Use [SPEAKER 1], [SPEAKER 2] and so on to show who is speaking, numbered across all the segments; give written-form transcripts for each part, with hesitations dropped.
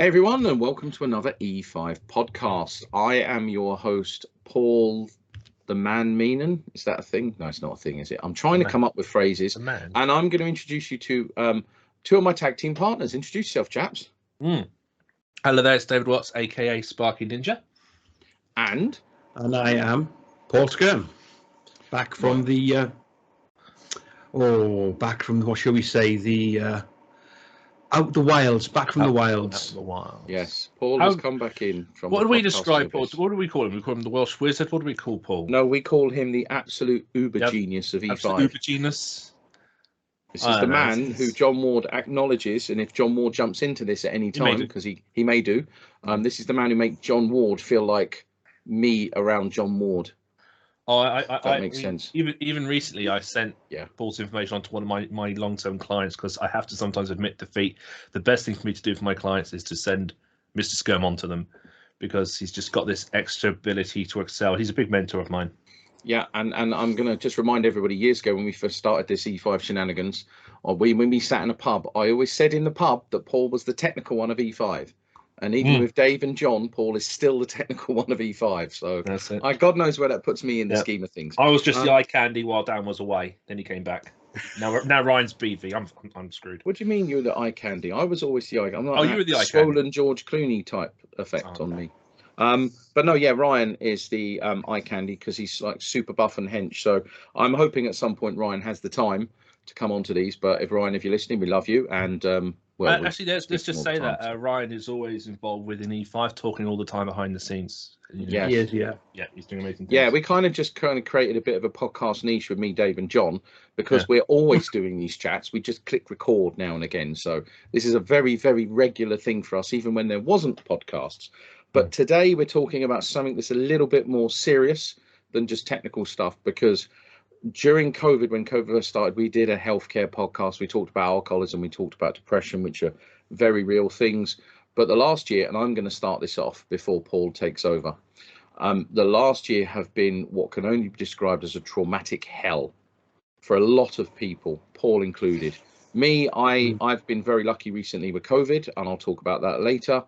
[SPEAKER 1] Hey everyone, and welcome to another E5 podcast. I am your host, Paul the Man Meenan. Is that a thing? No, it's not a thing, is it? I'm trying to come up with phrases, and I'm going to introduce you to two of my tag team partners. Introduce yourself, chaps.
[SPEAKER 2] Hello there, it's David Watts, aka Sparky Ninja.
[SPEAKER 1] And
[SPEAKER 3] I am Paul Skyrme, back from what shall we say, the out the wilds, back from the wilds.
[SPEAKER 1] Yes, Paul has come back in from.
[SPEAKER 2] What do we describe Paul? What do we call him? We call him the Welsh Wizard. What do we call Paul?
[SPEAKER 1] No, we call him the absolute uber genius of E5.
[SPEAKER 2] Absolute uber genius.
[SPEAKER 1] This is the man who John Ward acknowledges, and if John Ward jumps into this at any time, because he may do, this is the man who makes John Ward feel like me around John Ward.
[SPEAKER 2] Oh,
[SPEAKER 1] that makes sense.
[SPEAKER 2] Even recently, I sent Paul's information on to one of my long-term clients, because I have to sometimes admit defeat. The best thing for me to do for my clients is to send Mr. Skyrme on to them, because he's just got this extra ability to excel. He's a big mentor of mine.
[SPEAKER 1] Yeah, and I'm going to just remind everybody, years ago when we first started this E5 shenanigans, when we sat in a pub, I always said in the pub that Paul was the technical one of E5. And even with Dave and John, Paul is still the technical one of E5. So
[SPEAKER 2] that's it.
[SPEAKER 1] God knows where that puts me in the scheme of things.
[SPEAKER 2] I was just the eye candy while Dan was away. Then he came back. Now Ryan's BV. I'm screwed.
[SPEAKER 1] What do you mean you're the eye candy? I was always the eye. I'm
[SPEAKER 2] like you were the eye
[SPEAKER 1] swollen
[SPEAKER 2] candy.
[SPEAKER 1] George Clooney type effect on me. But no, yeah, Ryan is the eye candy because he's like super buff and hench. So I'm hoping at some point Ryan has the time to come onto these. But if Ryan, if you're listening, we love you. And
[SPEAKER 2] actually, let's just say that Ryan is always involved with an E5, talking all the time behind the scenes.
[SPEAKER 1] Yeah,
[SPEAKER 3] he is,
[SPEAKER 2] yeah, he's doing amazing things.
[SPEAKER 1] Yeah, we kind of created a bit of a podcast niche with me, Dave, and John, because we're always doing these chats. We just click record now and again. So this is a very, very regular thing for us, even when there wasn't podcasts. But today we're talking about something that's a little bit more serious than just technical stuff, because during COVID, when COVID first started, we did a healthcare podcast. We talked about alcoholism, we talked about depression, which are very real things. But the last year, and I'm going to start this off before Paul takes over, the last year have been what can only be described as a traumatic hell for a lot of people, Paul included. Me, I've been very lucky recently with COVID, and I'll talk about that later.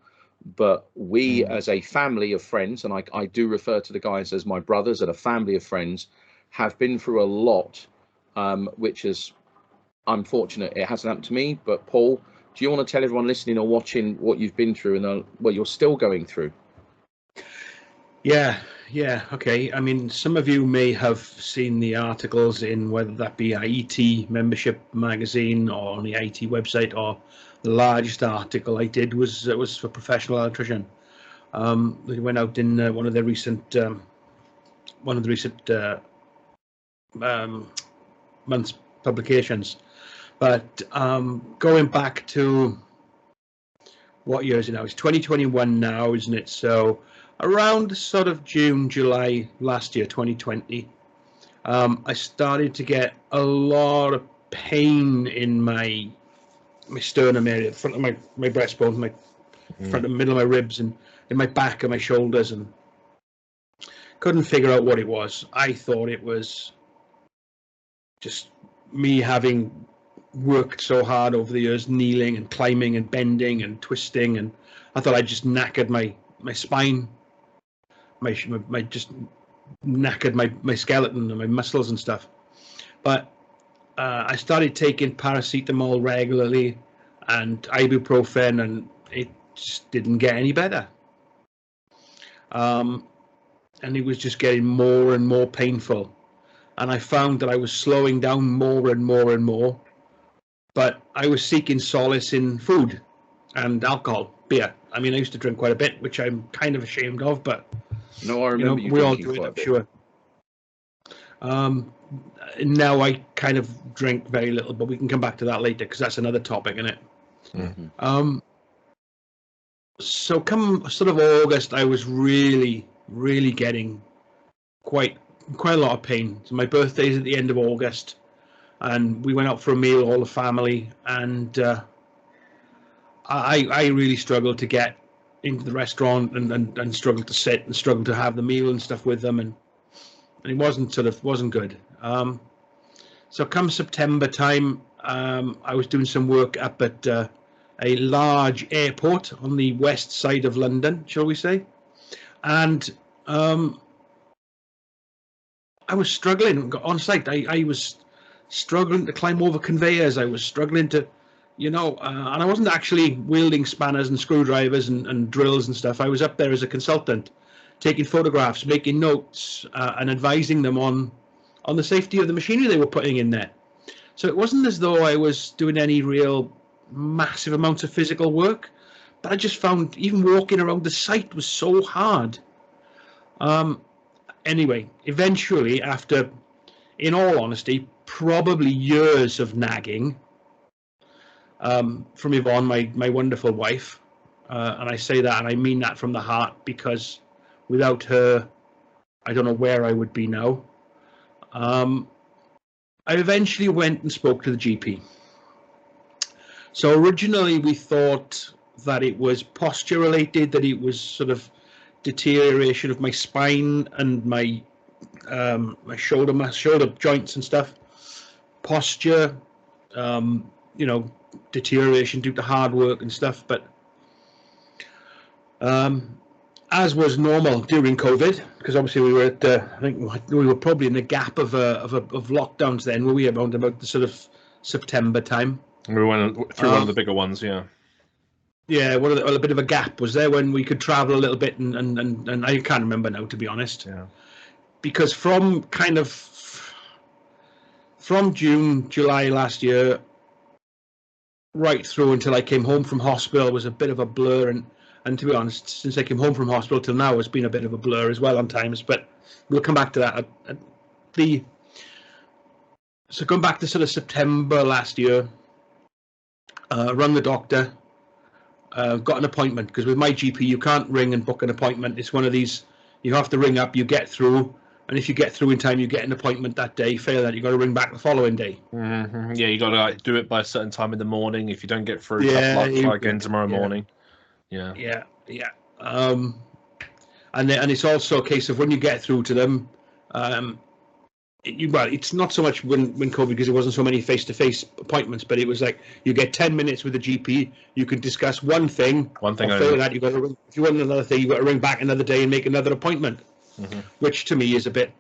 [SPEAKER 1] But we as a family of friends, and I do refer to the guys as my brothers and a family of friends, have been through a lot, which is unfortunate. It hasn't happened to me. But Paul, do you want to tell everyone listening or watching what you've been through and what you're still going through?
[SPEAKER 3] Yeah, okay. I mean, some of you may have seen the articles in whether that be IT membership magazine or on the IT website, or the largest article I did was for Professional Electrician. It went out in one of the recent month's publications. But going back to what year is it now? It's 2021 now, isn't it? So around sort of June, July last year, 2020, I started to get a lot of pain in my sternum area, the front of my breastbone, my front and middle of my ribs, and in my back and my shoulders, and couldn't figure out what it was. I thought it was just me having worked so hard over the years, kneeling and climbing and bending and twisting, and I thought I just knackered my spine, just knackered my skeleton and my muscles and stuff. But I started taking paracetamol regularly and ibuprofen, and it just didn't get any better. And it was just getting more and more painful. And I found that I was slowing down more and more and more. But I was seeking solace in food and alcohol, beer. I mean, I used to drink quite a bit, which I'm kind of ashamed of, but
[SPEAKER 1] no, I remember
[SPEAKER 3] we all do it, I'm sure. Now I kind of drink very little, but we can come back to that later because that's another topic, isn't it? So come sort of August, I was really getting quite a lot of pain. So my birthday's at the end of August, and we went out for a meal, all the family, and I really struggled to get into the restaurant and struggled to sit and struggled to have the meal and stuff with them, and it wasn't good. So come September time, I was doing some work up at a large airport on the west side of London, shall we say. And I was struggling on site. I was struggling to climb over conveyors. I was struggling to, and I wasn't actually wielding spanners and screwdrivers and drills and stuff. I was up there as a consultant, taking photographs, making notes, and advising them on the safety of the machinery they were putting in there. So it wasn't as though I was doing any real massive amounts of physical work, but I just found even walking around the site was so hard. Anyway, eventually, after, in all honesty, probably years of nagging from Yvonne, my wonderful wife, and I say that and I mean that from the heart, because without her, I don't know where I would be now. I eventually went and spoke to the GP. So originally we thought that it was posture related, that it was sort of deterioration of my spine and my shoulder joints and stuff. Posture, deterioration due to hard work and stuff. But as was normal during COVID, because obviously we were at, I think we were probably in the gap of lockdowns then, were we, about the sort of September time?
[SPEAKER 2] We went through one of the bigger ones, yeah. Yeah,
[SPEAKER 3] a bit of a gap was there when we could travel a little bit, and I can't remember now, to be honest.
[SPEAKER 2] Yeah.
[SPEAKER 3] Because from June, July last year, right through until I came home from hospital was a bit of a blur, and to be honest, since I came home from hospital till now, it's been a bit of a blur as well on times. But we'll come back to that. So going back to sort of September last year, rang the doctor, got an appointment, because with my GP you can't ring and book an appointment. It's one of these, you have to ring up, you get through, and if you get through in time, you get an appointment that day. Fail that, you got to ring back the following day.
[SPEAKER 2] Mm-hmm. Yeah, you got to do it by a certain time in the morning. If you don't get through, try again tomorrow morning. Yeah.
[SPEAKER 3] And it's also a case of when you get through to them, it's not so much when COVID, because there wasn't so many face-to-face appointments, but it was like you get 10 minutes with the GP, you can discuss one thing. Fail that, you got to ring. If you want another thing, you got to ring back another day and make another appointment. Mm-hmm. Which to me is a bit.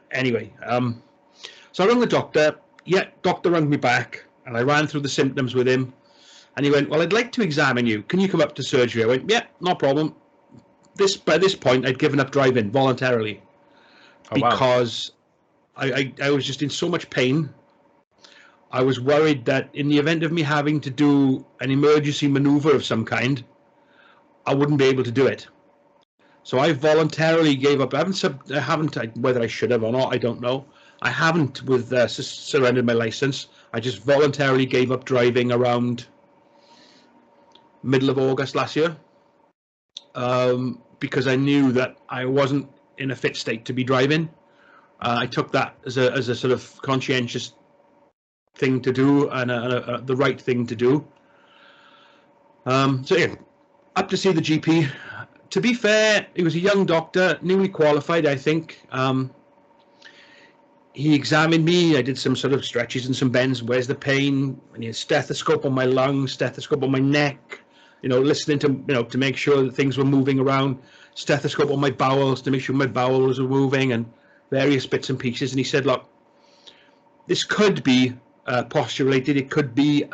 [SPEAKER 3] Anyway, so I rang the doctor. Yeah, doctor rang me back, and I ran through the symptoms with him, and he went, "Well, I'd like to examine you. Can you come up to surgery?" I went, "Yeah, no problem." By this point, I'd given up driving voluntarily. Because I was just in so much pain. I was worried that in the event of me having to do an emergency maneuver of some kind, I wouldn't be able to do it. So I voluntarily gave up. I haven't, whether I should have or not, I don't know. I haven't surrendered my license. I just voluntarily gave up driving around middle of August last year, because I knew that I wasn't in a fit state to be driving. I took that as a sort of conscientious thing to do, and the right thing to do. So yeah, up to see the GP. To be fair, he was a young doctor, newly qualified, I think. He examined me. I did some sort of stretches and some bends. Where's the pain? And he had stethoscope on my lungs, stethoscope on my neck. Listening to to make sure that things were moving around. Stethoscope on my bowels to make sure my bowels were moving, and various bits and pieces. And he said, "Look, this could be posture related. It could be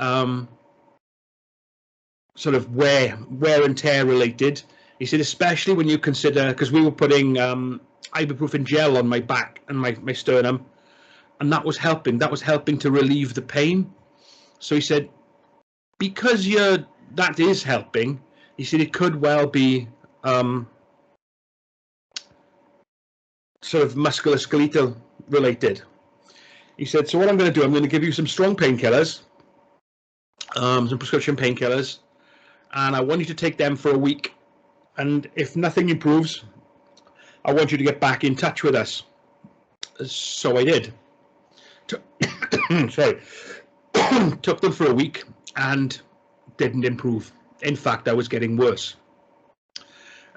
[SPEAKER 3] sort of wear and tear related." He said, especially when you consider, because we were putting ibuprofen gel on my back and my sternum, and that was helping. That was helping to relieve the pain. So he said, because that is helping, he said it could well be sort of musculoskeletal related. He said, so what I'm going to do, I'm going to give you some strong painkillers, some prescription painkillers, and I want you to take them for a week. And if nothing improves, I want you to get back in touch with us. So I did. Sorry. Took them for a week and didn't improve. In fact, I was getting worse.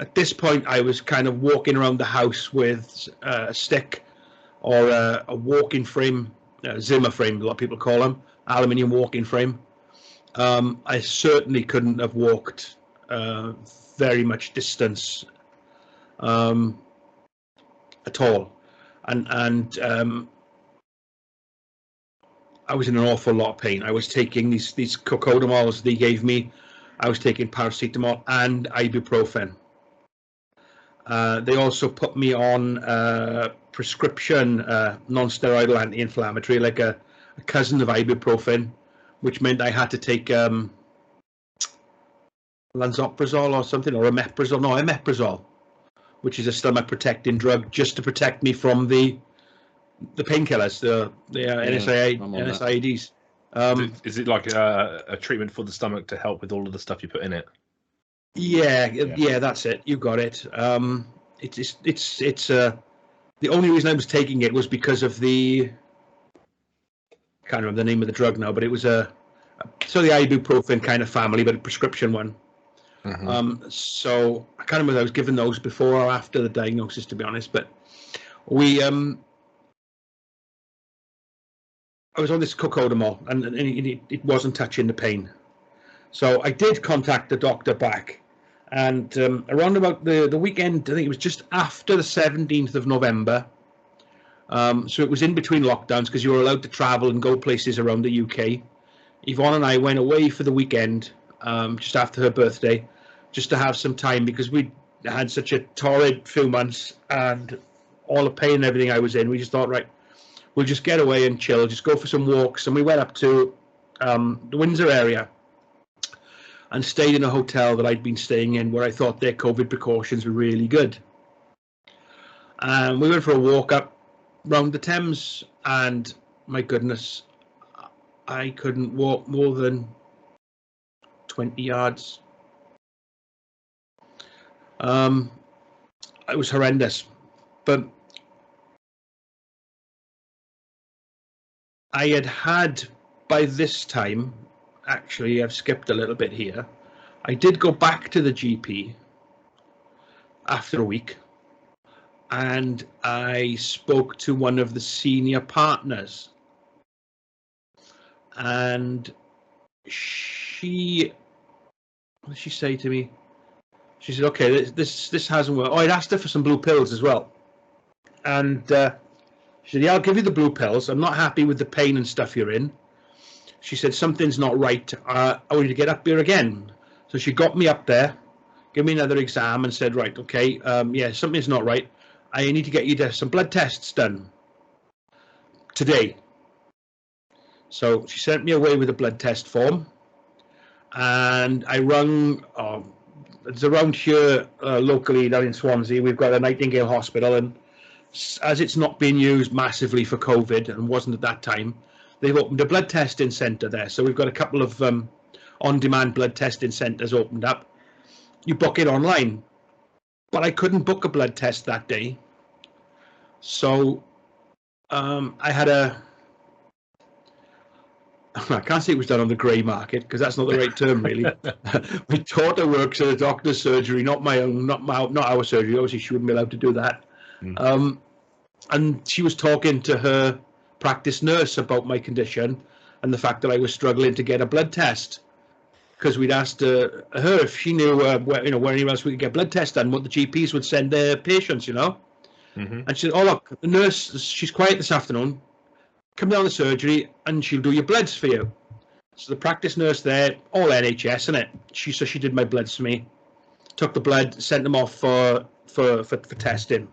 [SPEAKER 3] At this point, I was kind of walking around the house with a stick or a walking frame, Zimmer frame, a lot of people call them, aluminium walking frame. I certainly couldn't have walked very much distance at all, and I was in an awful lot of pain. I was taking these cocodamols they gave me. I was taking paracetamol and ibuprofen. They also put me on prescription non-steroidal anti-inflammatory, like a cousin of ibuprofen, which meant I had to take lansoprazole or something, or omeprazole, which is a stomach protecting drug just to protect me from the painkillers, the NSAIDs.
[SPEAKER 2] Is it like a treatment for the stomach to help with all of the stuff you put in it?
[SPEAKER 3] Yeah, that's it. You got it. It's the only reason I was taking it was because of the, I can't remember the name of the drug now, but it was the ibuprofen kind of family, but a prescription one. Mm-hmm. So I can't remember if I was given those before or after the diagnosis, to be honest. But I was on this cocodamol, and it wasn't touching the pain. So I did contact the doctor back, and around about the weekend, I think it was just after the 17th of November. So it was in between lockdowns because you were allowed to travel and go places around the UK. Yvonne and I went away for the weekend just after her birthday, just to have some time, because we had such a torrid few months and all the pain and everything I was in. We just thought, right, we'll just get away and chill, just go for some walks. And we went up to the Windsor area and stayed in a hotel that I'd been staying in, where I thought their COVID precautions were really good. And we went for a walk up round the Thames, and my goodness, I couldn't walk more than 20 yards. It was horrendous, but I had by this time, actually I've skipped a little bit here, I did go back to the GP after a week, and I spoke to one of the senior partners, and what did she say to me? She said, okay, this hasn't worked. Oh, I'd asked her for some blue pills as well, and she said, yeah, I'll give you the blue pills. I'm not happy with the pain and stuff you're in. She said, something's not right. I want you to get up here again. So she got me up there, gave me another exam, and said, right, okay, yeah, something's not right. I need to get you to some blood tests done today. So she sent me away with a blood test form, and I rung, it's around here locally down in Swansea, we've got a Nightingale Hospital, and as it's not being used massively for COVID, and wasn't at that time, they've opened a blood testing centre there. So we've got a couple of on-demand blood testing centres opened up. You book it online, but I couldn't book a blood test that day. So I had I can't say it was done on the grey market, because that's not the right term, really. My daughter works at a doctor's surgery, not my own, not our surgery. Obviously, she wouldn't be allowed to do that. And she was talking to her practice nurse about my condition and the fact that I was struggling to get a blood test, because we'd asked her if she knew where anywhere else we could get blood tests done, what the GPs would send their patients, And she said, oh, look, the nurse, she's quiet this afternoon. Come down to the surgery and she'll do your bloods for you. So the practice nurse there, all NHS, innit? So she did my bloods for me, took the blood, sent them off for testing.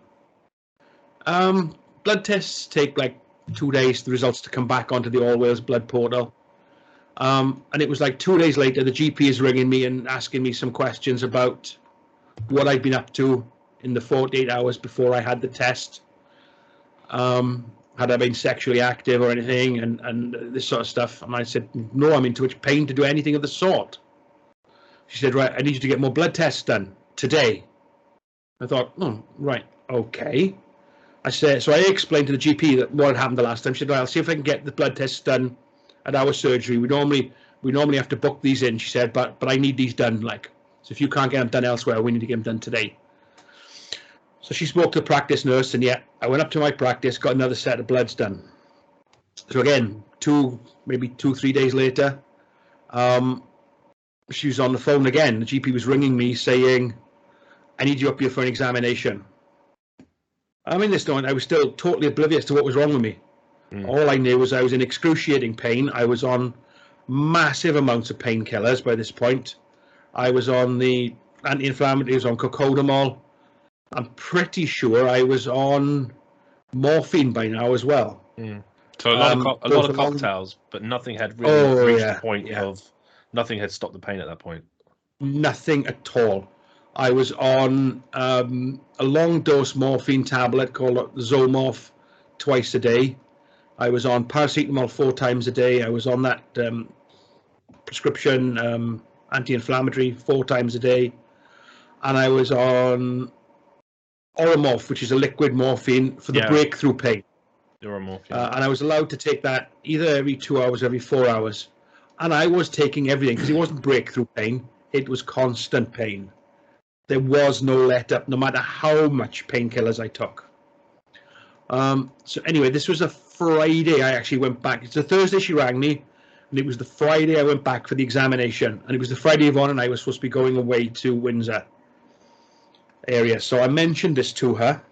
[SPEAKER 3] Blood tests take like 2 days, the results to come back onto the All Wales blood portal. And it was like 2 days later, the GP is ringing me and asking me some questions about what I'd been up to in the 48 hours before I had the test. Had I been sexually active or anything, and this sort of stuff. And I said, no, I'm in too much pain to do anything of the sort. She said, right, I need you to get more blood tests done today. I thought, oh, right, okay. I said, so I explained to the GP that what had happened the last time. She said, right, I'll see if I can get the blood tests done at our surgery. We normally have to book these in, she said, but I need these done, like. So if you can't get them done elsewhere, we need to get them done today. So she spoke to the practice nurse, and yeah, I went up to my practice, got another set of bloods done. So again, maybe 2-3 days later, she was on the phone again. The GP was ringing me saying, I need you up here for an examination. I'm in this moment, I was still totally oblivious to what was wrong with me. All I knew was I was in excruciating pain. I was on massive amounts of painkillers by this point. I was on the anti-inflammatories, on cocodamol. I'm pretty sure I was on morphine by now as well.
[SPEAKER 2] So a lot of cocktails, but nothing had really reached the point of, nothing had stopped the pain at that point.
[SPEAKER 3] Nothing at all. I was on a long dose morphine tablet called Zomorph twice a day. I was on paracetamol 4 times a day. I was on that prescription anti-inflammatory 4 times a day. And I was on Oromorph, which is a liquid morphine for the breakthrough pain.
[SPEAKER 2] Oromorph,
[SPEAKER 3] and I was allowed to take that either every 2 hours, every 4 hours. And I was taking everything because it wasn't breakthrough pain. It was constant pain. There was no let up, no matter how much painkillers I took. So anyway, this was a Friday I actually went back. It's a Thursday she rang me, and it was the Friday I went back for the examination. And it was the Friday Yvonne and I were supposed to be going away to Windsor area. So I mentioned this to her,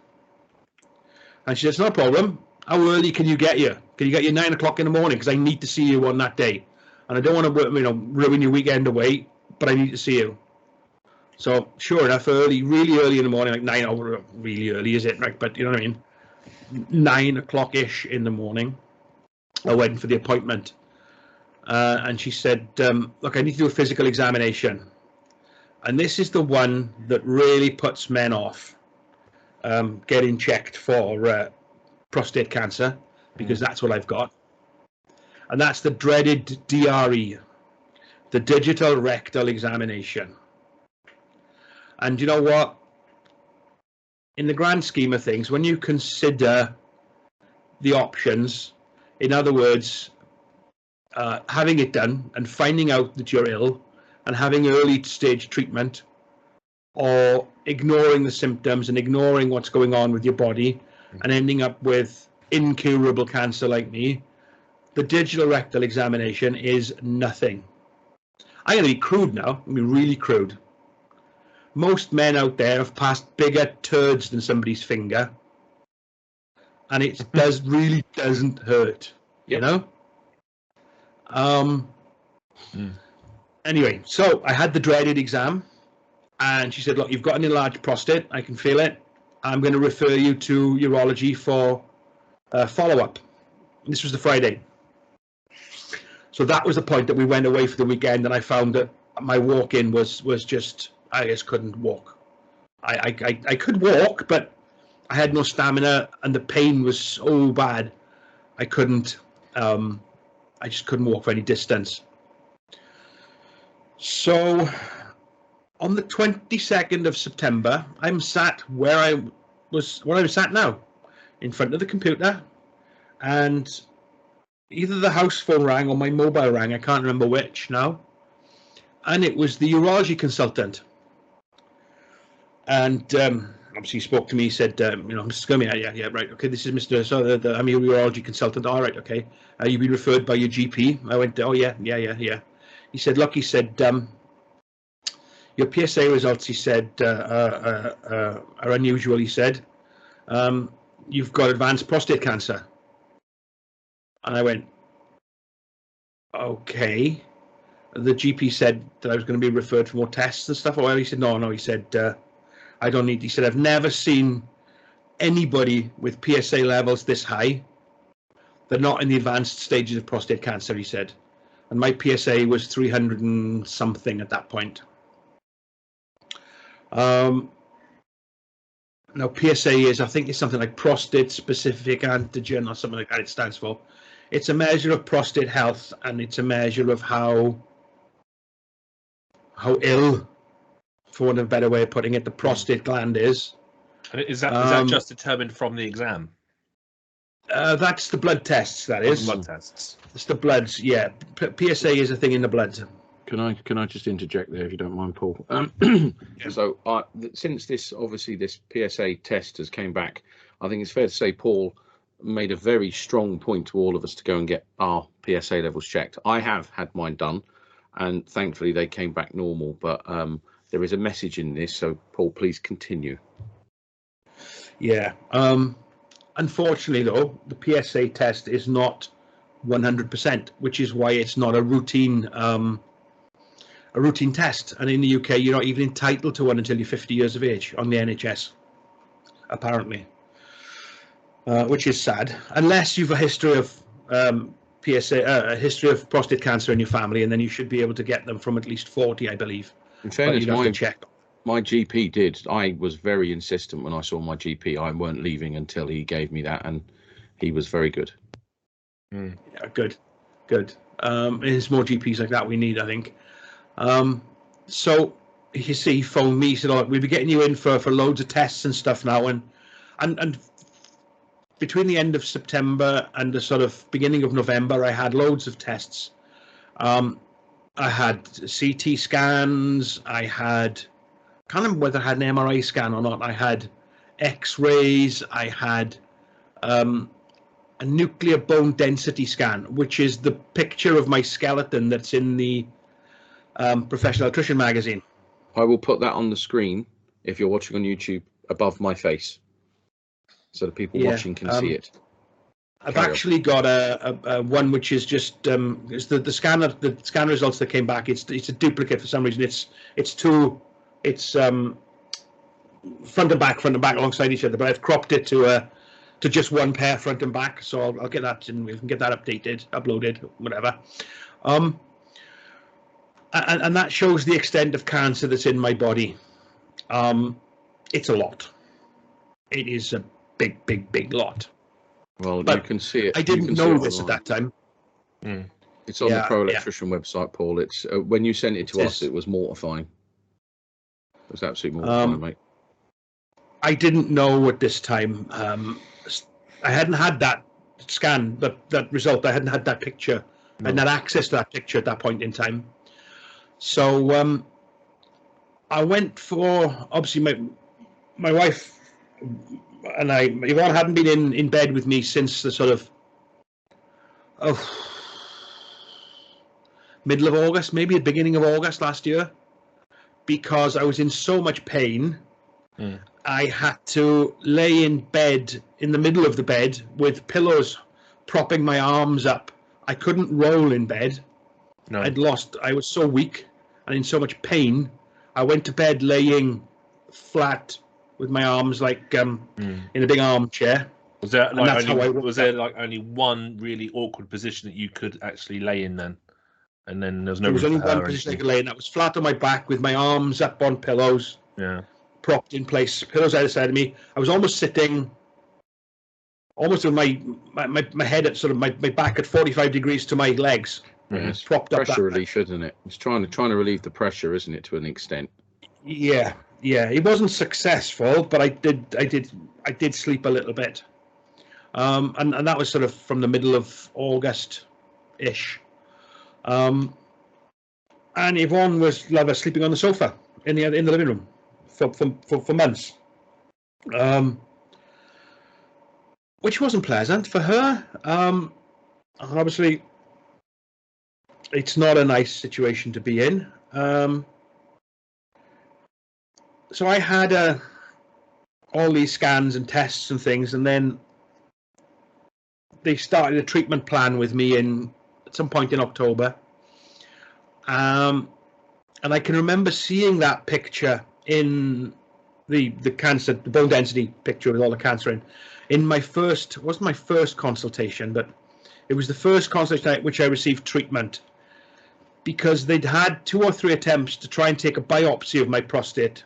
[SPEAKER 3] and she said, it's no problem. How early can you get here? Can you get here 9 o'clock in the morning? Because I need to see you on that day. And I don't want to, ruin your weekend away, but I need to see you. So sure enough, really early in the morning, like 9 hours, really early is it, right? But you know what I mean? 9 o'clock-ish in the morning, I went for the appointment. And she said, look, I need to do a physical examination. And this is the one that really puts men off getting checked for prostate cancer, because that's what I've got. And that's the dreaded DRE, the digital rectal examination. And you know what? In the grand scheme of things, when you consider the options, in other words, having it done and finding out that you're ill and having early stage treatment, or ignoring the symptoms and ignoring what's going on with your body and ending up with incurable cancer like me, the digital rectal examination is nothing. I'm going to be crude now. I'm going to be really crude. Most men out there have passed bigger turds than somebody's finger, and it really doesn't hurt, you know? Anyway, so I had the dreaded exam, and she said, look, you've got an enlarged prostate. I can feel it. I'm going to refer you to urology for follow-up. This was the Friday. So that was the point that we went away for the weekend, and I found that my walk-in was just, I just couldn't walk. I could walk, but I had no stamina, and the pain was so bad. I couldn't, I just couldn't walk for any distance. So on the 22nd of September, I'm sat where I'm sat now, in front of the computer, and either the house phone rang or my mobile rang. I can't remember which now. And it was the urology consultant. And obviously he spoke to me. He said, Mr. Skyrme, yeah, right, okay, this is Mr. So I'm your urology consultant. All right, okay. You've been referred by your GP. I went, oh, yeah. He said, look, he said, your PSA results, he said, are unusual, he said. You've got advanced prostate cancer. And I went, okay. The GP said that I was going to be referred for more tests and stuff. Well, he said, no, he said, I don't need, he said, I've never seen anybody with PSA levels this high. They're not in the advanced stages of prostate cancer, he said. And my PSA was 300 and something at that point. Now, PSA is, I think it's something like prostate specific antigen or something like that it stands for. It's a measure of prostate health, and it's a measure of how ill, for want of a better way of putting it, the prostate gland is.
[SPEAKER 2] And is that just determined from the exam?
[SPEAKER 3] That's the blood tests, that is.
[SPEAKER 2] Blood tests.
[SPEAKER 3] It's the bloods, yeah. PSA is a thing in the blood.
[SPEAKER 1] Can I just interject there, if you don't mind, Paul? So since this PSA test has came back, I think it's fair to say Paul made a very strong point to all of us to go and get our PSA levels checked. I have had mine done, and thankfully they came back normal. But there is a message in this, so Paul, please continue.
[SPEAKER 3] Yeah. Unfortunately, though, the PSA test is not 100%, which is why it's not a routine test. And in the UK, you're not even entitled to one until you're 50 years of age on the NHS, apparently, which is sad. Unless you've a history of a history of prostate cancer in your family, and then you should be able to get them from at least 40, I believe.
[SPEAKER 1] In fairness,
[SPEAKER 3] check.
[SPEAKER 1] My GP did. I was very insistent when I saw my GP. I weren't leaving until he gave me that, and he was very good.
[SPEAKER 3] Yeah, good. There's more GPs like that we need, I think. So you see, he phoned me, he said, "Oh, we'll be getting you in for loads of tests and stuff now." And between the end of September and the sort of beginning of November, I had loads of tests. I had CT scans. I can't remember whether I had an MRI scan or not. I had X-rays. I had a nuclear bone density scan, which is the picture of my skeleton that's in the Professional Electrician magazine.
[SPEAKER 1] I will put that on the screen if you're watching on YouTube above my face, so the people watching can see it.
[SPEAKER 3] I've actually got a one which is just it's the scan results that came back. It's a duplicate for some reason. It's front and back alongside each other, but I've cropped it to just one pair, front and back. So I'll get that, and we can get that uploaded, whatever. And that shows the extent of cancer that's in my body. It's a lot. It is a big lot.
[SPEAKER 1] Well, but you can see it.
[SPEAKER 3] I didn't know this at that time.
[SPEAKER 1] It's on the Pro Electrician website, Paul. It's when you sent it to us, it was mortifying. It was absolutely mortifying, mate.
[SPEAKER 3] I didn't know at this time. I hadn't had that scan, that result. I hadn't had that picture. I hadn't had access to that picture at that point in time. So I went for, obviously, my wife and Yvonne hadn't been in bed with me since the sort of middle of August, maybe the beginning of August last year, because I was in so much pain. I had to lay in bed, in the middle of the bed, with pillows propping my arms up. I couldn't roll in bed. No. I was so weak and in so much pain. I went to bed laying flat with my arms like in a big armchair.
[SPEAKER 2] Was there only one really awkward position that you could actually lay in then? And then there was
[SPEAKER 3] only one position I could lay in. That was flat on my back with my arms up on pillows.
[SPEAKER 2] Yeah.
[SPEAKER 3] Propped in place, pillows either side of me. I was almost sitting, almost with my head at sort of my back at 45 degrees to my legs.
[SPEAKER 1] It's propped up. Pressure relief, isn't it? It's trying to relieve the pressure, isn't it, to an extent?
[SPEAKER 3] Yeah. It wasn't successful, but I did sleep a little bit, and that was sort of from the middle of August-ish. And Yvonne was sleeping on the sofa in the living room for months, which wasn't pleasant for her. Obviously, it's not a nice situation to be in. So I had all these scans and tests and things, and then they started a treatment plan with me at some point in October. And I can remember seeing that picture in the cancer, the bone density picture with all the cancer in my first, it wasn't my first consultation, but it was the first consultation at which I received treatment, because they'd had 2 or 3 attempts to try and take a biopsy of my prostate,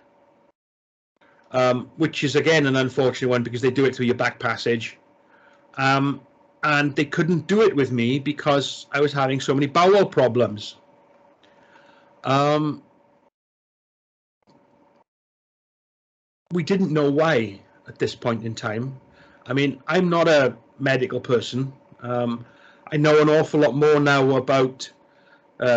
[SPEAKER 3] which is again an unfortunate one because they do it through your back passage, and they couldn't do it with me because I was having so many bowel problems. We didn't know why at this point in time. I mean, I'm not a medical person. I know an awful lot more now about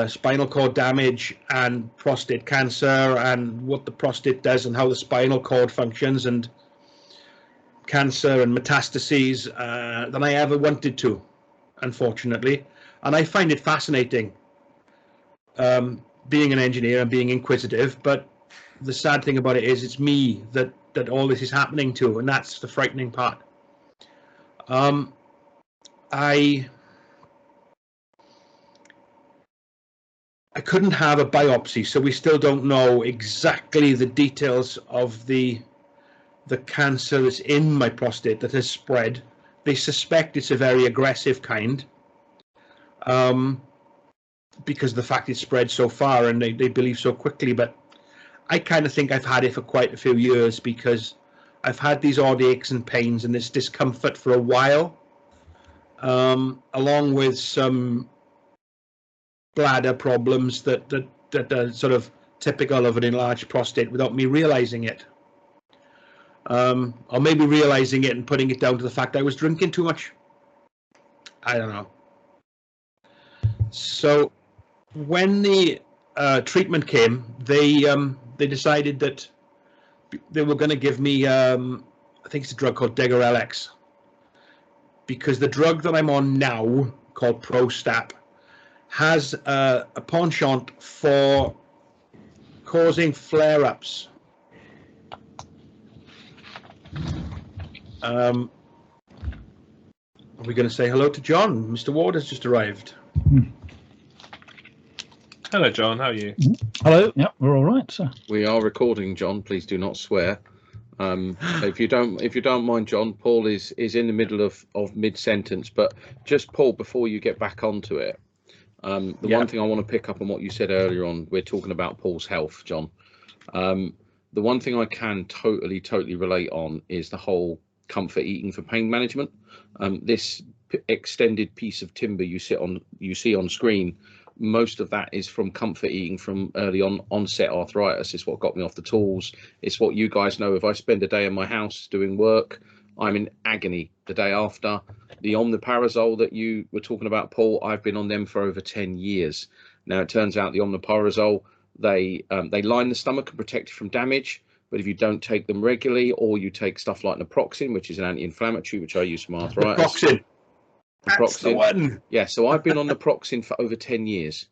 [SPEAKER 3] spinal cord damage and prostate cancer and what the prostate does and how the spinal cord functions and cancer and metastases than I ever wanted to, unfortunately. And I find it fascinating. being an engineer and being inquisitive, but the sad thing about it is it's me that all this is happening to, and that's the frightening part. I couldn't have a biopsy, so we still don't know exactly the details of the cancer that's in my prostate that has spread. They suspect it's a very aggressive kind, because of the fact it's spread so far, and they believe so quickly. But I kind of think I've had it for quite a few years, because I've had these odd aches and pains and this discomfort for a while, along with some bladder problems that are sort of typical of an enlarged prostate without me realizing it. Or maybe realizing it and putting it down to the fact I was drinking too much. I don't know. So when the treatment came, they decided that they were going to give me, I think it's a drug called Degarelix, because the drug that I'm on now, called Prostate, has a penchant for causing flare-ups. Are we going to say hello to John? Mr. Ward has just arrived.
[SPEAKER 2] Hello, John. How are you?
[SPEAKER 4] Hello. Yeah, we're all right, sir.
[SPEAKER 1] We are recording, John. Please do not swear. If you don't mind, John, Paul is in the middle of mid-sentence, but just Paul, before you get back onto it, one thing I want to pick up on what you said earlier on, we're talking about Paul's health, John. The one thing I can totally relate on is the whole comfort eating for pain management. This extended piece of timber you see on screen, most of that is from comfort eating from early onset arthritis. It's what got me off the tools. It's what you guys know. If I spend a day in my house doing work, I'm in agony the day after. The omeprazole that you were talking about, Paul, I've been on them for over 10 years. Now, it turns out the omeprazole, they line the stomach and protect you from damage. But if you don't take them regularly, or you take stuff like naproxen, which is an anti-inflammatory, which I use for arthritis.
[SPEAKER 3] Naproxen. That's the one.
[SPEAKER 1] Yeah, so I've been on naproxen for over 10 years.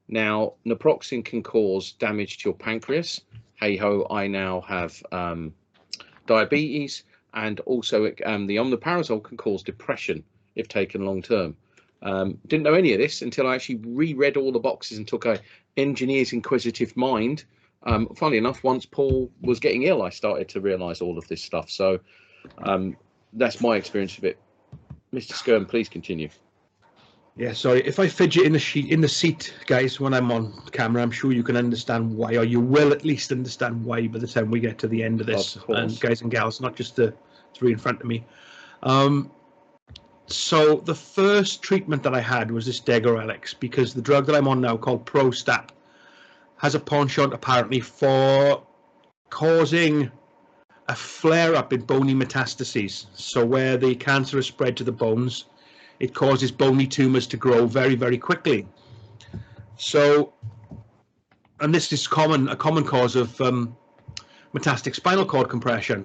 [SPEAKER 1] Now, naproxen can cause damage to your pancreas. Hey ho, I now have diabetes, and also the omeprazole can cause depression if taken long term. Didn't know any of this until I actually reread all the boxes and took a engineer's inquisitive mind. Funnily enough, once Paul was getting ill, I started to realise all of this stuff. So that's my experience of it. Mr. Skyrme, please continue.
[SPEAKER 3] Yeah, sorry. If I fidget in the seat, guys, when I'm on camera, I'm sure you can understand why, or you will at least understand why by the time we get to the end of this. And guys and gals, not just the three in front of me. So the first treatment that I had was this Degarelix, because the drug that I'm on now, called Prostate, has a penchant apparently for causing a flare-up in bony metastases. So where the cancer is spread to the bones, it causes bony tumours to grow very, very quickly. So, and this is a common cause of metastatic spinal cord compression.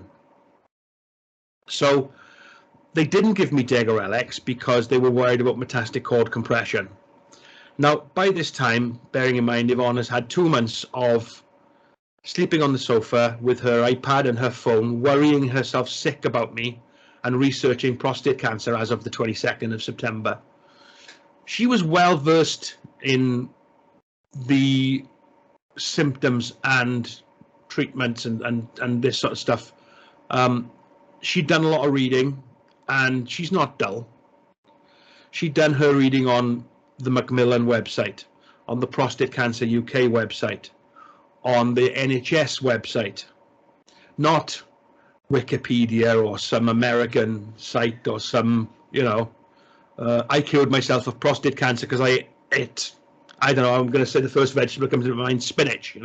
[SPEAKER 3] So they didn't give me Degarelix because they were worried about metastatic cord compression. Now, by this time, bearing in mind Yvonne has had 2 months of sleeping on the sofa with her iPad and her phone, worrying herself sick about me and researching prostate cancer as of the 22nd of September. She was well versed in the symptoms and treatments and this sort of stuff. She'd done a lot of reading, and she's not dull. She'd done her reading on the Macmillan website, on the Prostate Cancer UK website, on the NHS website, not Wikipedia or some American site or some, I cured myself of prostate cancer because I ate, I don't know, I'm going to say the first vegetable that comes to mind, spinach,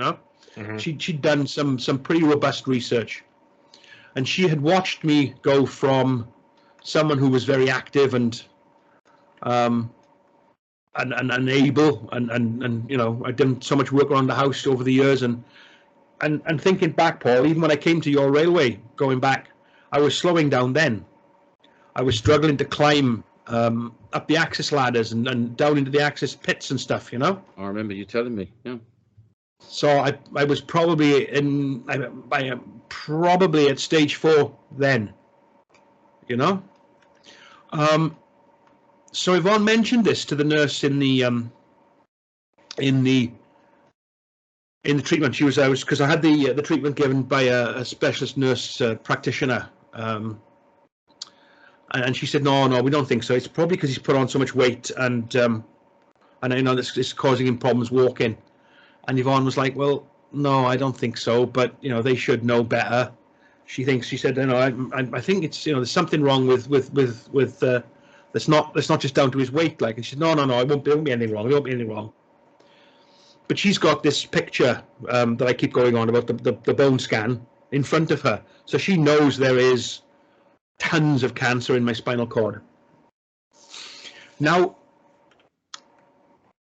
[SPEAKER 3] Mm-hmm. She'd done some pretty robust research. And she had watched me go from someone who was very active and able, and I'd done so much work around the house over the years, and thinking back, Paul, even when I came to your railway, going back, I was slowing down then. I was struggling to climb up the access ladders and down into the access pits and stuff, you know.
[SPEAKER 1] I remember you telling me, yeah.
[SPEAKER 3] So I was probably probably at stage 4 then, you know. So Yvonne mentioned this to the nurse in the treatment. I was because I had the treatment given by a specialist nurse practitioner, and she said, no, we don't think so. It's probably because he's put on so much weight, and you know this is causing him problems walking. And Yvonne was like, well, no, I don't think so, but you know they should know better. She said, you know, I think it's, you know, there's something wrong with it's not just down to his weight, like. And she said, no, it won't be anything wrong. It won't be anything wrong. But she's got this picture that I keep going on about the bone scan in front of her, so she knows there is tons of cancer in my spinal cord. Now,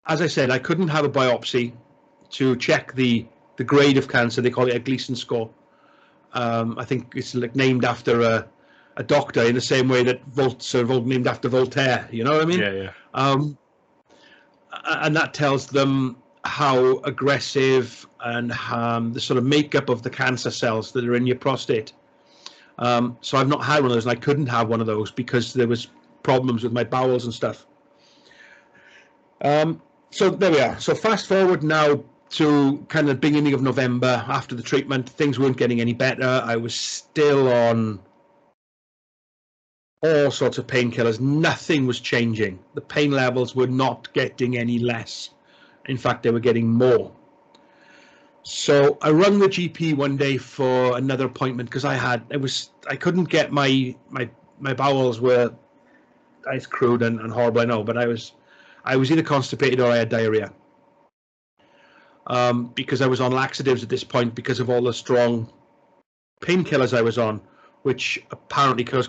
[SPEAKER 3] as I said, I couldn't have a biopsy to check the grade of cancer. They call it a Gleason Score. I think it's like named after a doctor, in the same way that Volts are named after Voltaire. You know what I mean?
[SPEAKER 2] Yeah.
[SPEAKER 3] And that tells them how aggressive and the sort of makeup of the cancer cells that are in your prostate. So I've not had one of those, and I couldn't have one of those because there was problems with my bowels and stuff. So there we are. So fast forward now to kind of beginning of November, after the treatment. Things weren't getting any better. I was still on all sorts of painkillers. Nothing was changing. The pain levels were not getting any less. In fact, they were getting more. So I rang the GP one day for another appointment because I couldn't get my bowels were, it's crude and horrible, I know, but I was either constipated or I had diarrhea. Because I was on laxatives at this point because of all the strong painkillers I was on, which apparently cause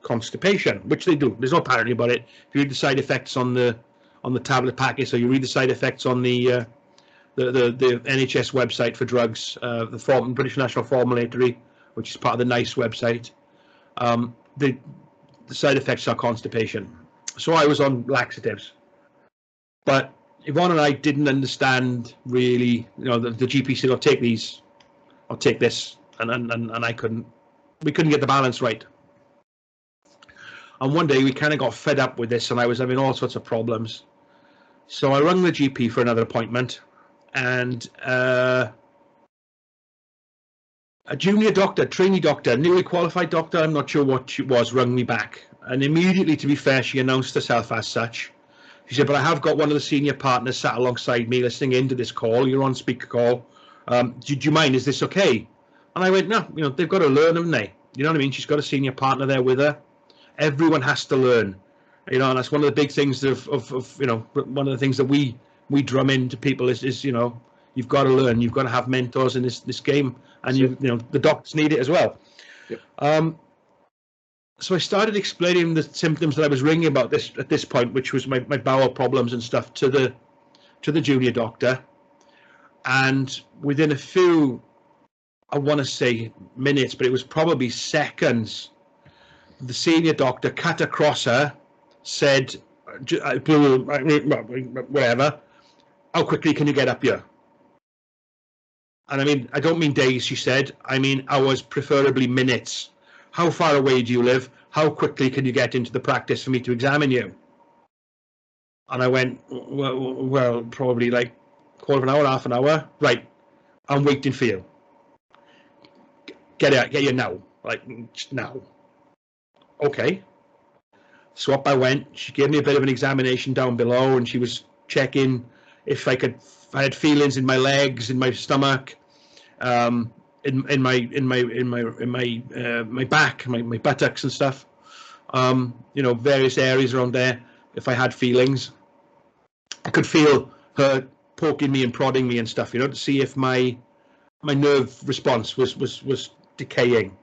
[SPEAKER 3] constipation, which they do. There's no apparently about it. If you read the side effects on the tablet packet, so you read the side effects on the NHS website for drugs, the British National Formulary, which is part of the NICE website. The side effects are constipation. So I was on laxatives, but Yvonne and I didn't understand really. You know, the GP said, "I'll take these, I'll take this," and I couldn't. We couldn't get the balance right. And one day we kind of got fed up with this, and I was having all sorts of problems. So I rang the GP for another appointment, and a junior doctor, trainee doctor, newly qualified doctor, I'm not sure what she was, rang me back. And immediately, to be fair, she announced herself as such. She said, but I have got one of the senior partners sat alongside me listening into this call. You're on speaker call. Do you mind? Is this okay? And I went, no, you know, they've got to learn, haven't they? You know what I mean? She's got a senior partner there with her. Everyone has to learn. You know, and that's one of the big things of you know, one of the things that we we drum into people is you know, you've got to learn, you've got to have mentors in this game, and you know the doctors need it as well. Yep. So I started explaining the symptoms that I was ringing about at this point, which was my bowel problems and stuff, to the junior doctor, and within a few, I want to say minutes, but it was probably seconds, the senior doctor cut across her, said, whatever, how quickly can you get up here? And I mean, I don't mean days, she said, I mean hours, preferably minutes. How far away do you live? How quickly can you get into the practice for me to examine you? And I went, well, probably like quarter of an hour, half an hour. Right, I'm waiting for you. Get here now, like now. Okay. So up I went. She gave me a bit of an examination down below, and she was checking if I had feelings in my legs, in my stomach, in my back, my buttocks and stuff. You know, various areas around there. If I had feelings, I could feel her poking me and prodding me and stuff. You know, to see if my nerve response was decaying.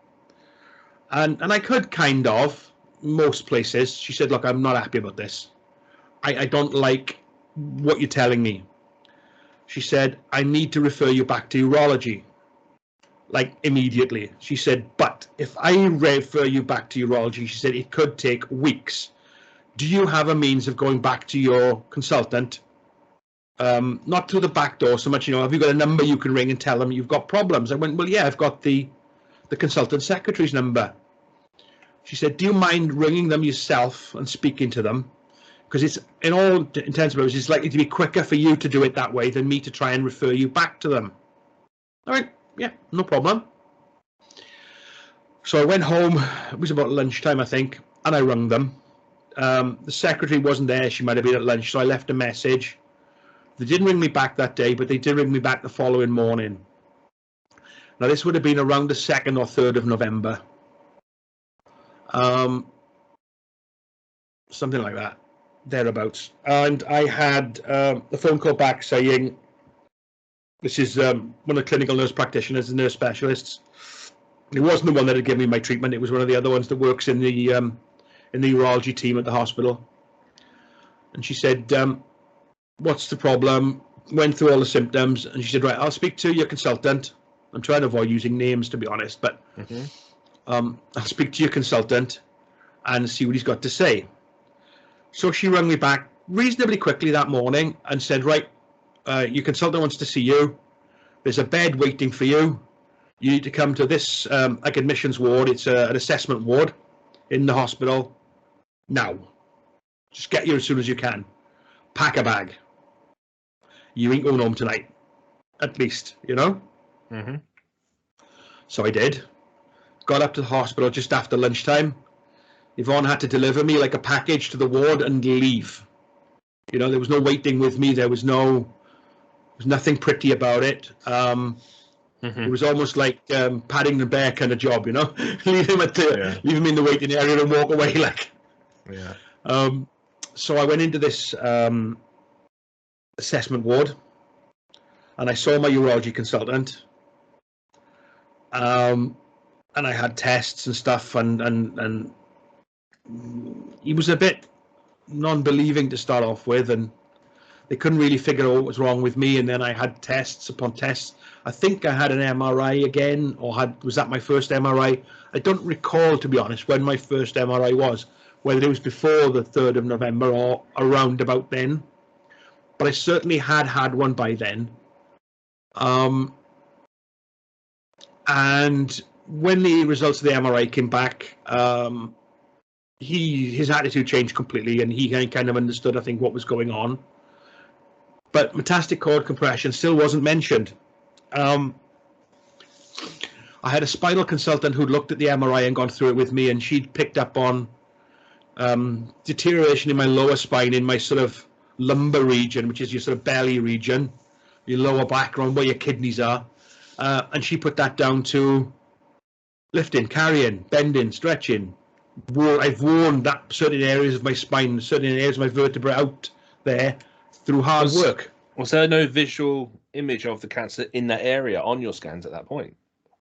[SPEAKER 3] And I could kind of, most places. She said, look, I'm not happy about this. I don't like what you're telling me. She said, I need to refer you back to urology, like immediately. She said, but if I refer you back to urology, she said, it could take weeks do you have a means of going back to your consultant? Not through the back door so much, have you got a number you can ring and tell them you've got problems? I went, well, yeah, I've got the consultant secretary's number. She said, do you mind ringing them yourself and speaking to them? Because it's, in all intents and purposes, it's likely to be quicker for you to do it that way than me to try and refer you back to them. All right, yeah, no problem. So I went home, it was about lunchtime, I think, and I rung them. The secretary wasn't there, she might have been at lunch, so I left a message. They didn't ring me back that day, but they did ring me back the following morning. Now, this would have been around the 2nd or 3rd of November. Something like that, thereabouts. And I had a phone call back saying, this is one of the clinical nurse practitioners, the nurse specialists. It wasn't the one that had given me my treatment. It was one of the other ones that works in the urology team at the hospital. And she said, what's the problem? Went through all the symptoms, and she said, right, I'll speak to your consultant. I'm trying to avoid using names, to be honest, but I'll speak to your consultant and see what he's got to say. So she rang me back reasonably quickly that morning and said, right, your consultant wants to see you. There's a bed waiting for you. You need to come to this admissions ward. It's an assessment ward in the hospital now. Just get here as soon as you can. Pack a bag. You ain't going home tonight, at least, So I did. Got up to the hospital just after lunchtime. Yvonne had to deliver me like a package to the ward and leave. There was no waiting with me. There was nothing pretty about it. It was almost like Paddington Bear kind of job, leave him in the waiting area and walk away like.
[SPEAKER 2] Yeah.
[SPEAKER 3] So I went into this assessment ward, and I saw my urology consultant. And I had tests and stuff, and he was a bit non-believing to start off with, and they couldn't really figure out what was wrong with me. And then I had tests upon tests. I think I had an MRI again, or was that my first MRI? I don't recall, to be honest, when my first MRI was, whether it was before the 3rd of November or around about then. But I certainly had one by then. And when the results of the MRI came back, his attitude changed completely, and he kind of understood, I think, what was going on. But metastatic cord compression still wasn't mentioned. I had a spinal consultant who'd looked at the MRI and gone through it with me, and she'd picked up on deterioration in my lower spine, in my sort of lumbar region, which is your sort of belly region, your lower background where your kidneys are. And she put that down to lifting, carrying, bending, stretching. I've worn that certain areas of my spine, certain areas of my vertebrae out there through hard work.
[SPEAKER 2] Was there no visual image of the cancer in that area on your scans at that point?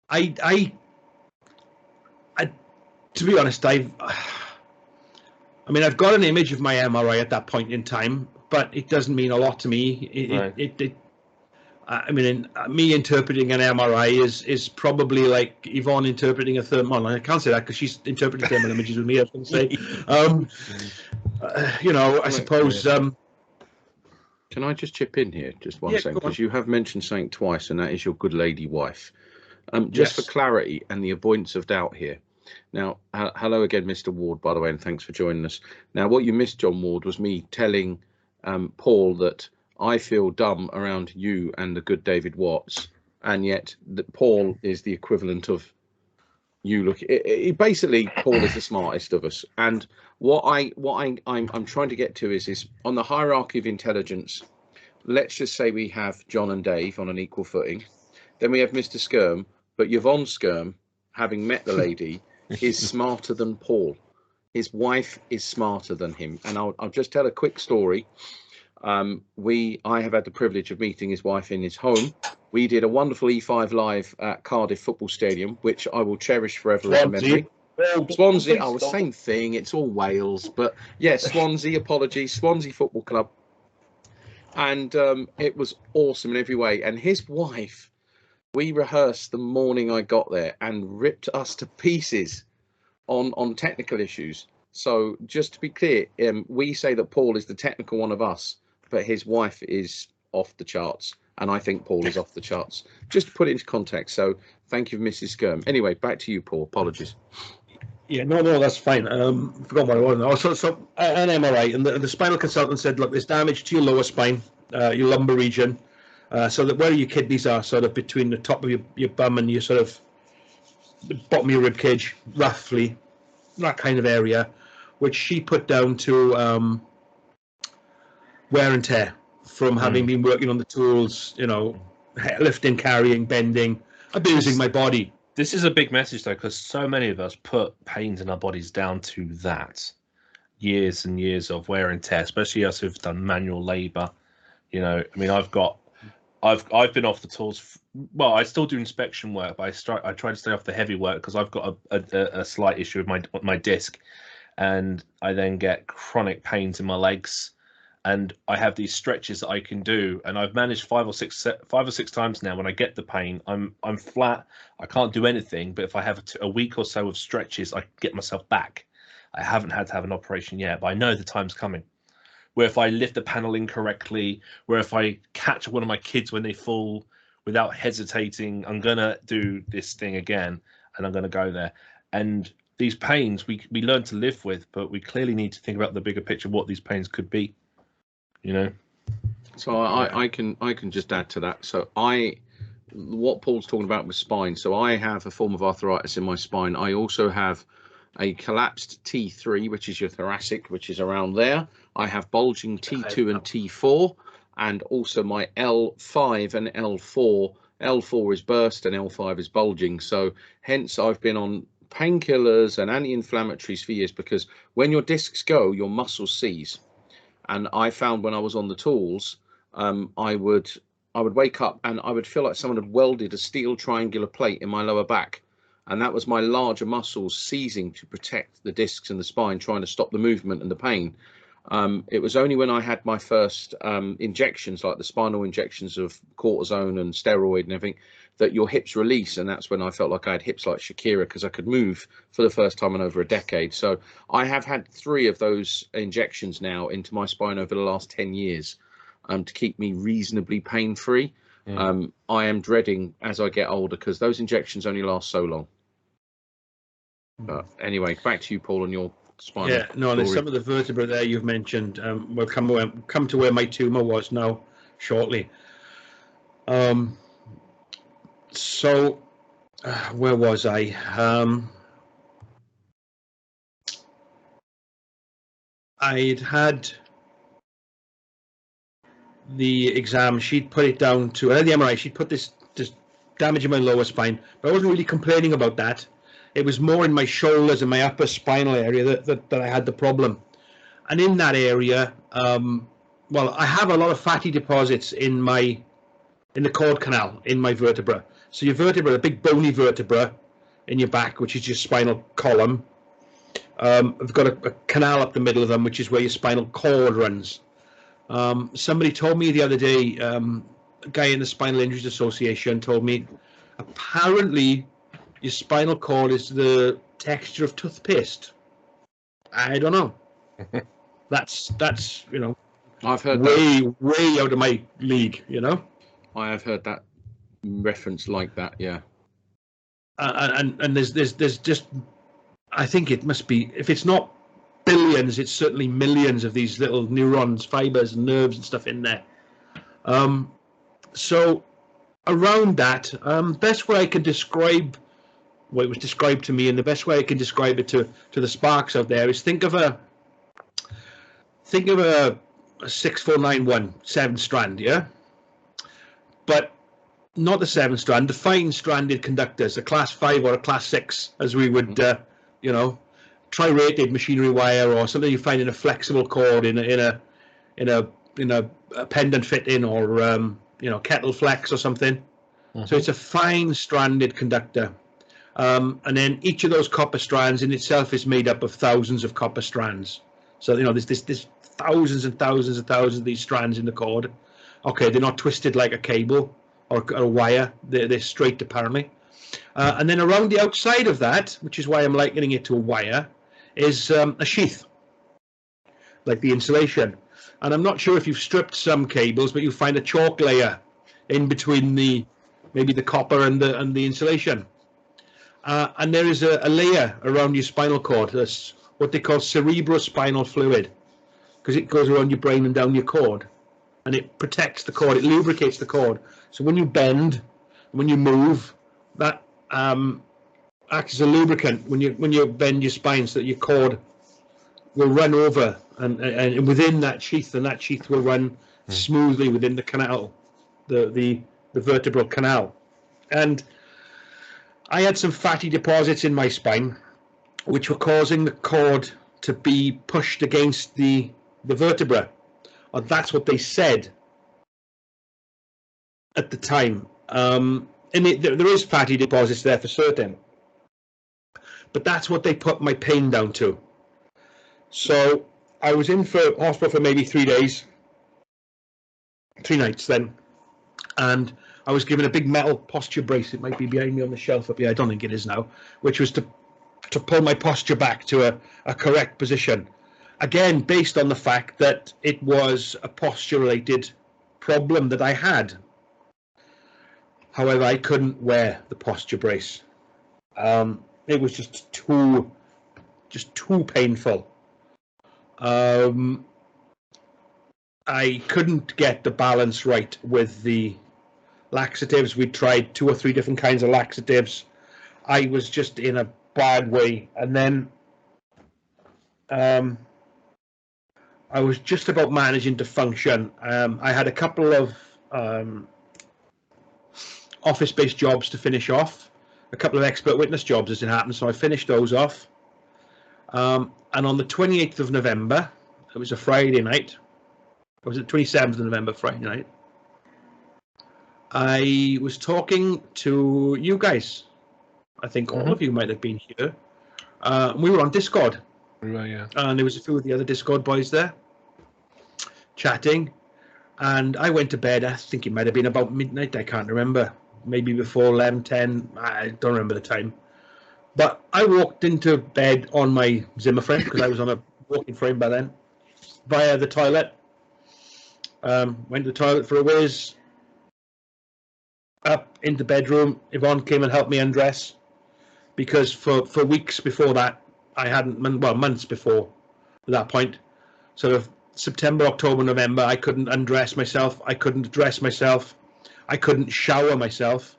[SPEAKER 3] I to be honest, I've got an image of my MRI at that point in time, but it doesn't mean a lot to me. Me interpreting an MRI is probably like Yvonne interpreting a thermal. I can't say that because she's interpreting thermal images with me, I was going to say. I suppose.
[SPEAKER 1] Can I just chip in here just one second? Because you have mentioned something twice, and that is your good lady wife. Just for clarity and the avoidance of doubt here. Now, hello again, Mr. Ward, by the way, and thanks for joining us. Now, what you missed, John Ward, was me telling Paul that I feel dumb around you and the good David Watts, and yet that Paul is the equivalent of you. Basically, Paul is the smartest of us. And what I'm trying to get to is on the hierarchy of intelligence. Let's just say we have John and Dave on an equal footing. Then we have Mr. Skyrme, but Yvonne Skyrme, having met the lady, is smarter than Paul. His wife is smarter than him. And I'll just tell a quick story. I have had the privilege of meeting his wife in his home. We did a wonderful E5 live at Cardiff Football Stadium, which I will cherish forever in memory. Swansea, same thing. It's all Wales, but yes, Swansea. Apologies, Swansea Football Club, and it was awesome in every way. And his wife, we rehearsed the morning I got there and ripped us to pieces on technical issues. So just to be clear, we say that Paul is the technical one of us, but his wife is off the charts, and I think Paul is off the charts. Just to put it into context. So thank you, Mrs. Skyrme. Anyway, back to you, Paul. Apologies.
[SPEAKER 3] Yeah, no, that's fine. Forgot what I was now. So an MRI, and the spinal consultant said, look, there's damage to your lower spine, your lumbar region, so that where your kidneys are, sort of between the top of your bum and your sort of the bottom of your rib cage, roughly, that kind of area, which she put down to wear and tear from having been working on the tools, lifting, carrying, bending, abusing my body.
[SPEAKER 2] This is a big message, though, because so many of us put pains in our bodies down to that. Years and years of wear and tear, especially us who've done manual labour. I mean, I've been off the tools. Well, I still do inspection work, but I try to stay off the heavy work because I've got a slight issue with my disc, and I then get chronic pains in my legs. And I have these stretches that I can do, and I've managed 5 or 6 times now. When I get the pain, I'm flat. I can't do anything. But if I have a week or so of stretches, I get myself back. I haven't had to have an operation yet, but I know the time's coming. Where if I lift the panel incorrectly, where if I catch one of my kids when they fall without hesitating, I'm gonna do this thing again, and I'm gonna go there. And these pains we learn to live with, but we clearly need to think about the bigger picture, what these pains could be.
[SPEAKER 1] So I can just add to that. So what Paul's talking about with spine. So I have a form of arthritis in my spine. I also have a collapsed T3, which is your thoracic, which is around there. I have bulging T2 and T4, and also my L5 and L4. L4 is burst and L5 is bulging. So hence I've been on painkillers and anti-inflammatories for years, because when your discs go, your muscles seize. And I found when I was on the tools, I would wake up and I would feel like someone had welded a steel triangular plate in my lower back. And that was my larger muscles seizing to protect the discs and the spine, trying to stop the movement and the pain. It was only when I had my first injections, like the spinal injections of cortisone and steroid and everything, that your hips release. And that's when I felt like I had hips like Shakira, because I could move for the first time in over a decade. So I have had 3 of those injections now into my spine over the last 10 years to keep me reasonably pain-free. I am dreading as I get older, because those injections only last so long. But anyway, back to you, Paul, and your spinal.
[SPEAKER 3] Yeah, no, there's some of the vertebrae there you've mentioned. We'll come to where my tumour was now shortly. So, where was I? I'd had the exam. She'd put it down to, the MRI, she'd put this damage in my lower spine, but I wasn't really complaining about that. It was more in my shoulders and my upper spinal area that I had the problem. And in that area, I have a lot of fatty deposits in the cord canal, in my vertebra. So your vertebra, a big bony vertebra in your back, which is your spinal column. I've got a canal up the middle of them, which is where your spinal cord runs. Somebody told me the other day, a guy in the Spinal Injuries Association told me, apparently your spinal cord is the texture of toothpaste. I don't know. That's
[SPEAKER 1] I've heard
[SPEAKER 3] way out of my league.
[SPEAKER 1] I have heard that reference like that. Yeah.
[SPEAKER 3] And there's just, I think it must be, if it's not billions, it's certainly millions of these little neurons, fibers, and nerves and stuff in there. So around that, best way I can describe what it was described to me, and the best way I can describe it to the sparks out there, is think of a 6491 7-strand, yeah, but not the 7-strand, the fine stranded conductors, a class 5 or a class 6, as we would tri-rated machinery wire, or something you find in a flexible cord in a pendant fitting, or kettle flex or something. So it's a fine stranded conductor. And then each of those copper strands in itself is made up of thousands of copper strands. So there's thousands and thousands and thousands of these strands in the cord. Okay, they're not twisted like a cable or a wire. They're straight, apparently. And then around the outside of that, which is why I'm likening it to a wire, is a sheath, like the insulation. And I'm not sure if you've stripped some cables, but you find a chalk layer in between maybe the copper and the insulation. And there is a layer around your spinal cord. That's what they call cerebrospinal fluid, because it goes around your brain and down your cord, and it protects the cord, it lubricates the cord. So when you bend, when you move, that acts as a lubricant when you bend your spine, so that your cord will run over and within that sheath, and that sheath will run smoothly within the canal, the vertebral canal. And I had some fatty deposits in my spine which were causing the cord to be pushed against the vertebra, or that's what they said at the time. And there is fatty deposits there for certain, but that's what they put my pain down to. So I was in for hospital for maybe 3 days, 3 nights then, and I was given a big metal posture brace. It might be behind me on the shelf up here, I don't think it is now, which was to pull my posture back to a correct position. Again, based on the fact that it was a posture-related problem that I had. However, I couldn't wear the posture brace. It was just too painful. I couldn't get the balance right with the laxatives. We tried 2 or 3 different kinds of laxatives. I was just in a bad way, and then I was just about managing to function. I had a couple of office-based jobs to finish off, a couple of expert witness jobs as it happened, so I finished those off. And on the 28th of November, it was a Friday night, or was it 27th of November, Friday night, I was talking to you guys. I think all of you might have been here. We were on Discord.
[SPEAKER 2] Right, yeah.
[SPEAKER 3] And there was a few of the other Discord boys there chatting. And I went to bed, I think it might have been about midnight, I can't remember. Maybe before 11, 10, I don't remember the time. But I walked into bed on my Zimmer frame, because I was on a walking frame by then, via the toilet. Went to the toilet for a whiz. Up into the bedroom. Yvonne came and helped me undress, because for weeks before that, I hadn't, well, months before that point, sort of September, October, November, I couldn't undress myself. I couldn't dress myself. I couldn't shower myself.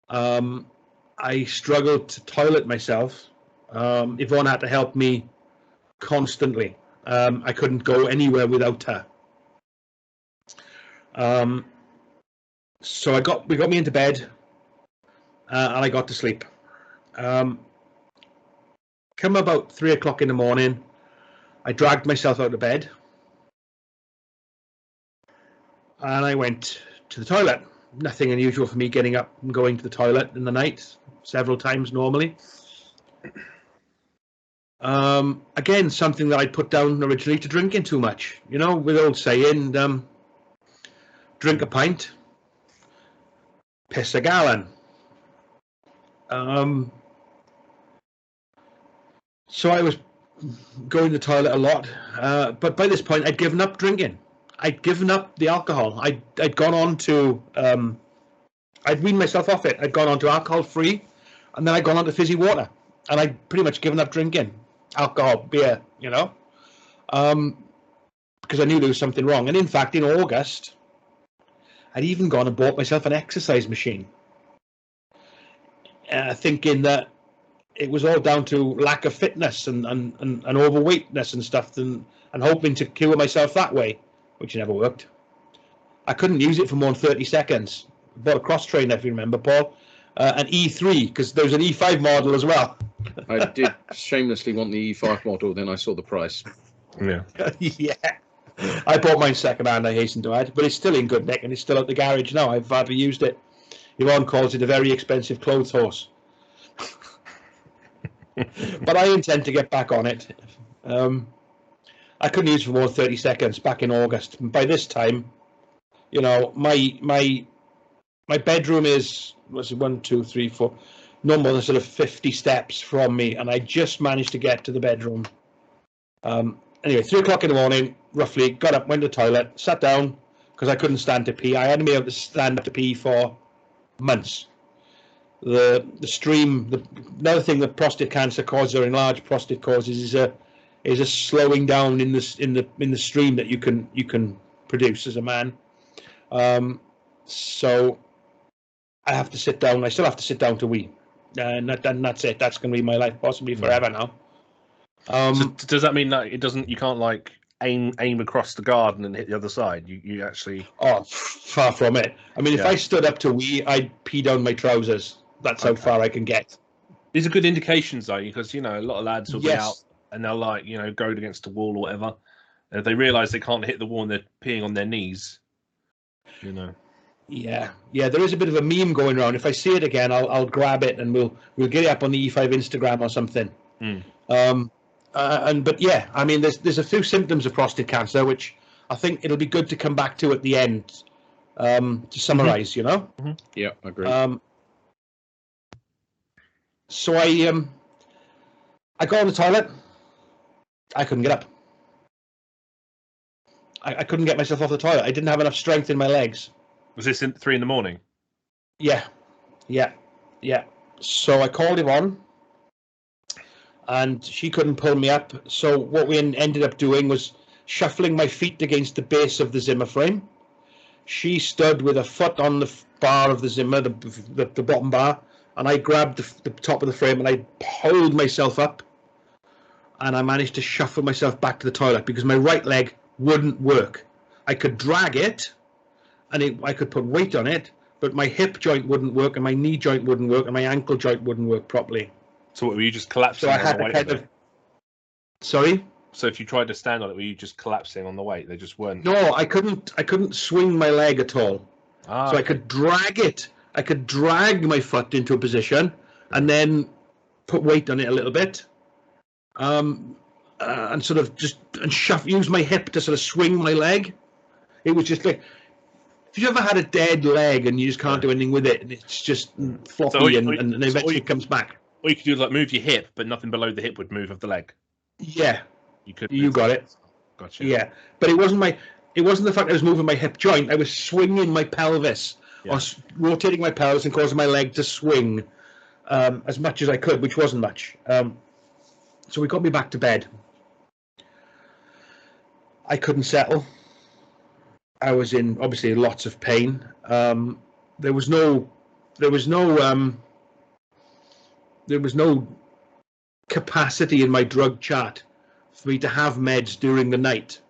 [SPEAKER 3] I struggled to toilet myself. Yvonne had to help me constantly. I couldn't go anywhere without her. So we got me into bed, and I got to sleep. Come about 3 o'clock in the morning, I dragged myself out of bed, and I went to the toilet. Nothing unusual for me getting up and going to the toilet in the night, several times normally. Again, something that I'd put down originally to drinking too much. You know, with the old saying, drink a pint, piss a gallon. So I was going to the toilet a lot, but by this point I'd given up drinking. I'd given up the alcohol. I'd gone on to, I'd weaned myself off it. I'd gone on to alcohol-free, and then I'd gone on to fizzy water, and I'd pretty much given up drinking alcohol, beer, you know, because I knew there was something wrong. And in fact, in August, I'd even gone and bought myself an exercise machine, thinking that it was all down to lack of fitness and overweightness and stuff, and hoping to cure myself that way, which never worked. I couldn't use it for more than 30 seconds. I bought a cross trainer, if you remember, Paul, an E3, because there was an E5 model as well.
[SPEAKER 1] I did shamelessly want the E5 model, then I saw the price.
[SPEAKER 2] Yeah.
[SPEAKER 3] Yeah. I bought mine second-hand, I hasten to add, but it's still in good nick, and it's still at the garage now. I've hardly used it. Yvonne calls it a very expensive clothes horse. But I intend to get back on it. I couldn't use it for more than 30 seconds back in August. And by this time, you know, my bedroom is, what's it, 1, 2, 3, 4, no more than sort of 50 steps from me, and I just managed to get to the bedroom. Anyway, 3 o'clock in the morning, roughly, got up, went to the toilet, sat down, because I couldn't stand to pee. I hadn't been able to stand up to pee for months. The stream, another thing that prostate cancer causes, or enlarged prostate causes, is a slowing down in the stream that you can produce as a man. So I have to sit down. I still have to sit down to wee, and that's it. That's going to be my life, possibly forever now.
[SPEAKER 2] So does that mean that you can't like aim across the garden and hit the other side? You actually?
[SPEAKER 3] Oh, far from it. I mean, if I stood up to wee, I'd pee down my trousers. That's how far I can get.
[SPEAKER 2] These are good indications, though, because a lot of lads will be out and they'll go against the wall or whatever, and if they realise they can't hit the wall and they're peeing on their knees,
[SPEAKER 3] Yeah, there is a bit of a meme going around. If I see it again, I'll grab it and we'll get it up on the E5 Instagram or something. But yeah, I mean, there's a few symptoms of prostate cancer which I think it'll be good to come back to at the end to summarise. Yeah,
[SPEAKER 1] I agree.
[SPEAKER 3] So I go on the toilet. I couldn't get up. I couldn't get myself off the toilet. I didn't have enough strength in my legs.
[SPEAKER 2] Was this in 3 a.m?
[SPEAKER 3] Yeah. So I called him on, and she couldn't pull me up. So what we ended up doing was shuffling my feet against the base of the Zimmer frame. She stood with a foot on the bar of the Zimmer, the bottom bar, and I grabbed the top of the frame and I pulled myself up, and I managed to shuffle myself back to the toilet because my right leg wouldn't work. I could drag it, and I could put weight on it, but my hip joint wouldn't work, and my knee joint wouldn't work, and my ankle joint wouldn't work properly.
[SPEAKER 2] So what, were you just collapsing
[SPEAKER 3] on
[SPEAKER 2] the weight of it?
[SPEAKER 3] Sorry?
[SPEAKER 2] So if you tried to stand on it, were you just collapsing on the weight? They just weren't.
[SPEAKER 3] No, I couldn't swing my leg at all. So I could drag it. I could drag my foot into a position and then put weight on it a little bit, and sort of use my hip to sort of swing my leg. It was just like, if you ever had a dead leg and you just can't do anything with it, and it's just floppy, and eventually it comes back.
[SPEAKER 2] Or you could do like move your hip, but nothing below the hip would move of the leg.
[SPEAKER 3] Yeah,
[SPEAKER 2] you could.
[SPEAKER 3] You got it.
[SPEAKER 2] Gotcha.
[SPEAKER 3] Yeah, but it wasn't the fact I was moving my hip joint. I was swinging my pelvis, or rotating my pelvis and causing my leg to swing as much as I could, which wasn't much. So we got me back to bed. I couldn't settle. I was in obviously lots of pain. There was no capacity in my drug chart for me to have meds during the night.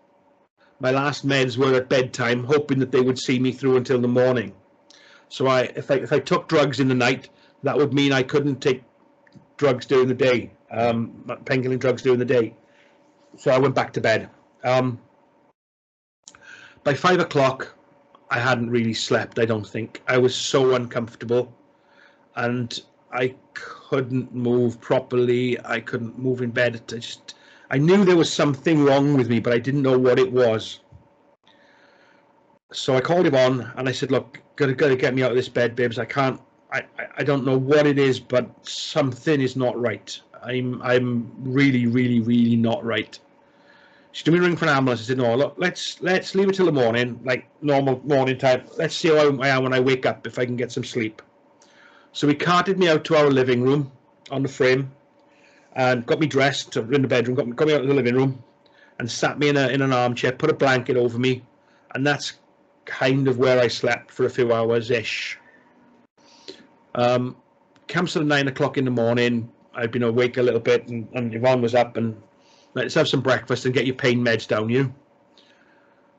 [SPEAKER 3] My last meds were at bedtime, hoping that they would see me through until the morning. So if I took drugs in the night, that would mean I couldn't take drugs during the day, painkilling drugs during the day. So I went back to bed. By 5 o'clock, I hadn't really slept, I don't think. I was so uncomfortable, and I couldn't move properly. I couldn't move in bed. I knew there was something wrong with me, but I didn't know what it was. So I called him on, and I said, look, gotta get me out of this bed, babes. I don't know what it is, but something is not right. I'm really, really, really not right. She told me to ring for an ambulance. I said, no, look, let's leave it till the morning, like normal morning time. Let's see how I am when I wake up, if I can get some sleep. So he carted me out to our living room on the frame and got me dressed in the bedroom, got me out to the living room and sat me in an armchair, put a blanket over me, and that's kind of where I slept for a few hours-ish. Comes to 9 o'clock in the morning. I'd been awake a little bit, and Yvonne was up, and let's have some breakfast and get your pain meds down you.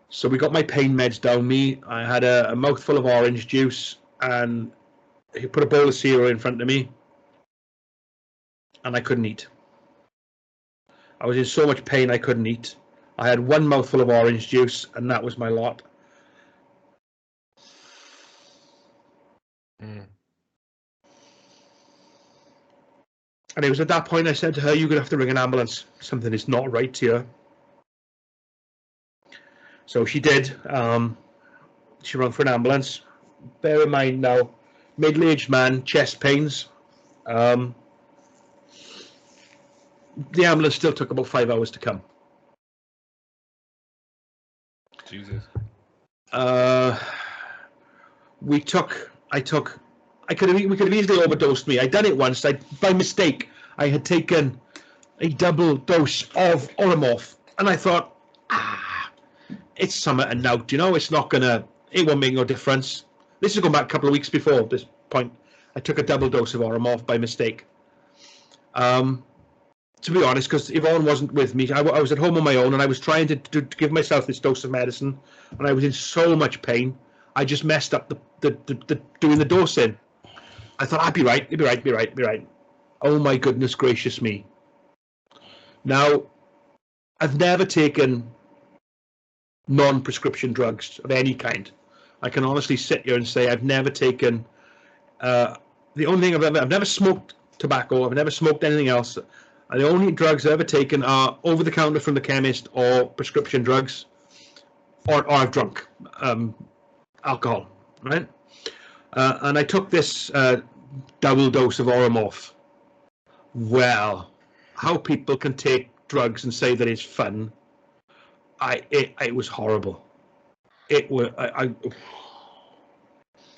[SPEAKER 3] So we got my pain meds down me. I had a mouthful of orange juice, and he put a bowl of cereal in front of me, and I couldn't eat. I was in so much pain I couldn't eat. I had one mouthful of orange juice, and that was my lot. And it was at that point I said to her, you're going to have to ring an ambulance. Something is not right here. So she did. She rang for an ambulance. Bear in mind now, middle-aged man, chest pains. The ambulance still took about 5 hours to come.
[SPEAKER 2] Jesus.
[SPEAKER 3] We could have easily overdosed me. I'd done it once. By mistake, I had taken a double dose of Oromorph, and I thought, it's summer and now, it won't make no difference. This is going back a couple of weeks before this point. I took a double dose of Oromorph by mistake. To be honest, because Yvonne wasn't with me, I was at home on my own, and I was trying to give myself this dose of medicine, and I was in so much pain. I just messed up the doing the dosing. I thought, I'd be right. Oh my goodness gracious me. Now, I've never taken non-prescription drugs of any kind. I can honestly sit here and say I've never taken, the only thing I've never smoked tobacco, I've never smoked anything else. The only drugs I've ever taken are over-the-counter from the chemist or prescription drugs, or I've drunk alcohol, right? And I took this double dose of Oromorph. Well, how people can take drugs and say that it's fun, it was horrible. It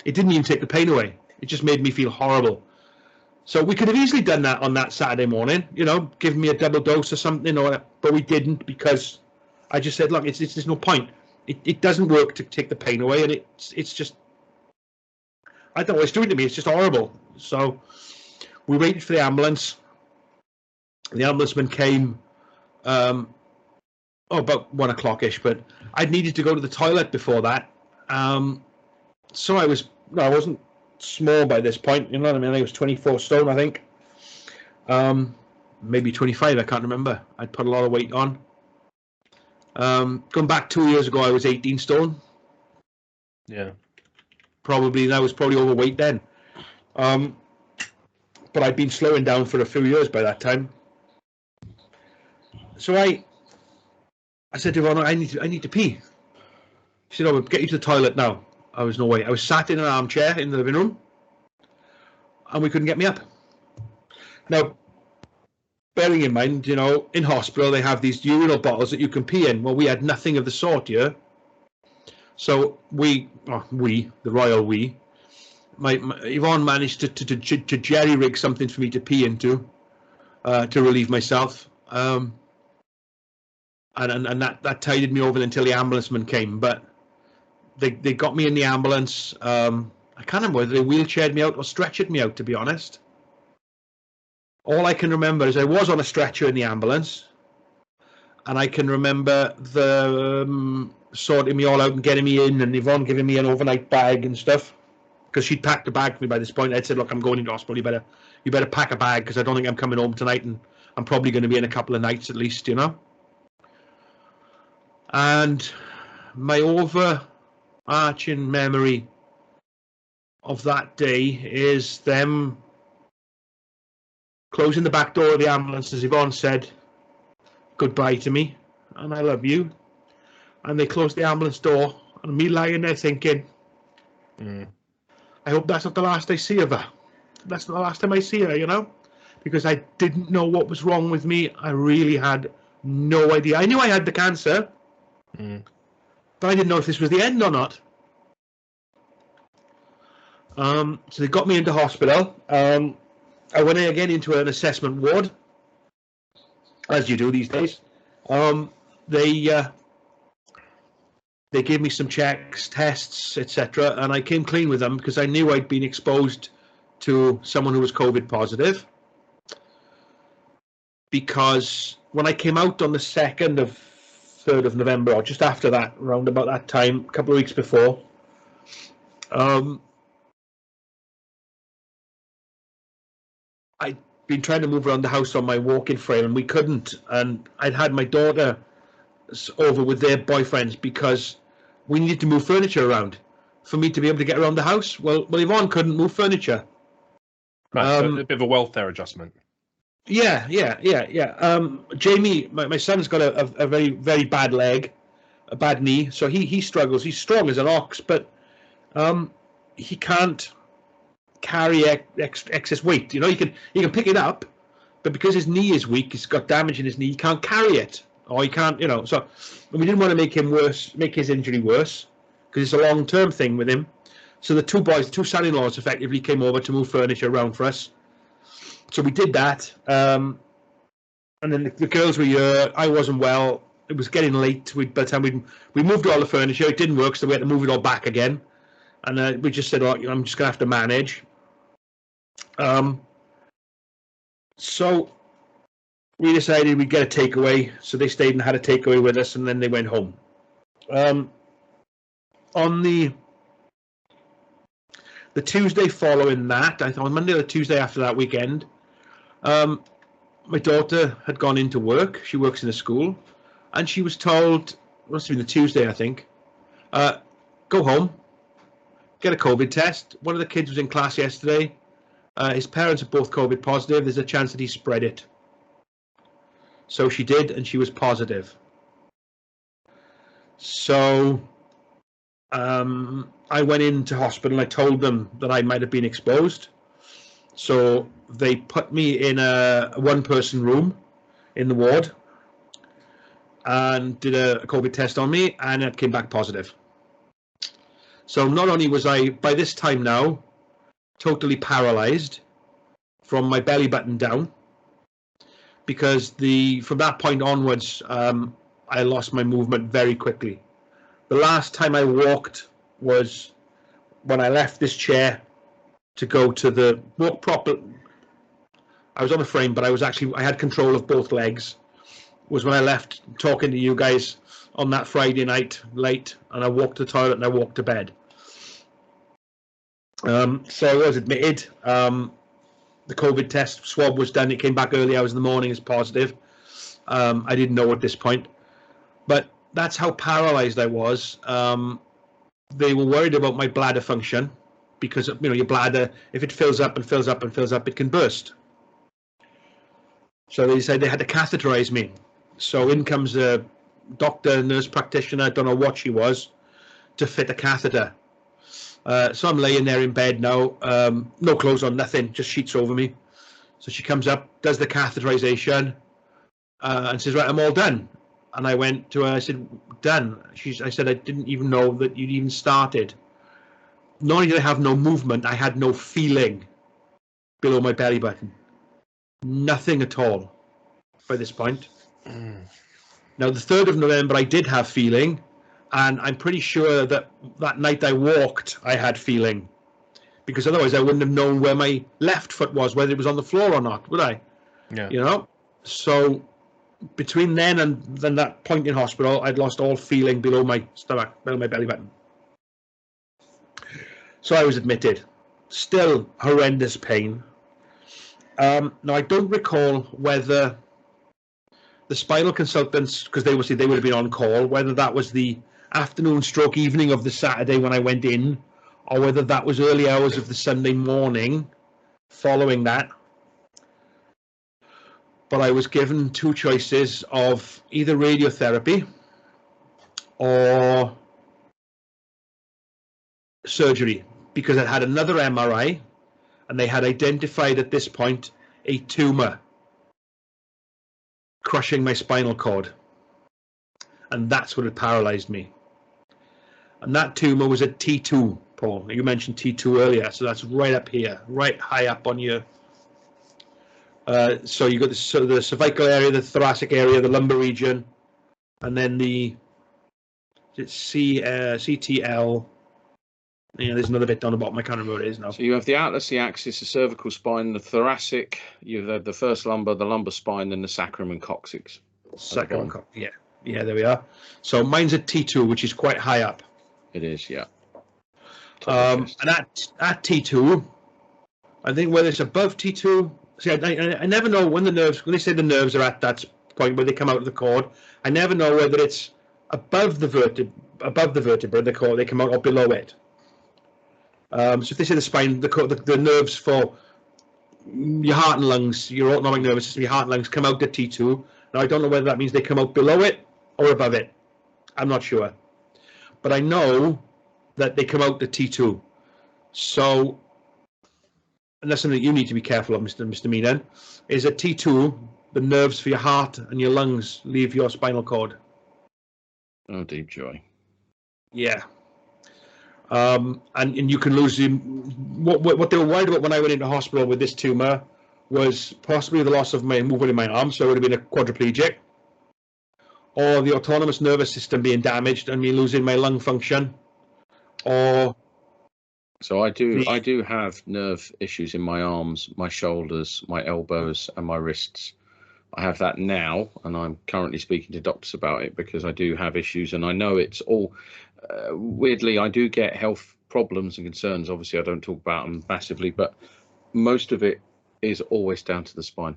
[SPEAKER 3] didn't even take the pain away. It just made me feel horrible. So we could have easily done that on that Saturday morning, give me a double dose or something, but we didn't, because I just said, look, there's no point. It doesn't work to take the pain away, and it's just, I don't know what it's doing to me. It's just horrible. So we waited for the ambulance. The ambulanceman came about 1 o'clock-ish, but I'd needed to go to the toilet before that. So I wasn't small by this point, you know what I mean? I was 24 stone, I think. Maybe 25, I can't remember. I'd put a lot of weight on. Going back 2 years ago, I was 18 stone.
[SPEAKER 2] Yeah.
[SPEAKER 3] I was probably overweight then. But I'd been slowing down for a few years by that time. So I said to Yvonne, I need to pee. She said, we'll get you to the toilet now. I was no way. I was sat in an armchair in the living room, and we couldn't get me up. Now, bearing in mind, in hospital they have these urinal bottles that you can pee in. Well, we had nothing of the sort here. So the royal we, Yvonne managed to jerry rig something for me to pee into, to relieve myself. And that tided me over until the ambulanceman came. But they got me in the ambulance. I can't remember whether they wheelchaired me out or stretchered me out, to be honest. All I can remember is I was on a stretcher in the ambulance, and I can remember the sorting me all out and getting me in, and Yvonne giving me an overnight bag and stuff, because she'd packed a bag for me by this point. I'd said, look, I'm going into hospital. You better pack a bag, because I don't think I'm coming home tonight, and I'm probably going to be in a couple of nights at least, And my overarching memory of that day is them closing the back door of the ambulance, as Yvonne said goodbye to me, and I love you. And they closed the ambulance door, and me lying there thinking, I hope that's not the last I see of her. That's not the last time I see her, because I didn't know what was wrong with me. I really had no idea. I knew I had the cancer, but I didn't know if this was the end or not. So they got me into hospital. I went again into an assessment ward, as you do these days. They gave me some checks, tests, etc., and I came clean with them because I knew I'd been exposed to someone who was COVID positive. Because when I came out on the 3rd of November, or just after that, around about that time, a couple of weeks before, I'd been trying to move around the house on my walking frame, and we couldn't. And I'd had my daughter over with their boyfriends because we needed to move furniture around for me to be able to get around the house. Well, Yvonne couldn't move furniture.
[SPEAKER 2] Right, so a bit of a welfare adjustment.
[SPEAKER 3] Yeah. Jamie, my son's got a very, very bad leg, a bad knee, so he struggles. He's strong as an ox, but he can't carry excess weight. You know, he can pick it up, but because his knee is weak, he's got damage in his knee. He can't carry it, or he can't. You know, so we didn't want to make his injury worse, because it's a long-term thing with him. So the two son-in-laws, effectively came over to move furniture around for us. So we did that, and then the girls were here. I wasn't well. It was getting late. By the time we moved all the furniture, it didn't work, so we had to move it all back again. And we just said, "Oh, I'm just gonna have to manage." So we decided we'd get a takeaway. So they stayed and had a takeaway with us, and then they went home. On the Tuesday following that, I thought Monday or the Tuesday after that weekend, my daughter had gone into work. She works in a school, and she was told, it must have been the Tuesday, I think, go home, get a COVID test. One of the kids was in class yesterday. His parents are both COVID positive. There's a chance that he spread it. So she did, and she was positive. So I went into hospital and I told them that I might have been exposed. So they put me in a one-person room in the ward and did a COVID test on me, and it came back positive. So not only was I, by this time now, totally paralyzed from my belly button down, because from that point onwards, I lost my movement very quickly. The last time I walked was when I left this chair to go to the walk proper. I was on a frame, but I had control of both legs. Was when I left talking to you guys on that Friday night late, and I walked to the toilet and I walked to bed. So I was admitted. The COVID test swab was done. It came back early hours in the morning as positive. I didn't know at this point, but that's how paralyzed I was. They were worried about my bladder function, because your bladder, if it fills up and fills up and fills up, it can burst. So they said they had to catheterize me. So in comes a doctor, nurse practitioner, I don't know what she was, to fit a catheter. So I'm laying there in bed now, no clothes on, nothing, just sheets over me. So she comes up, does the catheterization, and says, "Right, I'm all done." And I went to her, I said, "Done?" I said, "I didn't even know that you'd even started." Not only did I have no movement, I had no feeling below my belly button. Nothing at all by this point. Now, the 3rd of November, I did have feeling, and I'm pretty sure that that night I walked, I had feeling, because otherwise I wouldn't have known where my left foot was, whether it was on the floor or not, would I?
[SPEAKER 2] Yeah.
[SPEAKER 3] You know? So between then and that point in hospital, I'd lost all feeling below my stomach, below my belly button. So I was admitted. Still horrendous pain. Now, I don't recall whether the spinal consultants, because they would have been on call, whether that was the afternoon stroke evening of the Saturday when I went in, or whether that was early hours of the Sunday morning following that. But I was given 2 choices of either radiotherapy or surgery, because I had another MRI and they had identified at this point a tumor crushing my spinal cord, and that's what had paralyzed me. And that tumor was at T2, Paul. You mentioned T2 earlier, so that's right up here, right high up on your so you got the cervical area, the thoracic area, the lumbar region, and then the CTL. Yeah, there's another bit down the bottom. I can't remember what it is now.
[SPEAKER 1] So you have the atlas, the axis, the cervical spine, the thoracic. You've had the first lumbar, the lumbar spine, and the sacrum and coccyx.
[SPEAKER 3] Sacrum and coccyx. Yeah, there we are. So mine's at T2, which is quite high up.
[SPEAKER 1] It is, yeah.
[SPEAKER 3] And at T2, I think whether it's above T2. See, I never know when they say the nerves are at that point where they come out of the cord. I never know whether it's above the vertebra, they come out, or below it. So if they say the spine, the nerves for your heart and lungs, your autonomic nervous system, your heart and lungs come out at T2. Now, I don't know whether that means they come out below it or above it. I'm not sure. But I know that they come out at T2. So and that's something that you need to be careful of, Mr. Meenan, is at T2, the nerves for your heart and your lungs leave your spinal cord.
[SPEAKER 1] Oh, deep joy.
[SPEAKER 3] Yeah. And you can lose what they were worried about when I went into hospital with this tumor was possibly the loss of my movement in my arm, so I would have been a quadriplegic, or the autonomous nervous system being damaged and me losing my lung function, or
[SPEAKER 1] so I do have nerve issues in my arms, my shoulders, my elbows, and my wrists. I have that now, and I'm currently speaking to doctors about it because I do have issues, and I know it's all weirdly, I do get health problems and concerns. Obviously, I don't talk about them massively, but most of it is always down to the spine.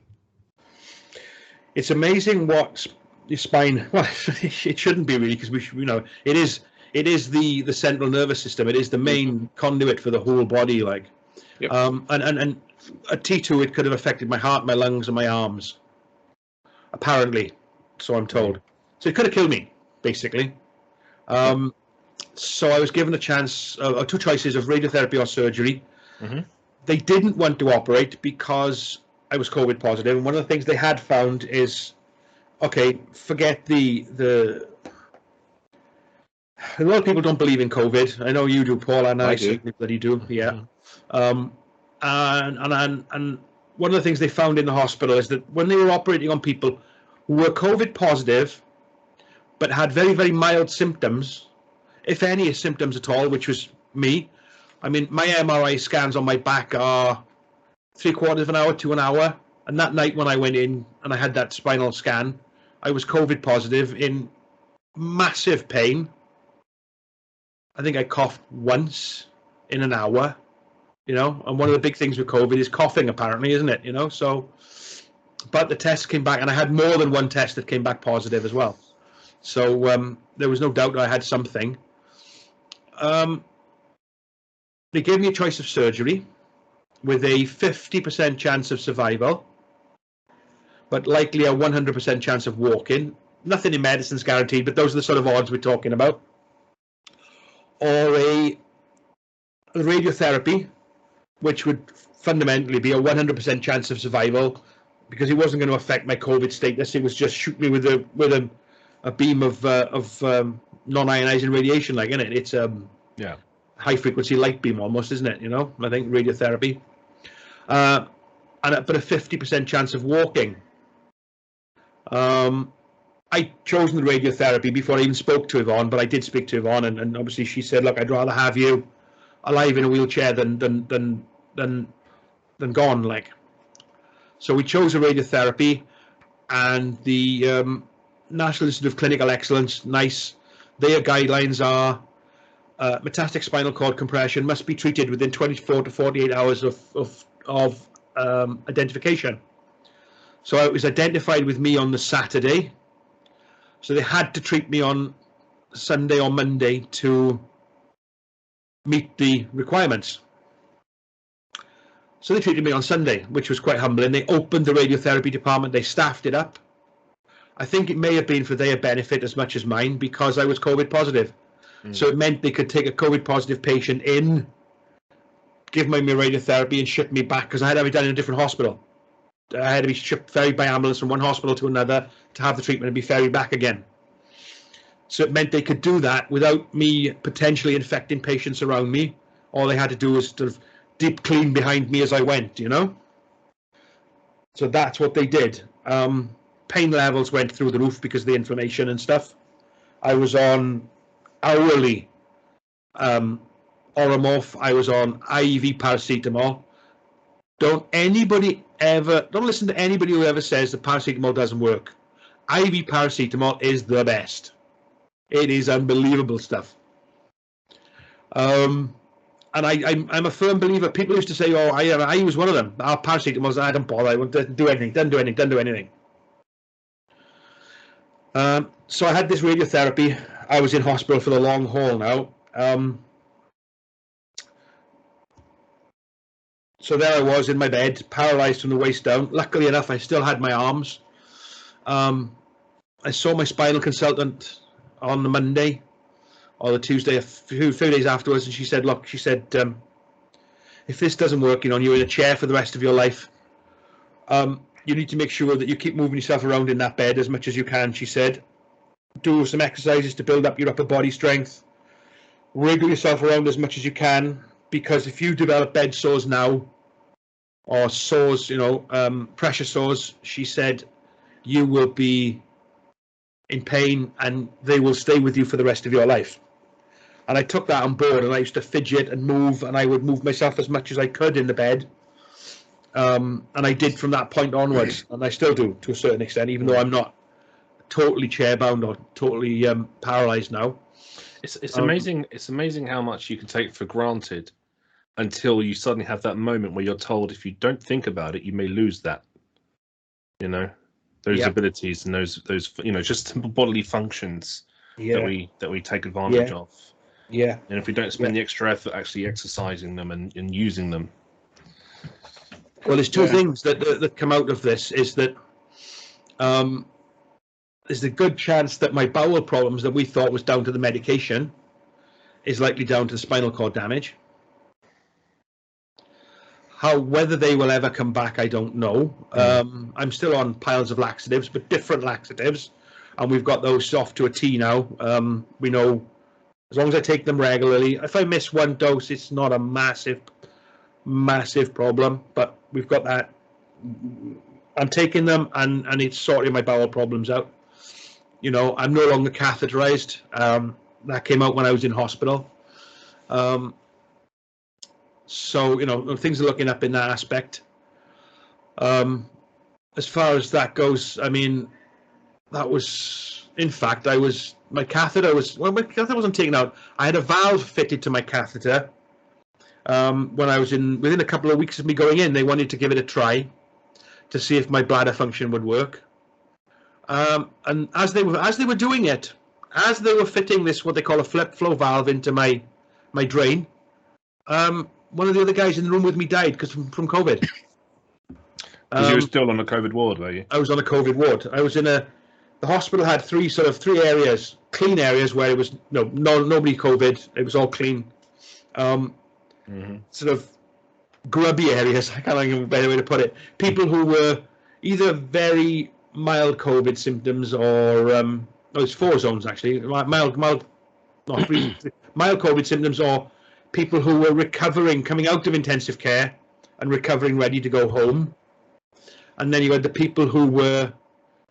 [SPEAKER 3] It's amazing what your spine. Well, it shouldn't be really, because it is the central nervous system. It is the main conduit for the whole body. Like,
[SPEAKER 1] yep.
[SPEAKER 3] And at T2, it could have affected my heart, my lungs, and my arms. Apparently, so I'm told. So it could have killed me, basically. So I was given a chance, two choices of radiotherapy or surgery.
[SPEAKER 2] Mm-hmm.
[SPEAKER 3] They didn't want to operate because I was COVID positive, and one of the things they had found is, okay, forget the. A lot of people don't believe in COVID. I know you do, Paul, and I certainly bloody do. Yeah. And one of the things they found in the hospital is that when they were operating on people who were COVID positive, but had very, very mild symptoms, if any symptoms at all, which was me. I mean, my MRI scans on my back are 3/4 of an hour to an hour. And that night when I went in and I had that spinal scan, I was COVID positive in massive pain. I think I coughed once in an hour, and one of the big things with COVID is coughing, apparently, isn't it? So, but the test came back, and I had more than one test that came back positive as well. So there was no doubt that I had something. They gave me a choice of surgery with a 50% chance of survival, but likely a 100% chance of walking. Nothing in medicine is guaranteed, but those are the sort of odds we're talking about. Or a radiotherapy, which would fundamentally be a 100% chance of survival, because it wasn't going to affect my COVID status. It was just shoot me with a beam of non-ionizing radiation, like, isn't it? It's high frequency light beam almost, isn't it? I think radiotherapy, but a 50% chance of walking. I chosen the radiotherapy before I even spoke to Yvonne, but I did speak to Yvonne, and obviously she said, "Look, I'd rather have you alive in a wheelchair than gone." Like, so we chose a radiotherapy, and the National Institute of Clinical Excellence, NICE, their guidelines are metastatic spinal cord compression must be treated within 24 to 48 hours of identification. So it was identified with me on the Saturday. So they had to treat me on Sunday or Monday to meet the requirements. So they treated me on Sunday, which was quite humbling. They opened the radiotherapy department. They staffed it up. I think it may have been for their benefit as much as mine, because I was COVID positive. So it meant they could take a COVID positive patient in, give me radiotherapy, and ship me back, because I had to be done in a different hospital. I had to be ferried by ambulance from one hospital to another to have the treatment and be ferried back again. So it meant they could do that without me potentially infecting patients around me. All they had to do was sort of deep clean behind me as I went, So that's what they did. Pain levels went through the roof because of the inflammation and stuff. I was on hourly Oromorph. I was on IV paracetamol. Don't listen to anybody who ever says that paracetamol doesn't work. IV paracetamol is the best. It is unbelievable stuff. And I'm a firm believer. People used to say, "Oh, I use one of them. Our paracetamol, I don't bother. It doesn't do anything. Doesn't do anything." So I had this radiotherapy. I was in hospital for the long haul now. So there I was in my bed, paralyzed from the waist down. Luckily enough, I still had my arms. I saw my spinal consultant on the Monday or the Tuesday, a few days afterwards, and she said, "Look," she said, if this doesn't work, you're in a chair for the rest of your life. You need to make sure that you keep moving yourself around in that bed as much as you can, she said. Do some exercises to build up your upper body strength. Wriggle yourself around as much as you can, because if you develop bed sores now, or sores, pressure sores, she said, you will be in pain and they will stay with you for the rest of your life. And I took that on board, and I used to fidget and move, and I would move myself as much as I could in the bed. And I did from that point onwards, and I still do to a certain extent, even though I'm not totally chair-bound or totally paralysed now.
[SPEAKER 2] It's amazing. It's amazing how much you can take for granted until you suddenly have that moment where you're told if you don't think about it, you may lose that. Those abilities and those just simple bodily functions that we take advantage of.
[SPEAKER 3] Yeah.
[SPEAKER 2] And if we don't spend the extra effort actually exercising them and using them.
[SPEAKER 3] Well, there's two things that come out of this, is that there's a good chance that my bowel problems that we thought was down to the medication is likely down to the spinal cord damage. Whether they will ever come back, I don't know. I'm still on piles of laxatives, but different laxatives, and we've got those off to a T now. We know as long as I take them regularly. If I miss one dose, it's not a massive problem, but we've got that. I'm taking them, and it's sorting my bowel problems out. I'm no longer catheterized. That came out when I was in hospital. So, things are looking up in that aspect. As far as that goes, I mean, that was, in fact, my catheter wasn't taken out. I had a valve fitted to my catheter. When I was within a couple of weeks of me going in, they wanted to give it a try to see if my bladder function would work. And as they were doing it, as they were fitting this, what they call a flip flow valve into my drain, one of the other guys in the room with me died because from COVID.
[SPEAKER 2] Because you were still on a COVID ward, were you?
[SPEAKER 3] I was on a COVID ward. I was the hospital had three areas, clean areas where it was nobody COVID. It was all clean. Sort of grubby areas. I can't think of a better way to put it. People who were either very mild COVID symptoms or it's 4 zones actually. Mild COVID symptoms, or people who were recovering, coming out of intensive care and recovering, ready to go home. And then you had the people who were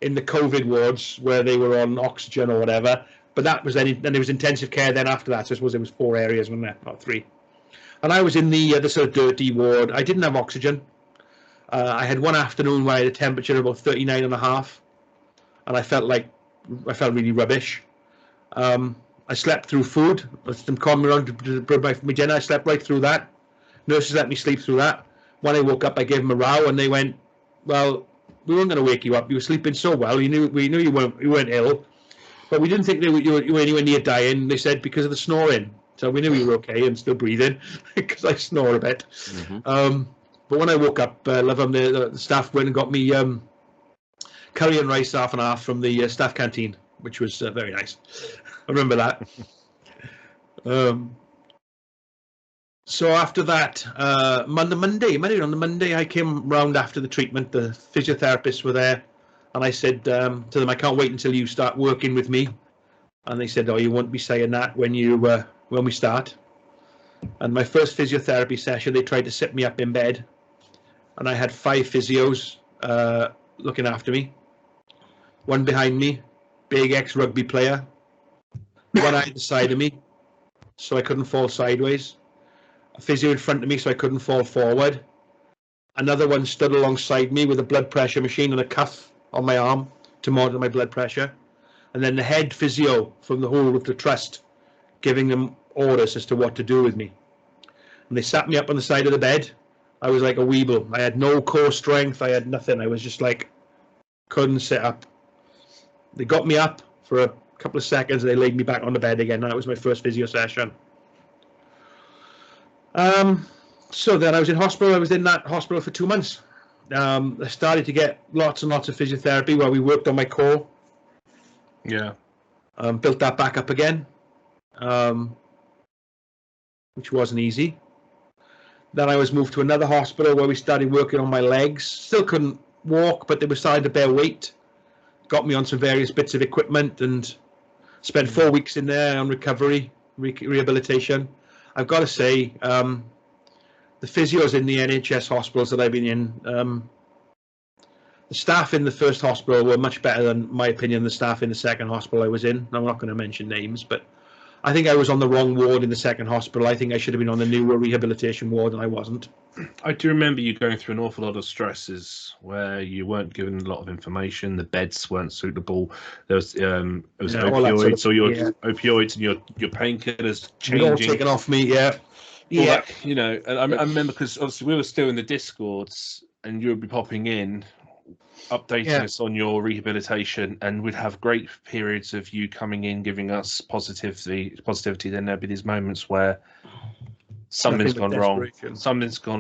[SPEAKER 3] in the COVID wards where they were on oxygen or whatever. But that was then there was intensive care then after that. So I suppose it was 4 areas, wasn't there? Not 3. And I was in the sort of dirty ward. I didn't have oxygen. I had one afternoon where I had a temperature of about 39.5, and I felt really rubbish. I slept through food. Them calling me around to provide my dinner. I slept right through that. Nurses let me sleep through that. When I woke up, I gave them a row, and they went, "Well, we weren't going to wake you up. You were sleeping so well. We knew you weren't ill, but we didn't think you were anywhere near dying." They said because of the snoring. So we knew you were okay and still breathing because I snore a bit. But when I woke up, the staff went and got me curry and rice half and half from the staff canteen, which was very nice. I remember that. So after that, on the Monday, I came round after the treatment. The physiotherapists were there, and I said to them, "I can't wait until you start working with me." And they said, "Oh, you won't be saying that when we start." And my first physiotherapy session, they tried to sit me up in bed, and I had 5 physios looking after me. One behind me, big ex-rugby player. One either side of me, so I couldn't fall sideways. A physio in front of me, so I couldn't fall forward. Another one stood alongside me with a blood pressure machine and a cuff on my arm to monitor my blood pressure. And then the head physio from the whole of the trust giving them orders as to what to do with me. And they sat me up on the side of the bed. I was like a weeble. I had no core strength. I had nothing. I was just like, couldn't sit up. They got me up for a couple of seconds and they laid me back on the bed again. That was my first physio session. So then I was in hospital. I was in that hospital for 2 months. I started to get lots and lots of physiotherapy where we worked on my core.
[SPEAKER 2] Yeah.
[SPEAKER 3] Built that back up again, which wasn't easy. Then I was moved to another hospital where we started working on my legs. Still couldn't walk, but they were starting to bear weight. Got me on some various bits of equipment and spent 4 weeks in there on recovery, rehabilitation. I've got to say, the physios in the NHS hospitals that I've been in, the staff in the first hospital were much better than, my opinion, the staff in the second hospital I was in. I'm not going to mention names, but I think I was on the wrong ward in the second hospital. I think I should have been on the newer rehabilitation ward, and I wasn't.
[SPEAKER 2] I do remember you going through an awful lot of stresses where you weren't given a lot of information. The beds weren't suitable. There was opioids, or your opioids and your painkillers changing.
[SPEAKER 3] All taken off me, yeah.
[SPEAKER 2] That, you know, and I remember because obviously we were still in the Discords, and you would be popping in, updating us on your rehabilitation, and we'd have great periods of you coming in, giving us positivity. Then there'd be these moments where something's gone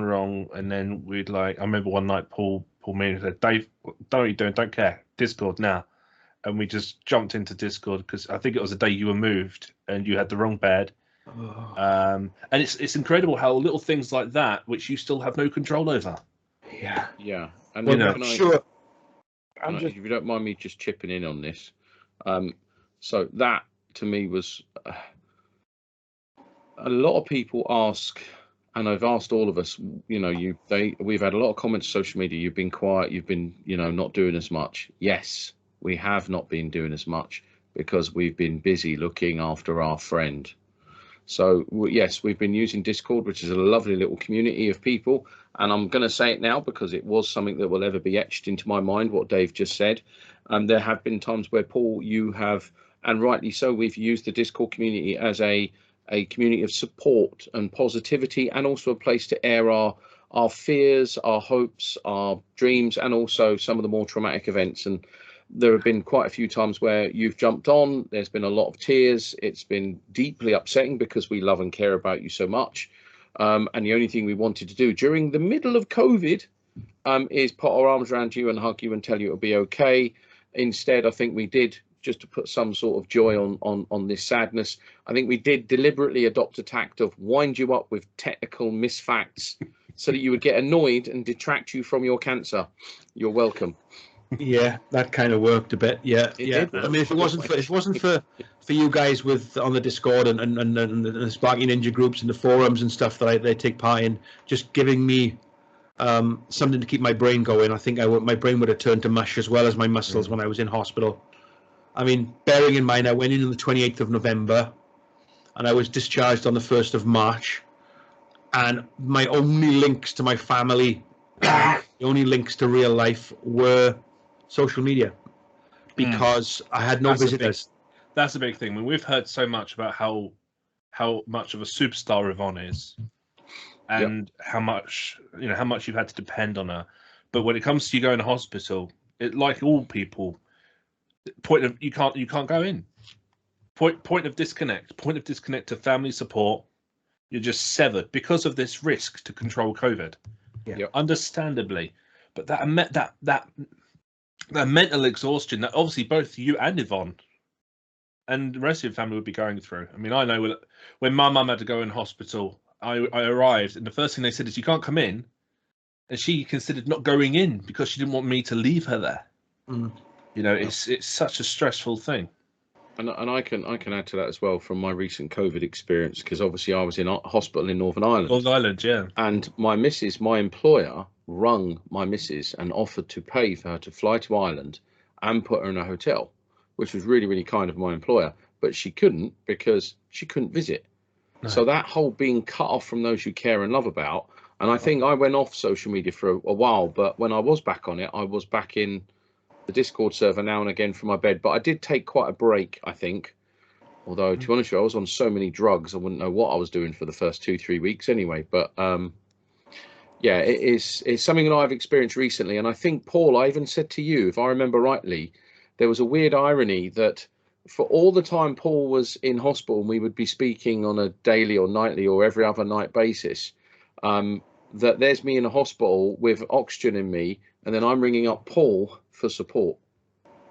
[SPEAKER 2] wrong, and then we'd I remember one night Paul me and said, Dave, what are you doing? Don't care. Discord now. And we just jumped into Discord because I think it was the day you were moved and you had the wrong bed. And it's incredible how little things like that, which you still have no control over.
[SPEAKER 1] Yeah. And
[SPEAKER 3] if
[SPEAKER 1] you don't mind me just chipping in on this, so that to me was a lot of people ask, and I've asked all of us. You know, we've had a lot of comments on social media. You've been quiet. You've been, not doing as much. Yes, we have not been doing as much because we've been busy looking after our friend. So yes, we've been using Discord, which is a lovely little community of people. And I'm going to say it now because it was something that will ever be etched into my mind, what Dave just said. There have been times where, Paul, you have, and rightly so, we've used the Discord community as a community of support and positivity, and also a place to air our fears, our hopes, our dreams, and also some of the more traumatic events. And there have been quite a few times where you've jumped on. There's been a lot of tears. It's been deeply upsetting because we love and care about you so much. And the only thing we wanted to do during the middle of COVID is put our arms around you and hug you and tell you it'll be okay. Instead, I think we did, just to put some sort of joy on this sadness, I think we did deliberately adopt a tact of wind you up with technical misfacts so that you would get annoyed and detract you from your cancer. You're welcome.
[SPEAKER 3] Yeah, that kind of worked a bit. Yeah. I mean, if it wasn't for you guys on the Discord and the Sparky Ninja groups and the forums and stuff that they take part in, just giving me something to keep my brain going, I think my brain would have turned to mush as well as my muscles when I was in hospital. I mean, bearing in mind, I went in on the 28th of November, and I was discharged on the 1st of March, and my only links to my family, the only links to real life were social media, because I had no visitors.
[SPEAKER 2] That's a big thing. I mean, we've heard so much about how much of a superstar Yvonne is, and how much you've had to depend on her. But when it comes to you going to hospital, like all people, you can't go in. Point of disconnect to family support. You're just severed because of this risk to control COVID. Understandably, but that mental exhaustion that obviously both you and Yvonne and the rest of your family would be going through. I mean, I know when my mum had to go in hospital, I arrived, and the first thing they said is, "You can't come in," and she considered not going in because she didn't want me to leave her there. It's such a stressful thing.
[SPEAKER 1] And I can add to that as well from my recent COVID experience, because obviously I was in a hospital in Northern Ireland.
[SPEAKER 2] Northern Ireland, yeah.
[SPEAKER 1] And my employer, rung my missus and offered to pay for her to fly to Ireland and put her in a hotel, which was really, really kind of my employer. But she couldn't because she couldn't visit. No. So that whole being cut off from those you care and love about. And I think I went off social media for a while, but when I was back on it, I was back in the Discord server now and again from my bed. But I did take quite a break, I think. Although, to be honest with you, I was on so many drugs, I wouldn't know what I was doing for the first 2-3 weeks anyway. But it's something that I've experienced recently. And I think, Paul, I even said to you, if I remember rightly, there was a weird irony that for all the time Paul was in hospital and we would be speaking on a daily or nightly or every other night basis, that there's me in a hospital with oxygen in me, and then I'm ringing up Paul for support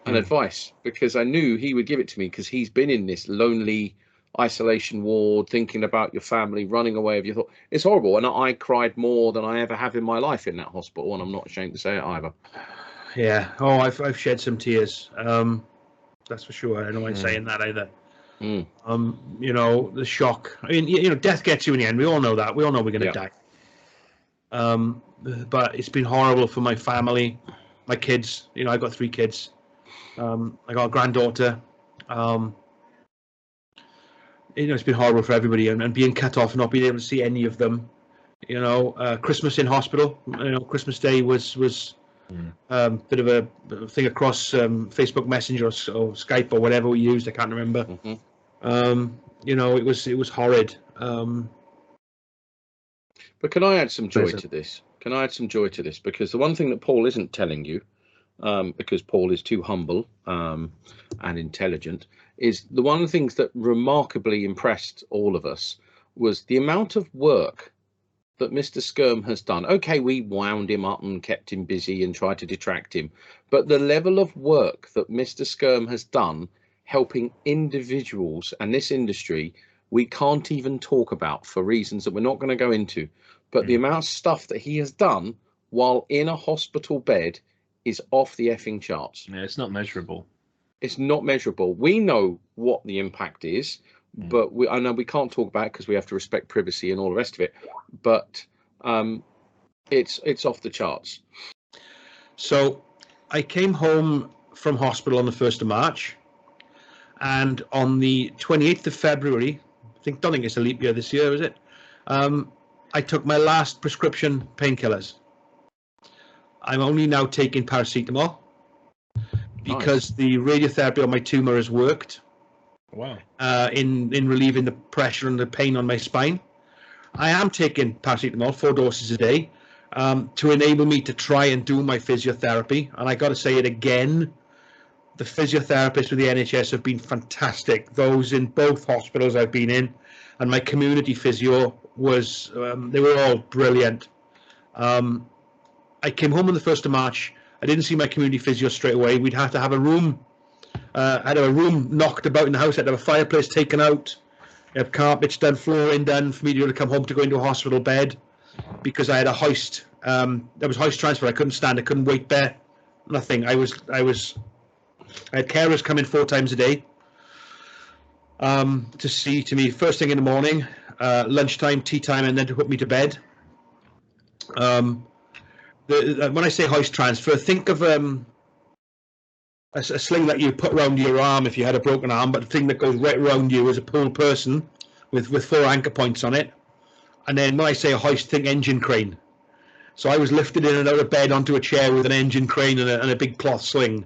[SPEAKER 1] and advice, because I knew he would give it to me, because he's been in this lonely, isolation ward, thinking about your family, running away of your thought. It's horrible. And I cried more than I ever have in my life in that hospital, and I'm not ashamed to say it either.
[SPEAKER 3] Yeah. Oh, I've shed some tears. That's for sure. I don't mind saying that either. You know, the shock. I mean, you know, death gets you in the end. We all know that. We all know we're going to die. But it's been horrible for my family, my kids. You know, I've got 3 kids. I got a granddaughter. You know, it's been horrible for everybody, and being cut off, not being able to see any of them. You know, Christmas in hospital. You know, Christmas Day was bit of a thing across Facebook Messenger or Skype or whatever we used. I can't remember. You know, it was horrid.
[SPEAKER 1] But can I add some joy to this? Can I add some joy to this? Because the one thing that Paul isn't telling you, because Paul is too humble and intelligent, is the one of the things that remarkably impressed all of us was the amount of work that Mr. Skyrme has done. Okay, we wound him up and kept him busy and tried to detract him, but the level of work that Mr. Skyrme has done helping individuals and this industry, we can't even talk about for reasons that we're not going to go into. But the amount of stuff that he has done while in a hospital bed is off the effing charts.
[SPEAKER 2] Yeah, it's not measurable.
[SPEAKER 1] It's not measurable. We know what the impact is, but I know we can't talk about it because we have to respect privacy and all the rest of it. But it's off the charts.
[SPEAKER 3] So I came home from hospital on the 1st of March, and on the 28th of February, don't think it's a leap year this year, is it? I took my last prescription painkillers. I'm only now taking paracetamol because the radiotherapy on my tumor has worked.
[SPEAKER 2] Wow.
[SPEAKER 3] In relieving the pressure and the pain on my spine. I am taking paracetamol, 4 doses a day, to enable me to try and do my physiotherapy. And I got to say it again, the physiotherapists with the NHS have been fantastic. Those in both hospitals I've been in, and my community physio was, they were all brilliant. I came home on the 1st of March. I didn't see my community physio straight away. We'd have to have a room. I had a room knocked about in the house. I had to have a fireplace taken out, have carpets done, flooring done for me to be able to come home to go into a hospital bed, because I had a hoist. There was hoist transfer. I couldn't stand. I couldn't weight bear. Nothing. I had carers come in 4 times a day to see to me first thing in the morning, lunchtime, tea time, and then to put me to bed. When I say hoist transfer, think of a sling that you put around your arm if you had a broken arm, but the thing that goes right around you is a pull person with 4 anchor points on it. And then when I say a hoist, think engine crane. So I was lifted in and out of bed onto a chair with an engine crane and a big cloth sling.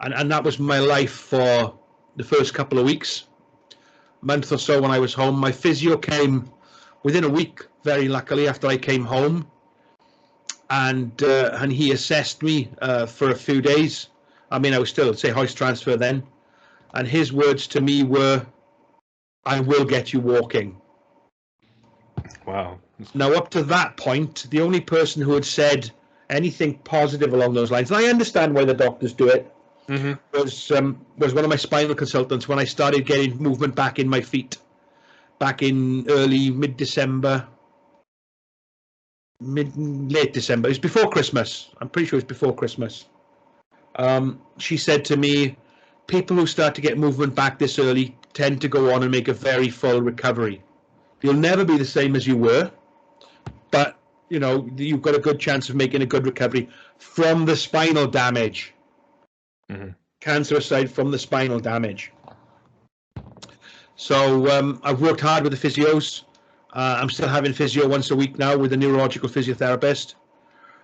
[SPEAKER 3] And that was my life for the first couple of weeks, month or so when I was home. My physio came within a week, very luckily, after I came home. And he assessed me for a few days. I mean, I was still, say, hoist transfer then. And his words to me were, "I will get you walking."
[SPEAKER 2] Wow.
[SPEAKER 3] Now, up to that point, the only person who had said anything positive along those lines, and I understand why the doctors do it, was one of my spinal consultants when I started getting movement back in my feet, back in late December. It was before Christmas. I'm pretty sure it was before Christmas. She said to me, people who start to get movement back this early tend to go on and make a very full recovery. You'll never be the same as you were, but you know, you've got a good chance of making a good recovery from the spinal damage. Cancer aside, from the spinal damage. So I've worked hard with the physios. I'm still having physio once a week now with a neurological physiotherapist.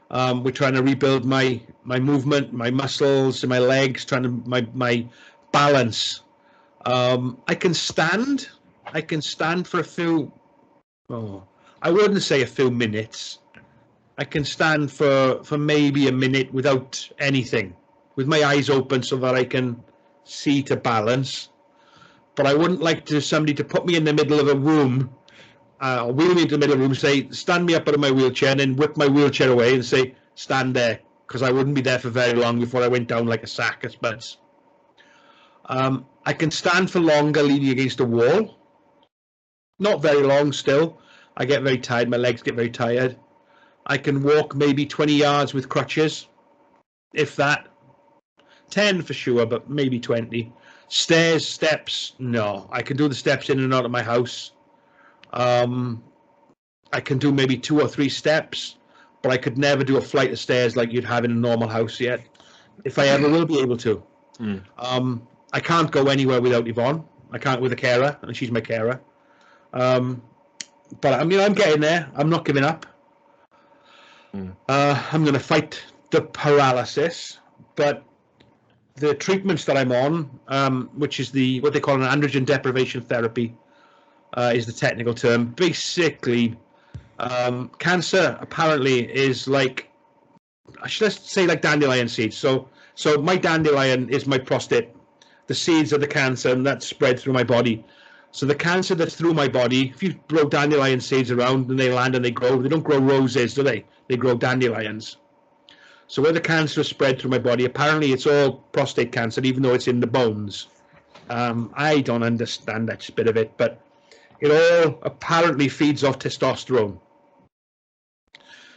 [SPEAKER 3] We're trying to rebuild my movement, my muscles, my legs, trying to my balance. I can stand for a few. I wouldn't say a few minutes. I can stand for maybe a minute without anything, with my eyes open so that I can see to balance. But I wouldn't like somebody to put me in the middle of a room. Wheel me into the middle of the room, say, stand me up out of my wheelchair, and then whip my wheelchair away and say, stand there, because I wouldn't be there for very long before I went down like a sack of spuds. I can stand for longer leaning against a wall. Not very long still. I get very tired. My legs get very tired. I can walk maybe 20 yards with crutches, if that. 10 for sure, but maybe 20. Stairs, steps, no. I can do the steps in and out of my house. I can do maybe 2 or 3 steps, but I could never do a flight of stairs like you'd have in a normal house yet, if I ever will be able to. I can't go anywhere without Yvonne. I can't with a carer, and she's my carer. But I mean, I'm getting there. I'm not giving up. I'm going to fight the paralysis, but the treatments that I'm on, which is what they call an androgen deprivation therapy, is the technical term. Basically, cancer apparently is like, let's say like dandelion seeds. So my dandelion is my prostate. The seeds are the cancer, and that's spread through my body. So the cancer that's through my body, if you blow dandelion seeds around and they land and they grow, they don't grow roses, do they? They grow dandelions. So where the cancer is spread through my body, apparently it's all prostate cancer, even though it's in the bones. I don't understand that bit of it, but it all apparently feeds off testosterone.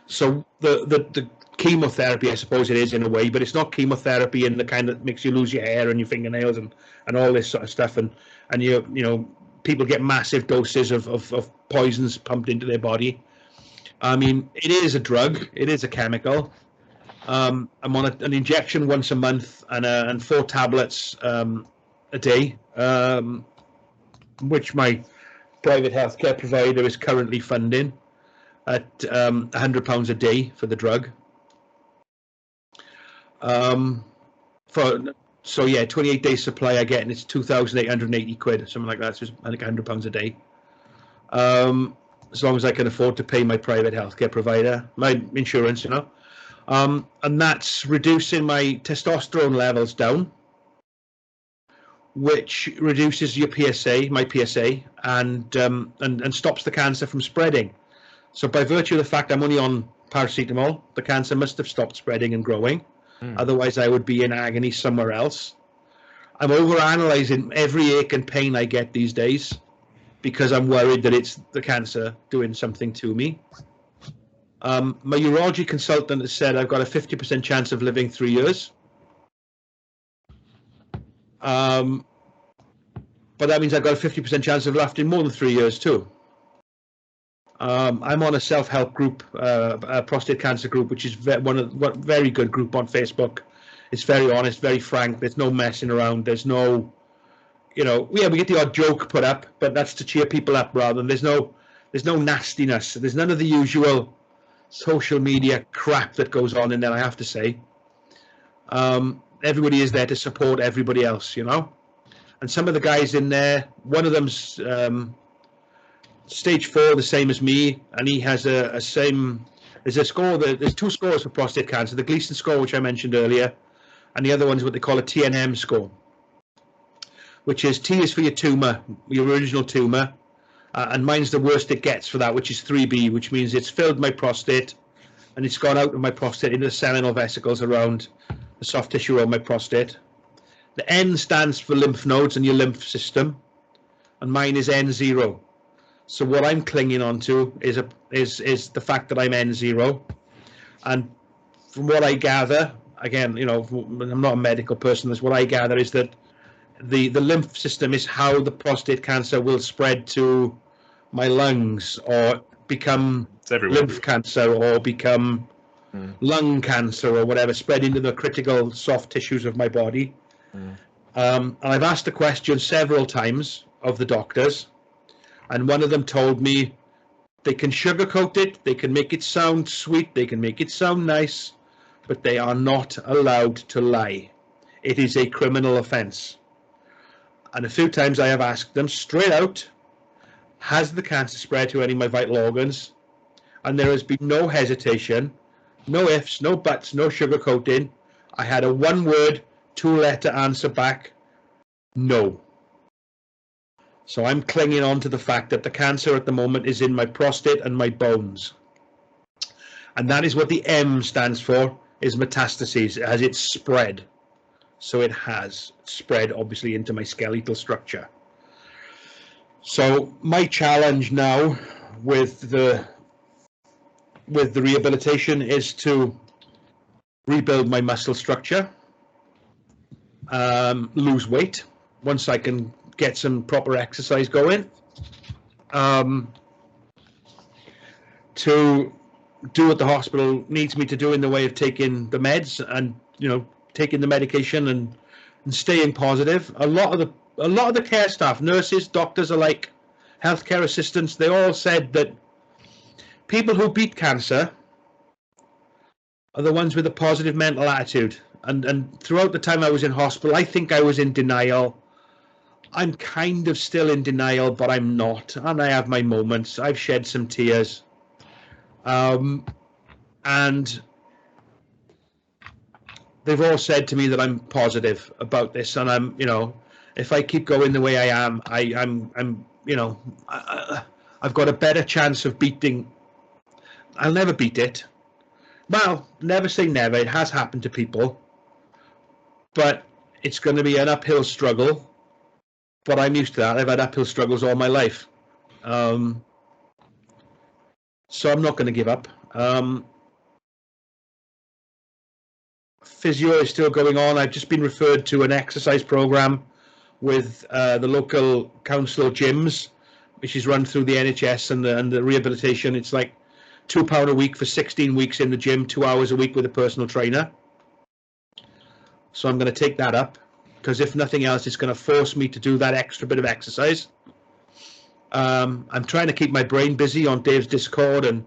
[SPEAKER 3] So the chemotherapy, I suppose it is in a way, but it's not chemotherapy in the kind that makes you lose your hair and your fingernails and all this sort of stuff, and you know people get massive doses of poisons pumped into their body. I mean, it is a drug, it is a chemical. I'm on an injection once a month and 4 tablets a day, which my private healthcare provider is currently funding at £100 a day for the drug. So yeah, 28 days supply I get, and it's 2,880 quid, something like that. So it's, I think, £100 a day. As long as I can afford to pay my private healthcare provider, my insurance, you know. And that's reducing my testosterone levels down, which reduces your PSA, my PSA, and stops the cancer from spreading. So by virtue of the fact I'm only on paracetamol, the cancer must have stopped spreading and growing. Otherwise, I would be in agony somewhere else. I'm overanalyzing every ache and pain I get these days because I'm worried that it's the cancer doing something to me. My urology consultant has said I've got a 50% chance of living 3 years. But that means I've got a 50% chance of lasting more than 3 years too. I'm on a self-help group, a prostate cancer group, which is very good group on Facebook. It's very honest, very frank. There's no messing around. There's no, you know, yeah, we get the odd joke put up, but that's to cheer people up rather than there's no nastiness. There's none of the usual social media crap that goes on in there, I have to say. Everybody is there to support everybody else, you know. And some of the guys in there, one of them's stage 4, the same as me, and he has a same. There's a score. There's 2 scores for prostate cancer: the Gleason Score, which I mentioned earlier, and the other one is what they call a TNM score, which is T is for your tumor, your original tumor, and mine's the worst it gets for that, which is 3B, which means it's filled my prostate, and it's gone out of my prostate into the seminal vesicles around the soft tissue around my prostate. The N stands for lymph nodes and your lymph system, and mine is N0. So what I'm clinging on to is the fact that I'm N0, and from what I gather, again, you know, I'm not a medical person. That's what I gather is that the lymph system is how the prostate cancer will spread to my lungs or become lymph cancer or become lung cancer or whatever, spread into the critical soft tissues of my body. And I've asked the question several times of the doctors, and one of them told me they can sugarcoat it, they can make it sound sweet, they can make it sound nice, but they are not allowed to lie. It is a criminal offense. And a few times I have asked them straight out, has the cancer spread to any of my vital organs? And there has been no hesitation, no ifs, no buts, no sugarcoating. I had a 1-word, 2-letter answer back: no. So I'm clinging on to the fact that the cancer at the moment is in my prostate and my bones. And that is what the M stands for, is metastases, as it's spread. So it has spread, obviously, into my skeletal structure. So my challenge now with the rehabilitation is to rebuild my muscle structure, lose weight once I can get some proper exercise going, to do what the hospital needs me to do in the way of taking the meds and, you know, taking the medication and staying positive. A lot of the care staff, nurses, doctors alike, healthcare assistants, they all said that people who beat cancer are the ones with a positive mental attitude. And throughout the time I was in hospital, I think I was in denial. I'm kind of still in denial, but I'm not. And I have my moments. I've shed some tears. And they've all said to me that I'm positive about this. And I'm, you know, if I keep going the way I am, I'm you know, I've got a better chance of beating. I'll never beat it. Well, never say never. It has happened to people. But it's going to be an uphill struggle. But I'm used to that. I've had uphill struggles all my life. So I'm not going to give up. Physio is still going on. I've just been referred to an exercise program with the local council gyms, which is run through the NHS and the rehabilitation. It's like £2 a week for 16 weeks in the gym, 2 hours a week with a personal trainer. So I'm going to take that up, because if nothing else, it's going to force me to do that extra bit of exercise. I'm trying to keep my brain busy on Dave's Discord and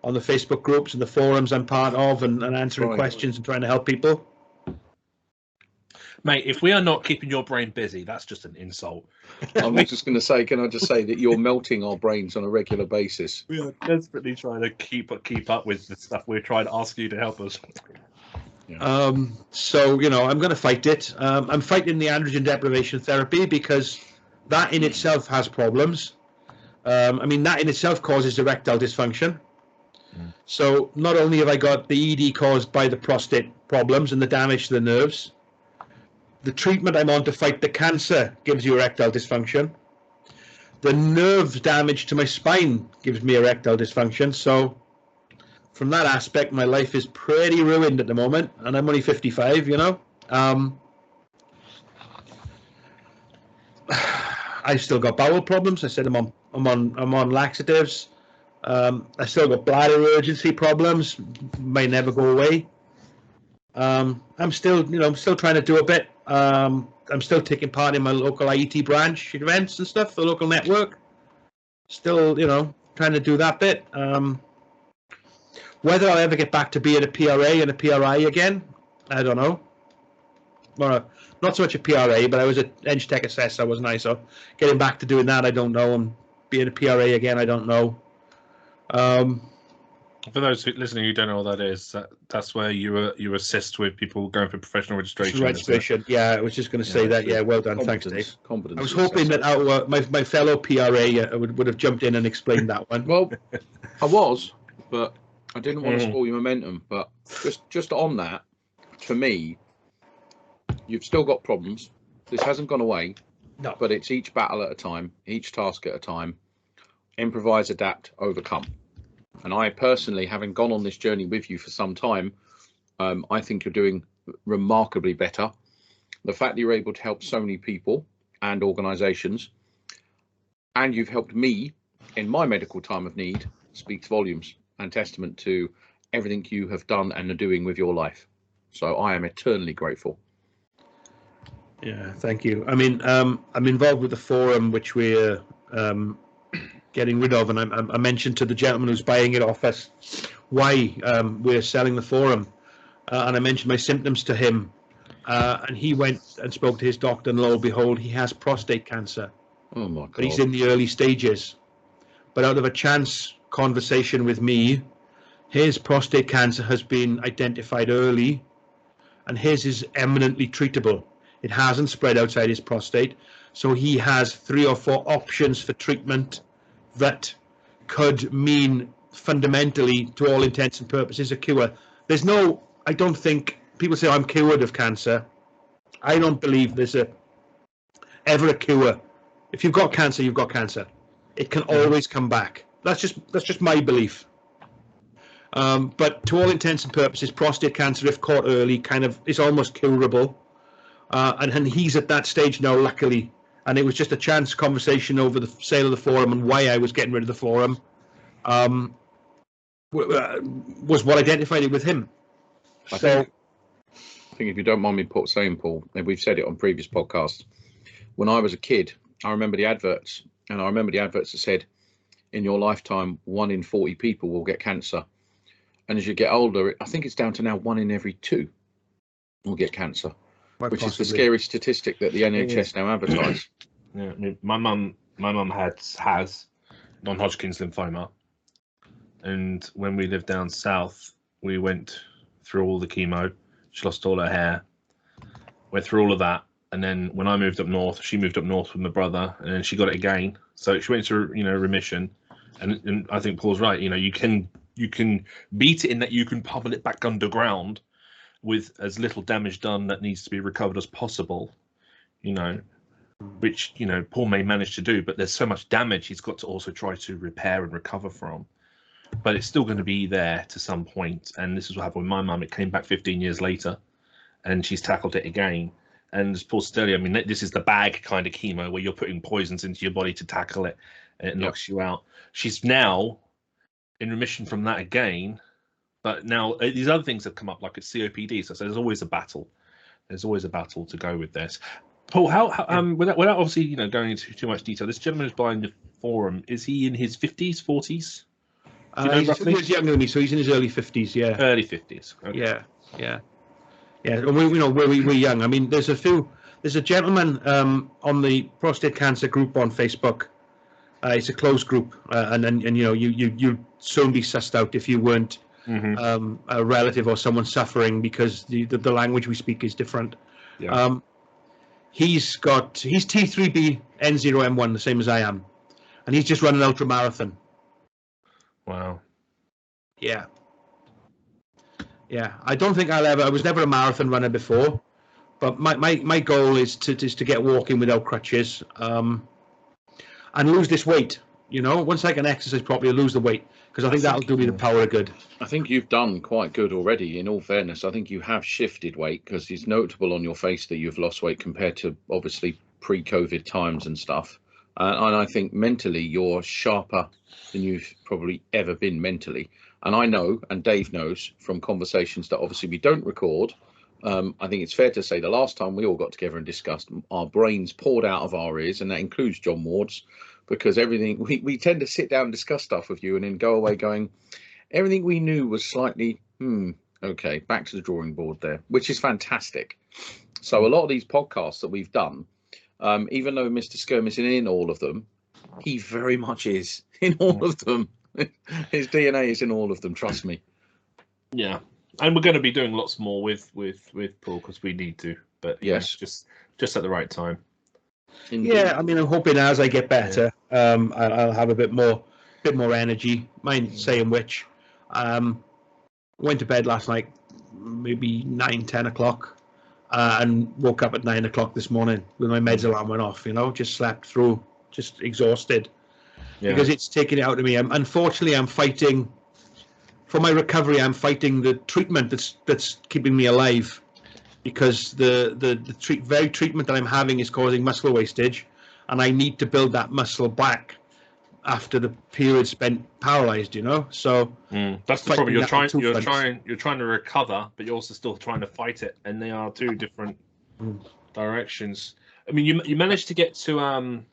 [SPEAKER 3] on the Facebook groups and the forums I'm part of, and answering questions and trying to help people.
[SPEAKER 2] Mate, if we are not keeping your brain busy, that's just an insult.
[SPEAKER 1] I was just going to say, can I just say that you're melting our brains on a regular basis?
[SPEAKER 2] We are desperately trying to keep up with the stuff we're trying to ask you to help us.
[SPEAKER 1] Yeah.
[SPEAKER 3] So, you know, I'm going to fight it. I'm fighting the androgen deprivation therapy because that in itself has problems. I mean, that in itself causes erectile dysfunction. So not only have I got the ED caused by the prostate problems and the damage to the nerves, the treatment I'm on to fight the cancer gives you erectile dysfunction. The nerve damage to my spine gives me erectile dysfunction. So from that aspect, my life is pretty ruined at the moment, and I'm only 55, you know. I've still got bowel problems. I said I'm on laxatives. I still got bladder urgency problems. May never go away. I'm still trying to do a bit. I'm still taking part in my local IET branch events and stuff, the local network. Still, you know, trying to do that bit. Whether I'll ever get back to being a PRA and a PRI again, I don't know. Well, not so much a PRA, but I was an Eng Tech assessor, wasn't I? So getting back to doing that, I don't know. And being a PRA again, I don't know.
[SPEAKER 2] For those listening who don't know what that is, that's where you assist with people going for professional registration.
[SPEAKER 3] Registration, yeah. I was just going to say that. Yeah, well done, thanks, Dave. I was hoping that my fellow PRA would have jumped in and explained that one.
[SPEAKER 1] Well, I was, but I didn't want to spoil your momentum. But just on that, for me, you've still got problems. This hasn't gone away.
[SPEAKER 3] No.
[SPEAKER 1] But it's each battle at a time, each task at a time. Improvise, adapt, overcome. And I personally, having gone on this journey with you for some time, I think you're doing remarkably better. The fact that you're able to help so many people and organisations, and you've helped me in my medical time of need, speaks volumes and testament to everything you have done and are doing with your life. So I am eternally grateful.
[SPEAKER 3] Yeah, thank you. I mean, I'm involved with the forum, which we're getting rid of, and I mentioned to the gentleman who's buying it off us why we're selling the forum, and I mentioned my symptoms to him, and he went and spoke to his doctor, and lo and behold, he has prostate cancer.
[SPEAKER 1] Oh my God!
[SPEAKER 3] But he's in the early stages. But out of a chance conversation with me, his prostate cancer has been identified early, and his is eminently treatable. It hasn't spread outside his prostate, so he has 3 or 4 options for treatment that could mean fundamentally, to all intents and purposes, a cure. There's no, I don't think, people say, I'm cured of cancer. I don't believe there's ever a cure If you've got cancer, you've got cancer. It can always come back. That's just my belief. But to all intents and purposes, prostate cancer, if caught early, kind of is almost curable. And he's at that stage now, luckily. And it was just a chance conversation over the sale of the forum and why I was getting rid of the forum. Was what identified it with him.
[SPEAKER 1] I think if you don't mind me saying, Paul, and we've said it on previous podcasts, when I was a kid, I remember the adverts, and I remember the adverts that said, in your lifetime, 1 in 40 people will get cancer. And as you get older, I think it's down to now 1 in every 2 will get cancer, which is the scary statistic that the NHS now advertise.
[SPEAKER 2] Yeah, my mum has non-Hodgkin's lymphoma, and when we lived down south, we went through all the chemo. She lost all her hair, went through all of that, and then when I moved up north, she moved up north with my brother, and then she got it again. So she went to remission, and I think Paul's right. You can beat it in that you can pummel it back underground with as little damage done that needs to be recovered as possible. Which Paul may manage to do, but there's so much damage he's got to also try to repair and recover from. But it's still going to be there to some point, and this is what happened with my mum. It came back 15 years later, and she's tackled it again. And as Paul said earlier, I mean, this is the bag kind of chemo where you're putting poisons into your body to tackle it, and it knocks you out. She's now in remission from that again, but now these other things have come up, like it's COPD. So there's always a battle. There's always a battle to go with this. Paul, how without obviously going into too much detail, this gentleman who's buying the forum, is he in his 50s, 40s?
[SPEAKER 3] He's younger than me, so he's in his early 50s. Yeah,
[SPEAKER 2] early 50s. Okay.
[SPEAKER 3] Yeah. And we're young. I mean, there's a gentleman on the prostate cancer group on Facebook. It's a closed group, and you'll soon be sussed out if you weren't a relative or someone suffering, because the language we speak is different.
[SPEAKER 2] Yeah.
[SPEAKER 3] He's T3B N0M1, the same as I am, and he's just run an ultra marathon.
[SPEAKER 2] Wow.
[SPEAKER 3] Yeah. I don't think I was never a marathon runner before, but my goal is to get walking without crutches, and lose this weight. Once I can exercise properly, lose the weight, because I think that'll do me the power of good.
[SPEAKER 1] I think you've done quite good already, in all fairness. I think you have shifted weight, because it's notable on your face that you've lost weight compared to obviously pre-COVID times and stuff. And I think mentally you're sharper than you've probably ever been mentally. And I know, and Dave knows from conversations that obviously we don't record, I think it's fair to say the last time we all got together and discussed, our brains poured out of our ears, and that includes John Ward's, because everything we tend to sit down and discuss stuff with you and then go away going, everything we knew was slightly, okay, back to the drawing board there, which is fantastic. So a lot of these podcasts that we've done, even though Mr. Skyrme isn't in all of them, he very much is in all of them. His DNA is in all of them, trust me.
[SPEAKER 2] Yeah, and we're going to be doing lots more with Paul, because we need to. But
[SPEAKER 1] yes,
[SPEAKER 2] just at the right time.
[SPEAKER 3] Indeed. Yeah, I mean, I'm hoping as I get better, I'll have a bit more energy. Mind saying which, went to bed last night, maybe 9-10 o'clock, and woke up at 9 o'clock this morning with my meds alarm went off. Just slept through, just exhausted. Yeah. Because it's taking it out of me. Unfortunately, I'm fighting for my recovery. I'm fighting the treatment that's keeping me alive, because the very treatment that I'm having is causing muscle wastage, and I need to build that muscle back after the period spent paralyzed. So
[SPEAKER 2] that's the problem. You're trying to recover, but you're also still trying to fight it, and they are two different directions. I mean, you managed to get to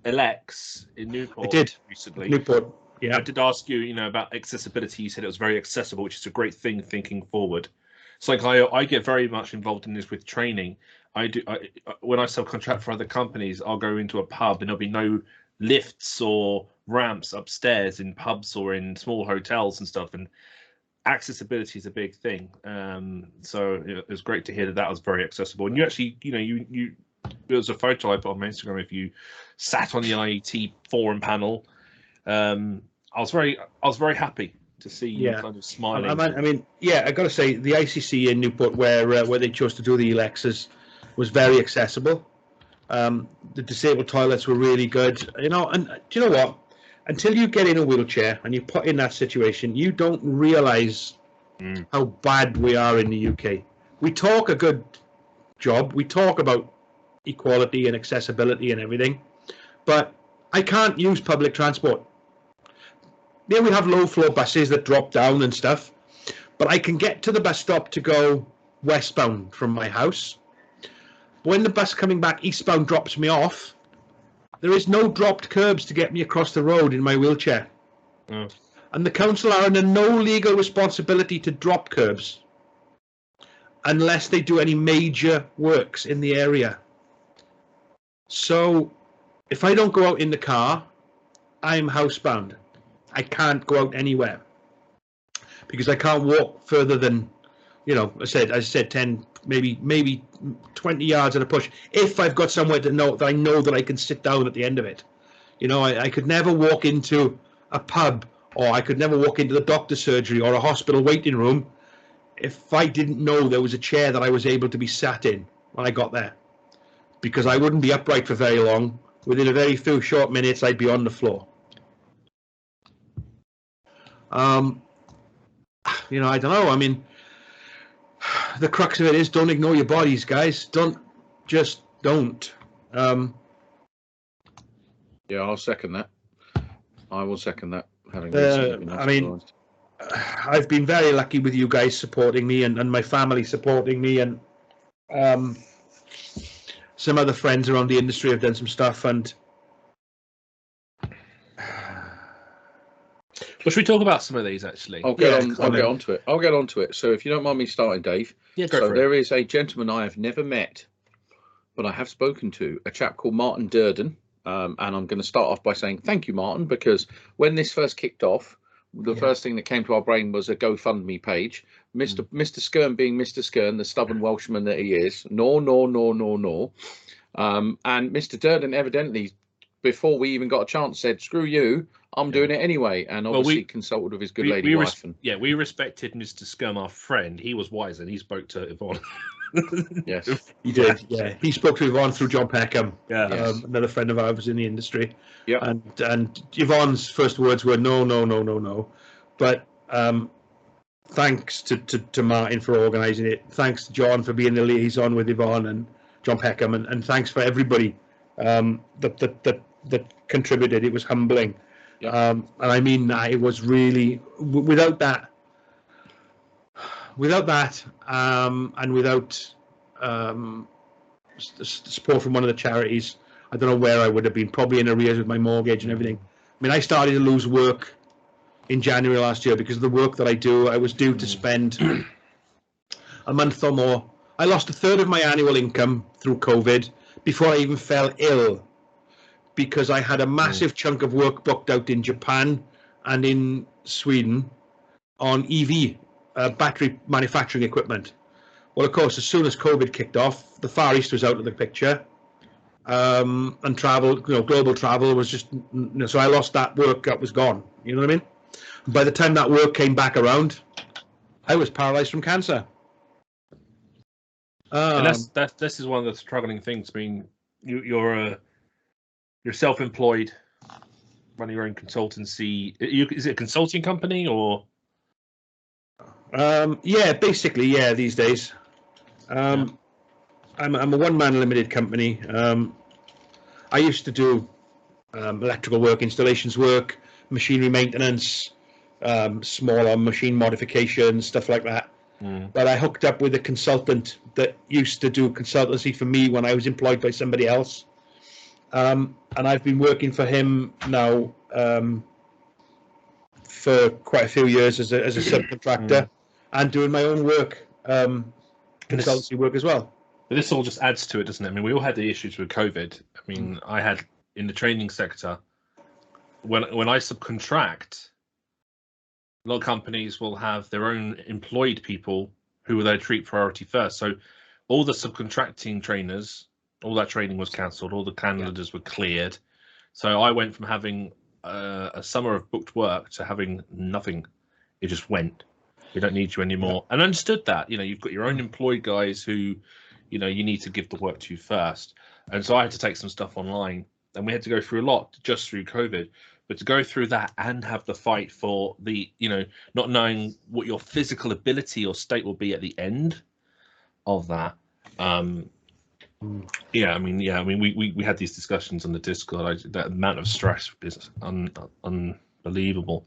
[SPEAKER 2] Alex in Newport.
[SPEAKER 3] I did
[SPEAKER 2] recently.
[SPEAKER 3] Newport. Yeah.
[SPEAKER 2] I did ask you, about accessibility. You said it was very accessible, which is a great thing thinking forward. It's like I get very much involved in this with training. When I subcontract for other companies, I'll go into a pub and there'll be no lifts or ramps upstairs in pubs or in small hotels and stuff. And accessibility is a big thing. So it was great to hear that was very accessible. And you actually, there was a photo I put on my Instagram of you sat on the IET forum panel. I was very happy to see you kind of smiling.
[SPEAKER 3] I mean, I got to say the ICC in Newport, where they chose to do the Alexas, was very accessible. The disabled toilets were really good, you know. And do you know what? Until you get in a wheelchair and you put in that situation, you don't realise how bad we are in the UK. We talk a good job. We talk about equality and accessibility and everything, but I can't use public transport. Yeah, we have low-floor buses that drop down and stuff, but I can get to the bus stop to go westbound from my house. When the bus coming back eastbound drops me off, there is no dropped curbs to get me across the road in my wheelchair. And the council are under no legal responsibility to drop curbs unless they do any major works in the area. So if I don't go out in the car, I'm housebound. I can't go out anywhere because I can't walk further than, you know, I said 10, maybe 20 yards at a push. If I've got somewhere to know that I know that I can sit down at the end of it, you know, I could never walk into a pub, or I could never walk into the doctor's surgery or a hospital waiting room if I didn't know there was a chair that I was able to be sat in when I got there, because I wouldn't be upright for very long. Within a very few short minutes, I'd be on the floor. You know, I don't know. I mean, the crux of it is don't ignore your bodies, guys. Just don't.
[SPEAKER 1] Yeah, I'll second that. I will second that.
[SPEAKER 3] I mean, I've been very lucky with you guys supporting me and my family supporting me, and some other friends around the industry have done some stuff. And
[SPEAKER 2] well, should we talk about some of these actually?
[SPEAKER 1] I'll get onto it. So if you don't mind me starting, Dave.
[SPEAKER 2] Yeah, go for it.
[SPEAKER 1] There is a gentleman I have never met, but I have spoken to, a chap called Martin Durden. And I'm going to start off by saying thank you, Martin, because when this first kicked off, the first thing that came to our brain was a GoFundMe page. Mr. Skyrme being Mr. Skyrme, the stubborn Welshman that he is. No. And Mr. Durden evidently, before we even got a chance, said, screw you, I'm doing it anyway. And obviously consulted with his good lady wife.
[SPEAKER 2] We respected Mr. Skyrme, our friend. He was wise and he spoke to Yvonne.
[SPEAKER 1] Yes,
[SPEAKER 3] he did. Yeah, he spoke to Yvonne through John Peckham, another friend of ours in the industry.
[SPEAKER 1] Yeah,
[SPEAKER 3] and Yvonne's first words were no. But thanks to Martin for organising it. Thanks to John for being the liaison with Yvonne and John Peckham, and thanks for everybody that contributed. It was humbling, and I mean that. It was really without that, and without support from one of the charities, I don't know where I would have been. Probably in arrears with my mortgage and everything. I mean, I started to lose work in January last year because of the work that I do. I was due to spend a month or more. I lost a third of my annual income through COVID before I even fell ill, because I had a massive chunk of work booked out in Japan and in Sweden on EV. Battery manufacturing equipment. Well, of course, as soon as COVID kicked off, the Far East was out of the picture, and travel, global travel was just, so I lost that work. That was gone. You know what I mean? By the time that work came back around, I was paralyzed from cancer.
[SPEAKER 2] And this is one of the struggling things. I mean, you're self-employed, running your own consultancy. Is it a consulting company or?
[SPEAKER 3] Basically, these days. I'm a one-man limited company. I used to do electrical work, installations work, machinery maintenance, smaller machine modifications, stuff like that. But I hooked up with a consultant that used to do consultancy for me when I was employed by somebody else. And I've been working for him now for quite a few years as a subcontractor. And doing my own work, consultancy work as well.
[SPEAKER 2] But this all just adds to it, doesn't it? I mean, we all had the issues with COVID. I mean, I had in the training sector, when I subcontract, a lot of companies will have their own employed people who they treat priority first. So all the subcontracting trainers, all that training was cancelled. All the candidates were cleared. So I went from having a summer of booked work to having nothing. It just went. We don't need you anymore. And I understood that, you've got your own employed guys who, you need to give the work to first. And so I had to take some stuff online, and we had to go through a lot just through COVID. But to go through that and have the fight for the, not knowing what your physical ability or state will be at the end of that. We had these discussions on the Discord. That amount of stress is unbelievable.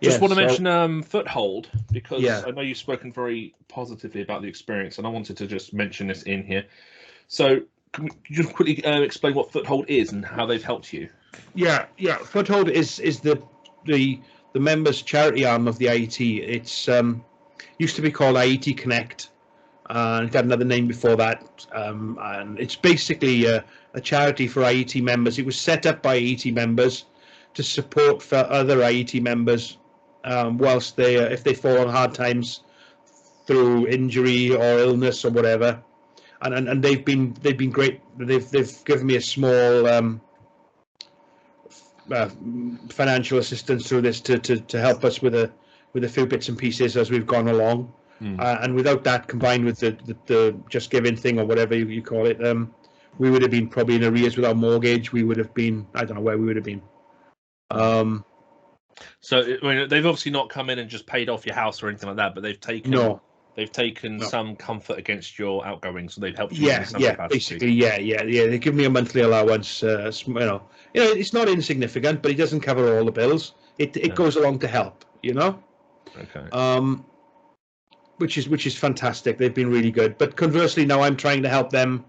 [SPEAKER 2] Just want to mention Foothold, because I know you've spoken very positively about the experience, and I wanted to just mention this in here. So can you just quickly explain what Foothold is and how they've helped you?
[SPEAKER 3] Yeah. Foothold is the members' charity arm of the IET. It's used to be called IET Connect, and it had another name before that. And it's basically a charity for IET members. It was set up by IET members to support for other IET members whilst if they fall on hard times through injury or illness or whatever. And they've been great. They've given me a small financial assistance through this to help us with a few bits and pieces as we've gone along. And without that, combined with the Just Giving thing or whatever you call it, we would have been probably in arrears with our mortgage. We would have been, I don't know where we would have been.
[SPEAKER 2] So they've obviously not come in and just paid off your house or anything like that, but they've taken some comfort against your outgoings, so they've helped you.
[SPEAKER 3] Basically, they give me a monthly allowance. It's not insignificant, but it doesn't cover all the bills. It goes along to help.
[SPEAKER 2] Okay.
[SPEAKER 3] Which is fantastic. They've been really good. But conversely, now I'm trying to help them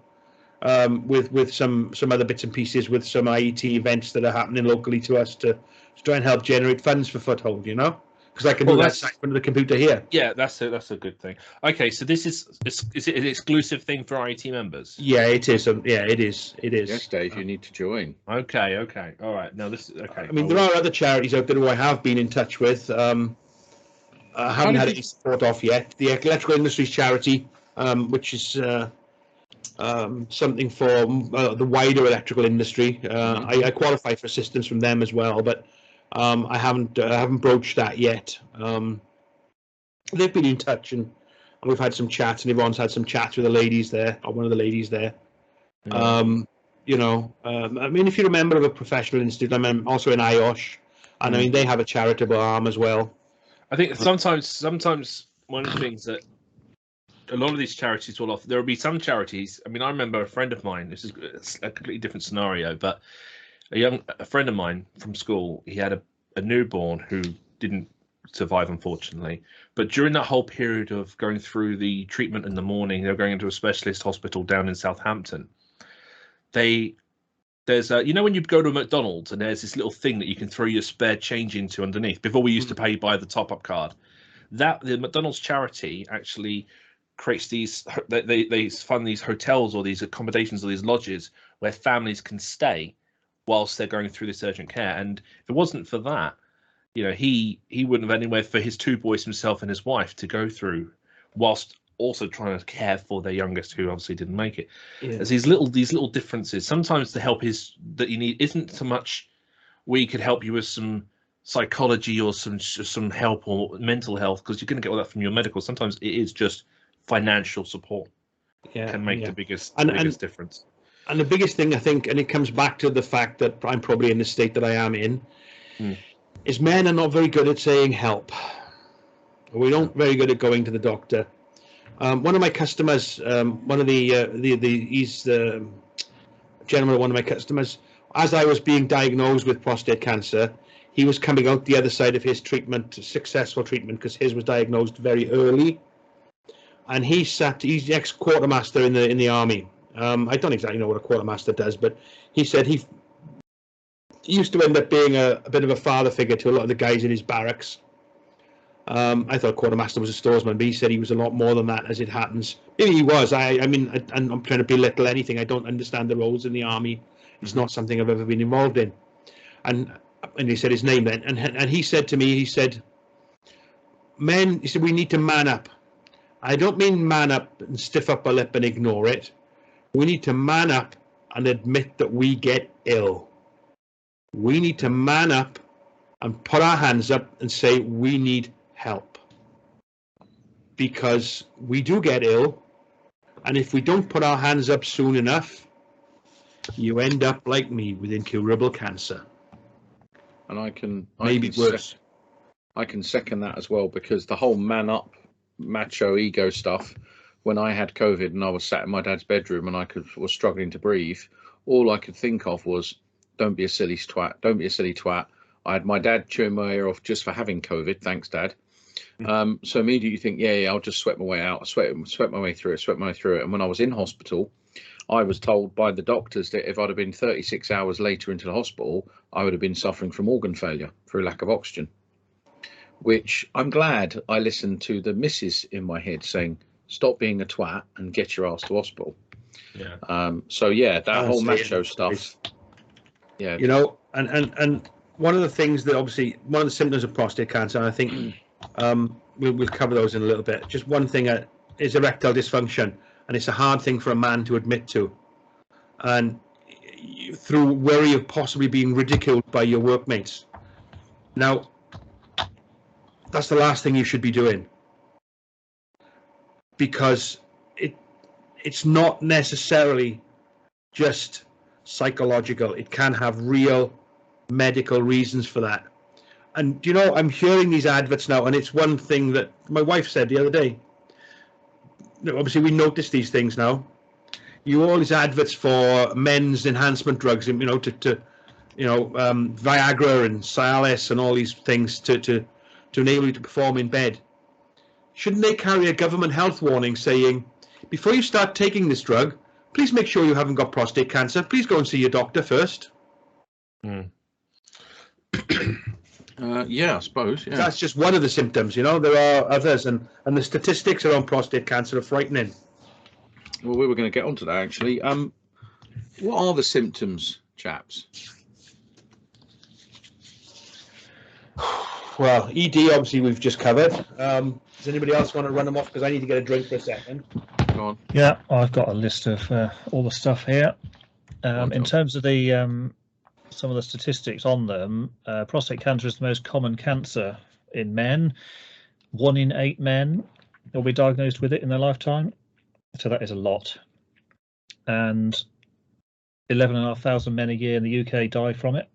[SPEAKER 3] with some other bits and pieces, with some IET events that are happening locally to us to try and help generate funds for Foothold. Because I can do that side from the computer here.
[SPEAKER 2] Yeah, that's a good thing. Okay, so is it an exclusive thing for IET members?
[SPEAKER 3] Yeah, it is. It is.
[SPEAKER 1] Yes, Dave, you need to join.
[SPEAKER 2] Okay. All right. Now this is okay.
[SPEAKER 3] I mean, there are other charities out there who I have been in touch with. I haven't had any support off yet. The Electrical Industries Charity, which is something for the wider electrical industry. I qualify for assistance from them as well, but I haven't broached that yet. They've been in touch and we've had some chats, and everyone's had some chats with the ladies there, or one of the ladies there. I mean, if you're a member of a professional institute, I'm also in IOSH, and I mean they have a charitable arm as well.
[SPEAKER 2] I think sometimes one of the things that a lot of these charities will offer, there will be some charities. I mean, I remember a friend of mine. This is a completely different scenario, but a friend of mine from school, he had a newborn who didn't survive, unfortunately. But during that whole period of going through the treatment in the morning, they were going into a specialist hospital down in Southampton. There's when you go to a McDonald's and there's this little thing that you can throw your spare change into underneath. Before we used to pay by the top-up card. The McDonald's charity actually creates these. They fund these hotels or these accommodations or these lodges where families can stay whilst they're going through this urgent care. And if it wasn't for that, he wouldn't have anywhere for his two boys, himself and his wife, to go through, whilst also trying to care for their youngest, who obviously didn't make it. There's these little differences. Sometimes the help that you need isn't so much we could help you with some psychology or some help or mental health, because you're going to get all that from your medical. Sometimes it is just financial support can make the biggest difference.
[SPEAKER 3] And the biggest thing, I think, and it comes back to the fact that I'm probably in the state that I am in, is men are not very good at saying help. We don't very good at going to the doctor. One of my customers, he's the gentleman, one of my customers, as I was being diagnosed with prostate cancer, he was coming out the other side of his successful treatment, because his was diagnosed very early. And he's ex-quartermaster in the army. I don't exactly know what a quartermaster does, but he said he used to end up being a bit of a father figure to a lot of the guys in his barracks. I thought quartermaster was a storesman, but he said he was a lot more than that, as it happens. Maybe he was. I mean, I'm trying to belittle anything. I don't understand the roles in the army. It's not something I've ever been involved in. And he said his name then. And he said to me, men, he said, we need to man up. I don't mean man up and stiff up a lip and ignore it. We need to man up and admit that we get ill. We need to man up and put our hands up and say we need help. Because we do get ill, And if we don't put our hands up soon enough, you end up like me with incurable cancer.
[SPEAKER 1] And I can
[SPEAKER 3] worse.
[SPEAKER 1] I can second that as well, because the whole man up, macho ego stuff. When I had COVID and I was sat in my dad's bedroom and was struggling to breathe, all I could think of was, "Don't be a silly twat. Don't be a silly twat." I had my dad chewing my ear off just for having COVID. Thanks, Dad. So immediately you think, yeah, I'll just sweat my way out. Sweat my way through it. And when I was in hospital, I was told by the doctors that if I'd have been 36 hours later into the hospital, I would have been suffering from organ failure through lack of oxygen. Which I'm glad I listened to the missus in my head saying, "Stop being a twat and get your ass to hospital."
[SPEAKER 2] Yeah.
[SPEAKER 1] So yeah, that whole macho stuff. Yeah.
[SPEAKER 3] You know, and one of the things that obviously one of the symptoms of prostate cancer, and I think we'll cover those in a little bit. Just one thing is erectile dysfunction, and it's a hard thing for a man to admit to, and through worry of possibly being ridiculed by your workmates. Now, that's the last thing you should be doing, because it's not necessarily just psychological. It can have real medical reasons for that. And you know, I'm hearing these adverts now, and it's one thing that my wife said the other day. Obviously, we notice these things now. All these adverts for men's enhancement drugs, and Viagra and Cialis and all these things to enable you to perform in bed. Shouldn't they carry a government health warning saying, before you start taking this drug, please make sure you haven't got prostate cancer. Please go and see your doctor first.
[SPEAKER 1] Yeah, I suppose. Yeah.
[SPEAKER 3] That's just one of the symptoms. There are others, and the statistics around prostate cancer are frightening.
[SPEAKER 1] Well, we were going to get onto that actually. What are the symptoms, chaps?
[SPEAKER 3] Well, ED obviously we've just covered. Does anybody else want to run them off? Because I need to get a drink for a second.
[SPEAKER 1] Go on.
[SPEAKER 4] Yeah, I've got a list of all the stuff here. In terms of the some of the statistics on them, prostate cancer is the most common cancer in men. 1 in 8 men will be diagnosed with it in their lifetime. So that is a lot. And 11,500 men a year in the UK die from it.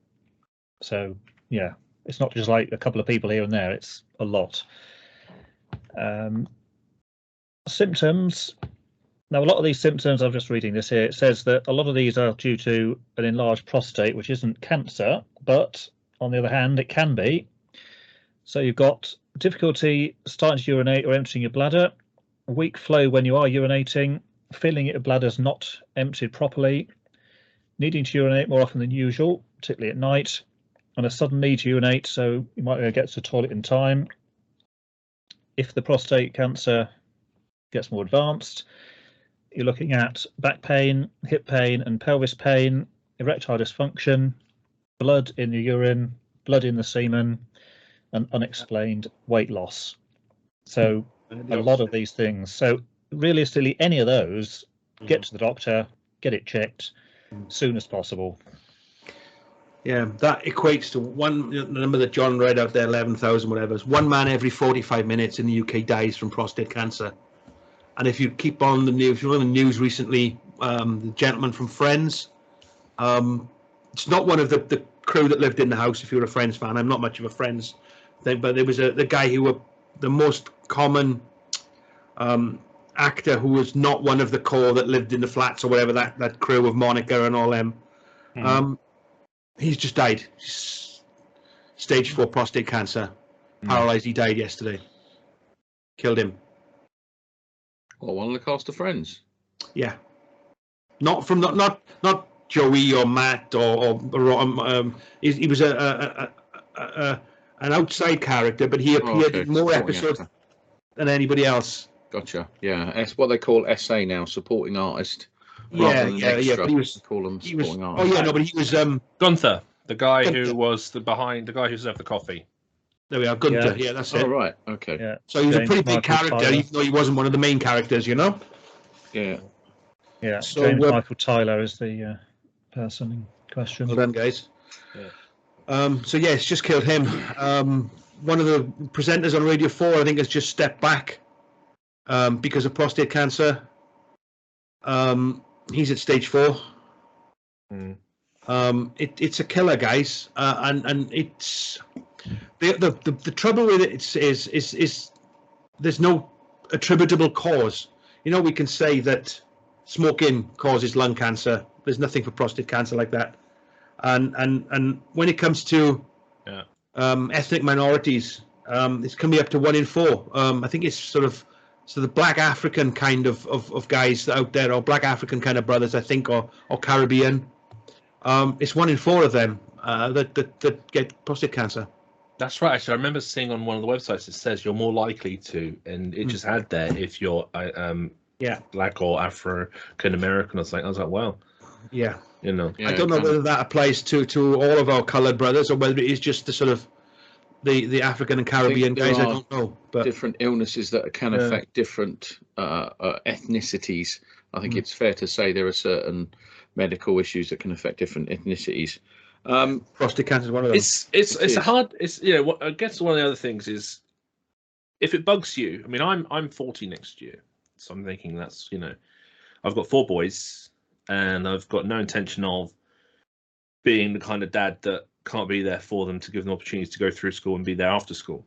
[SPEAKER 4] So, yeah, it's not just like a couple of people here and there, it's a lot. Symptoms. Now, a lot of these symptoms, I'm just reading this here, it says that a lot of these are due to an enlarged prostate, which isn't cancer, but on the other hand, it can be. So you've got difficulty starting to urinate or emptying your bladder, weak flow when you are urinating, feeling your bladder's not emptied properly, needing to urinate more often than usual, particularly at night, and a sudden need to urinate, so you might be able to get to the toilet in time. If the prostate cancer gets more advanced, you're looking at back pain, hip pain and pelvis pain, erectile dysfunction, blood in the urine, blood in the semen, and unexplained weight loss. So a lot of these things. So realistically, any of those, get to the doctor, get it checked as soon as possible.
[SPEAKER 3] Yeah, that equates to the number that John read out there, 11,000 whatever. 1 man every 45 minutes in the UK dies from prostate cancer. And if you keep on the news, you're on the news recently, the gentleman from Friends, it's not one of the crew that lived in the house. If you're a Friends fan, I'm not much of a Friends thing, but there was the guy who were the most common actor who was not one of the core that lived in the flats or whatever, that crew of Monica and all them. He's just died. Stage 4 prostate cancer. Paralyzed. He died yesterday. Killed him.
[SPEAKER 1] Well, one of the cast of Friends.
[SPEAKER 3] Yeah. Not Joey or Matt or he was an outside character, but he appeared in more episodes than anybody else.
[SPEAKER 1] Gotcha. Yeah, it's what they call SA now, supporting artist.
[SPEAKER 3] Yeah. But he was.
[SPEAKER 1] Call them supporting artist.
[SPEAKER 3] Oh yeah, no, but he was
[SPEAKER 2] Gunther, the guy who was the guy who served the coffee.
[SPEAKER 3] There we are, Gunther. Yeah, that's it.
[SPEAKER 1] Oh right, okay.
[SPEAKER 4] Yeah.
[SPEAKER 3] So he was a pretty big character, even though he wasn't one of the main characters,
[SPEAKER 1] Yeah.
[SPEAKER 4] Yeah.
[SPEAKER 3] So,
[SPEAKER 4] James Michael Tyler is the person in question.
[SPEAKER 3] Well done, guys.
[SPEAKER 2] Yeah.
[SPEAKER 3] So yeah, it's just killed him. One of the presenters on Radio 4, I think, has just stepped back because of prostate cancer. He's at stage 4.
[SPEAKER 2] Mm.
[SPEAKER 3] It's a killer, guys, and it's the trouble with it is there's no attributable cause. You know, we can say that smoking causes lung cancer. There's nothing for prostate cancer like that. And when it comes to ethnic minorities, it can be up to 1 in 4. I think it's sort of the Black African kind of guys out there, or Black African kind of brothers, I think, or Caribbean. It's 1 in 4 of them that get prostate cancer.
[SPEAKER 2] That's right. Actually, I remember seeing on one of the websites it says you're more likely to, and it just had there if you're Black or African American or something. I was like, wow.
[SPEAKER 3] Yeah.
[SPEAKER 2] You know.
[SPEAKER 3] I don't know whether that applies to all of our coloured brothers, or whether it is just the sort of the African and Caribbean guys. I don't know. But
[SPEAKER 1] different illnesses that can affect different ethnicities. I think it's fair to say there are certain medical issues that can affect different ethnicities.
[SPEAKER 3] Prostate cancer is one of them.
[SPEAKER 2] It's hard. It's, you know, I guess one of the other things is if it bugs you. I mean, I'm 40 next year, so I'm thinking that's, you know, I've got 4 boys and I've got no intention of being the kind of dad that can't be there for them to give them opportunities to go through school and be there after school.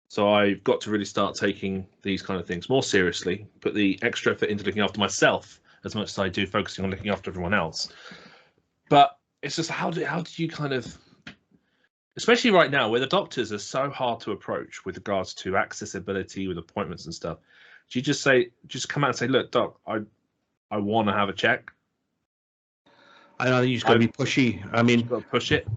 [SPEAKER 2] So I've got to really start taking these kind of things more seriously, put the extra effort into looking after myself as much as I do focusing on looking after everyone else. But it's just how do you kind of, especially right now where the doctors are so hard to approach with regards to accessibility with appointments and stuff, do you just come out and say, look, doc, I want to have a check?
[SPEAKER 3] I know you just got to be pushy. I mean,
[SPEAKER 2] got to push it.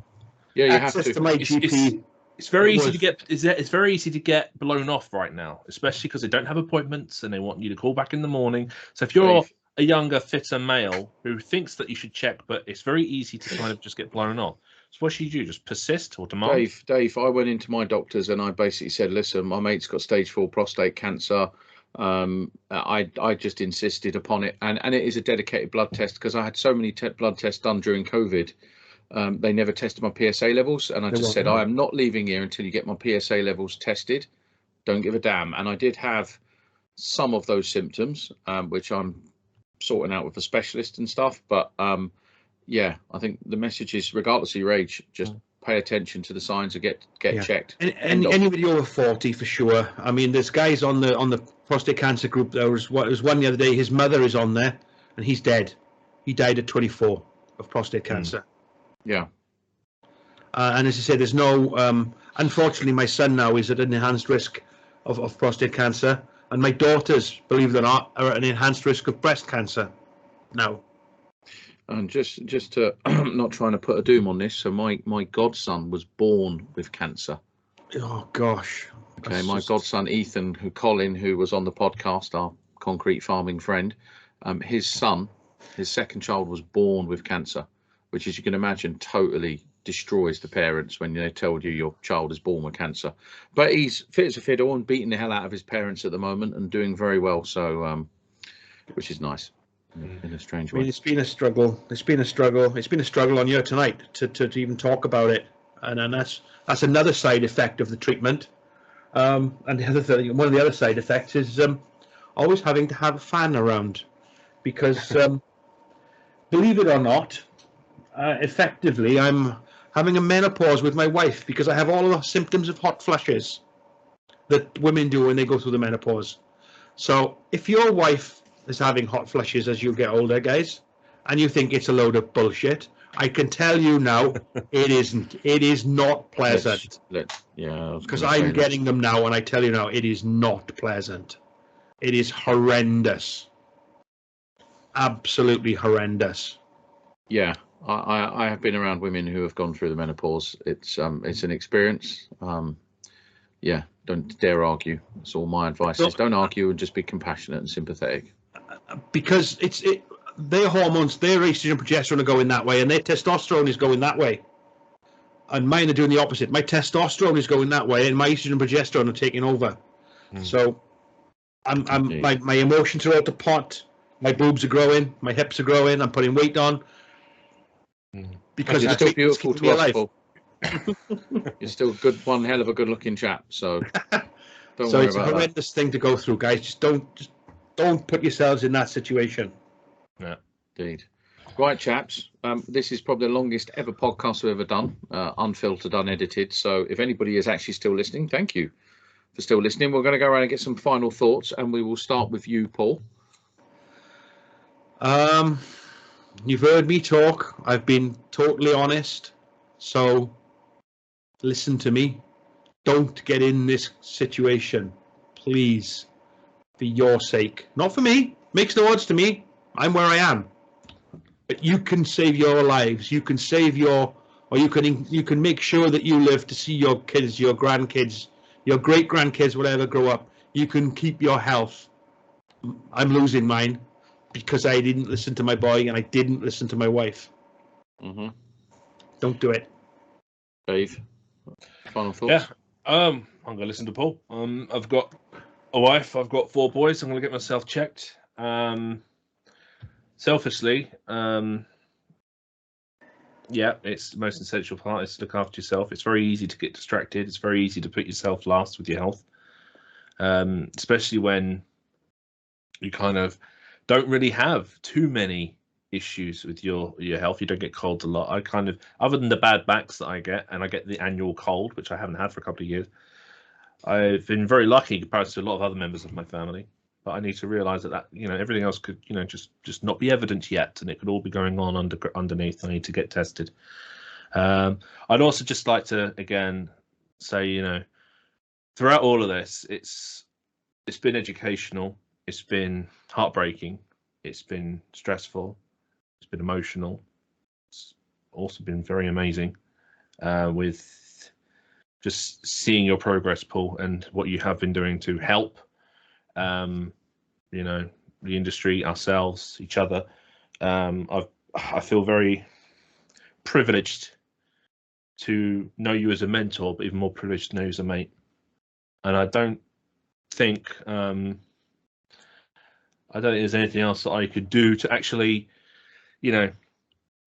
[SPEAKER 1] Yeah, you have to.
[SPEAKER 3] Access to my GP.
[SPEAKER 2] It's very easy to get. It's very easy to get blown off right now, especially because they don't have appointments and they want you to call back in the morning. So if you're a younger, fitter male who thinks that you should check, but it's very easy to kind of just get blown off. So what should you do? Just persist or demand?
[SPEAKER 1] Dave, I went into my doctors and I basically said, listen, my mate's got stage 4 prostate cancer. I just insisted upon it, and it is a dedicated blood test because I had so many blood tests done during COVID. They never tested my PSA levels, and I just said, I am not leaving here until you get my PSA levels tested. Don't give a damn. And I did have some of those symptoms, which I'm sorting out with a specialist and stuff. But yeah, I think the message is, regardless of your age, just pay attention to the signs and get checked.
[SPEAKER 3] And anybody over 40 for sure. I mean, there's guys on the prostate cancer group. There was one the other day. His mother is on there, and he's dead. He died at 24 of prostate cancer.
[SPEAKER 1] Yeah.
[SPEAKER 3] And as I say, there's no. Unfortunately, my son now is at an enhanced risk of prostate cancer, and my daughters, believe it or not, are at an enhanced risk of breast cancer now.
[SPEAKER 1] And just to not trying to put a doom on this, so my godson was born with cancer.
[SPEAKER 3] Oh gosh.
[SPEAKER 1] Okay, my godson Ethan, Colin, who was on the podcast, our concrete farming friend, his son, his second child, was born with cancer, which, as you can imagine, totally destroys the parents when they told you your child is born with cancer. But he's fit as a fiddle and beating the hell out of his parents at the moment and doing very well. So, which is nice. In a strange way.
[SPEAKER 3] I mean, it's been a struggle. It's been a struggle on you tonight to even talk about it, and that's another side effect of the treatment. And the other thing, one of the other side effects is always having to have a fan around, because believe it or not, effectively I'm having a menopause with my wife because I have all of the symptoms of hot flushes that women do when they go through the menopause. So if your wife is having hot flushes as you get older, guys, and you think it's a load of bullshit, I can tell you now it isn't. It is not pleasant. Because I'm getting them now, and I tell you now, it is not pleasant. It is horrendous. Absolutely horrendous.
[SPEAKER 1] Yeah, I have been around women who have gone through the menopause. It's an experience. Yeah, don't dare argue. That's all my advice is. Don't argue and just be compassionate and sympathetic.
[SPEAKER 3] Because their hormones, their estrogen and progesterone are going that way, and their testosterone is going that way. And mine are doing the opposite. My testosterone is going that way, and my estrogen and progesterone are taking over. So my emotions are out the pot. My boobs are growing. My hips are growing. I'm putting weight on. Because
[SPEAKER 1] you're still beautiful to us, Paul. You're still one hell of a good-looking chap. So don't worry about that.
[SPEAKER 3] It's a horrendous thing to go through, guys. Just Don't put yourselves in that situation.
[SPEAKER 2] Yeah,
[SPEAKER 1] indeed. Right, chaps. This is probably the longest ever podcast we've ever done, unfiltered, unedited. So if anybody is actually still listening, thank you for still listening. We're going to go around and get some final thoughts, and we will start with you, Paul.
[SPEAKER 3] You've heard me talk. I've been totally honest. So listen to me. Don't get in this situation, please, for your sake. Not for me. Makes no odds to me. I'm where I am. But you can save your lives. You can save your, or you can make sure that you live to see your kids, your grandkids, your great grandkids, whatever, grow up. You can keep your health. I'm losing mine because I didn't listen to my boy and I didn't listen to my wife.
[SPEAKER 1] Mm-hmm.
[SPEAKER 3] Don't do it.
[SPEAKER 1] Dave, final thoughts?
[SPEAKER 2] Yeah. I'm going to listen to Paul. I've got a wife. I've got 4 boys. I'm going to get myself checked. Selfishly, yeah, it's the most essential part is to look after yourself. It's very easy to get distracted. It's very easy to put yourself last with your health, especially when you kind of don't really have too many issues with your health. You don't get colds a lot. I kind of, other than the bad backs that I get, and I get the annual cold, which I haven't had for a couple of years, I've been very lucky compared to a lot of other members of my family. But I need to realise that everything else could just not be evident yet, and it could all be going on underneath. I need to get tested. I'd also just like to again say, throughout all of this, it's been educational, it's been heartbreaking, it's been stressful, it's been emotional, it's also been very amazing, with just seeing your progress, Paul, and what you have been doing to help the industry, ourselves, each other. I feel very privileged to know you as a mentor, but even more privileged to know you as a mate. And I don't think there's anything else that I could do to actually,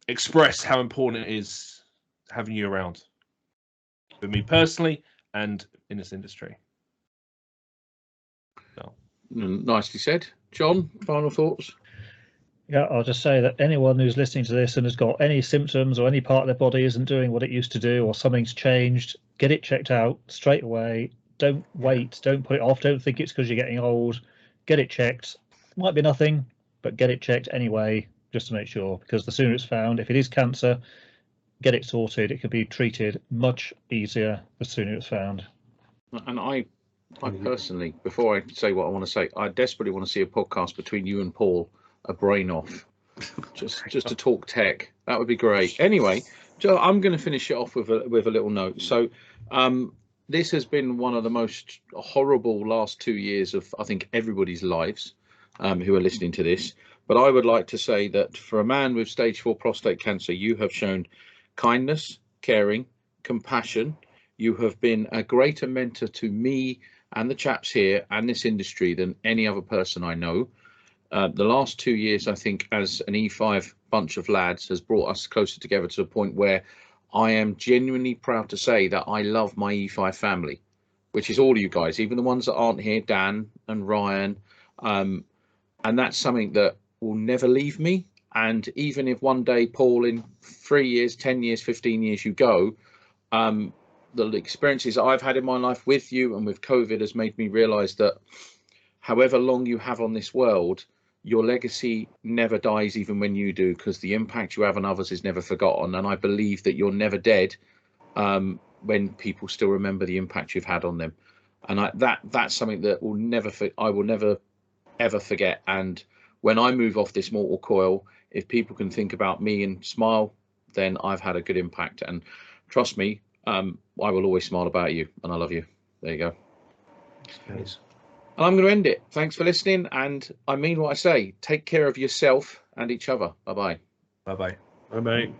[SPEAKER 2] express how important it is having you around, for me personally and in this industry. So.
[SPEAKER 1] Nicely said. John, final thoughts?
[SPEAKER 4] Yeah, I'll just say that anyone who's listening to this and has got any symptoms or any part of their body isn't doing what it used to do or something's changed, get it checked out straight away. Don't wait. Don't put it off. Don't think it's because you're getting old. Get it checked. Might be nothing, but get it checked anyway, just to make sure, because the sooner it's found, if it is cancer, get it sorted. It can be treated much easier the sooner it's found.
[SPEAKER 1] And I personally, before I say what I want to say, I desperately want to see a podcast between you and Paul, a brain off, just to talk tech. That would be great. Anyway, Joe, I'm going to finish it off with a little note. So this has been one of the most horrible last 2 years of, I think, everybody's lives who are listening to this. But I would like to say that for a man with stage 4 prostate cancer, you have shown kindness, caring, compassion. You have been a greater mentor to me and the chaps here and this industry than any other person I know. The last 2 years, I think, as an E5 bunch of lads, has brought us closer together to the point where I am genuinely proud to say that I love my E5 family, which is all of you guys, even the ones that aren't here, Dan and Ryan. And that's something that will never leave me. And even if one day, Paul, in 3 years, 10 years, 15 years, you go, the experiences I've had in my life with you and with COVID has made me realize that however long you have on this world, your legacy never dies, even when you do, because the impact you have on others is never forgotten. And I believe that you're never dead when people still remember the impact you've had on them. And that's something that I will never ever forget. And when I move off this mortal coil, if people can think about me and smile, then I've had a good impact. And trust me, I will always smile about you, and I love you. There you go.
[SPEAKER 3] Nice.
[SPEAKER 1] And I'm going to end it. Thanks for listening, and I mean what I say. Take care of yourself and each other. Bye-bye.
[SPEAKER 2] Bye-bye.
[SPEAKER 3] Bye-bye.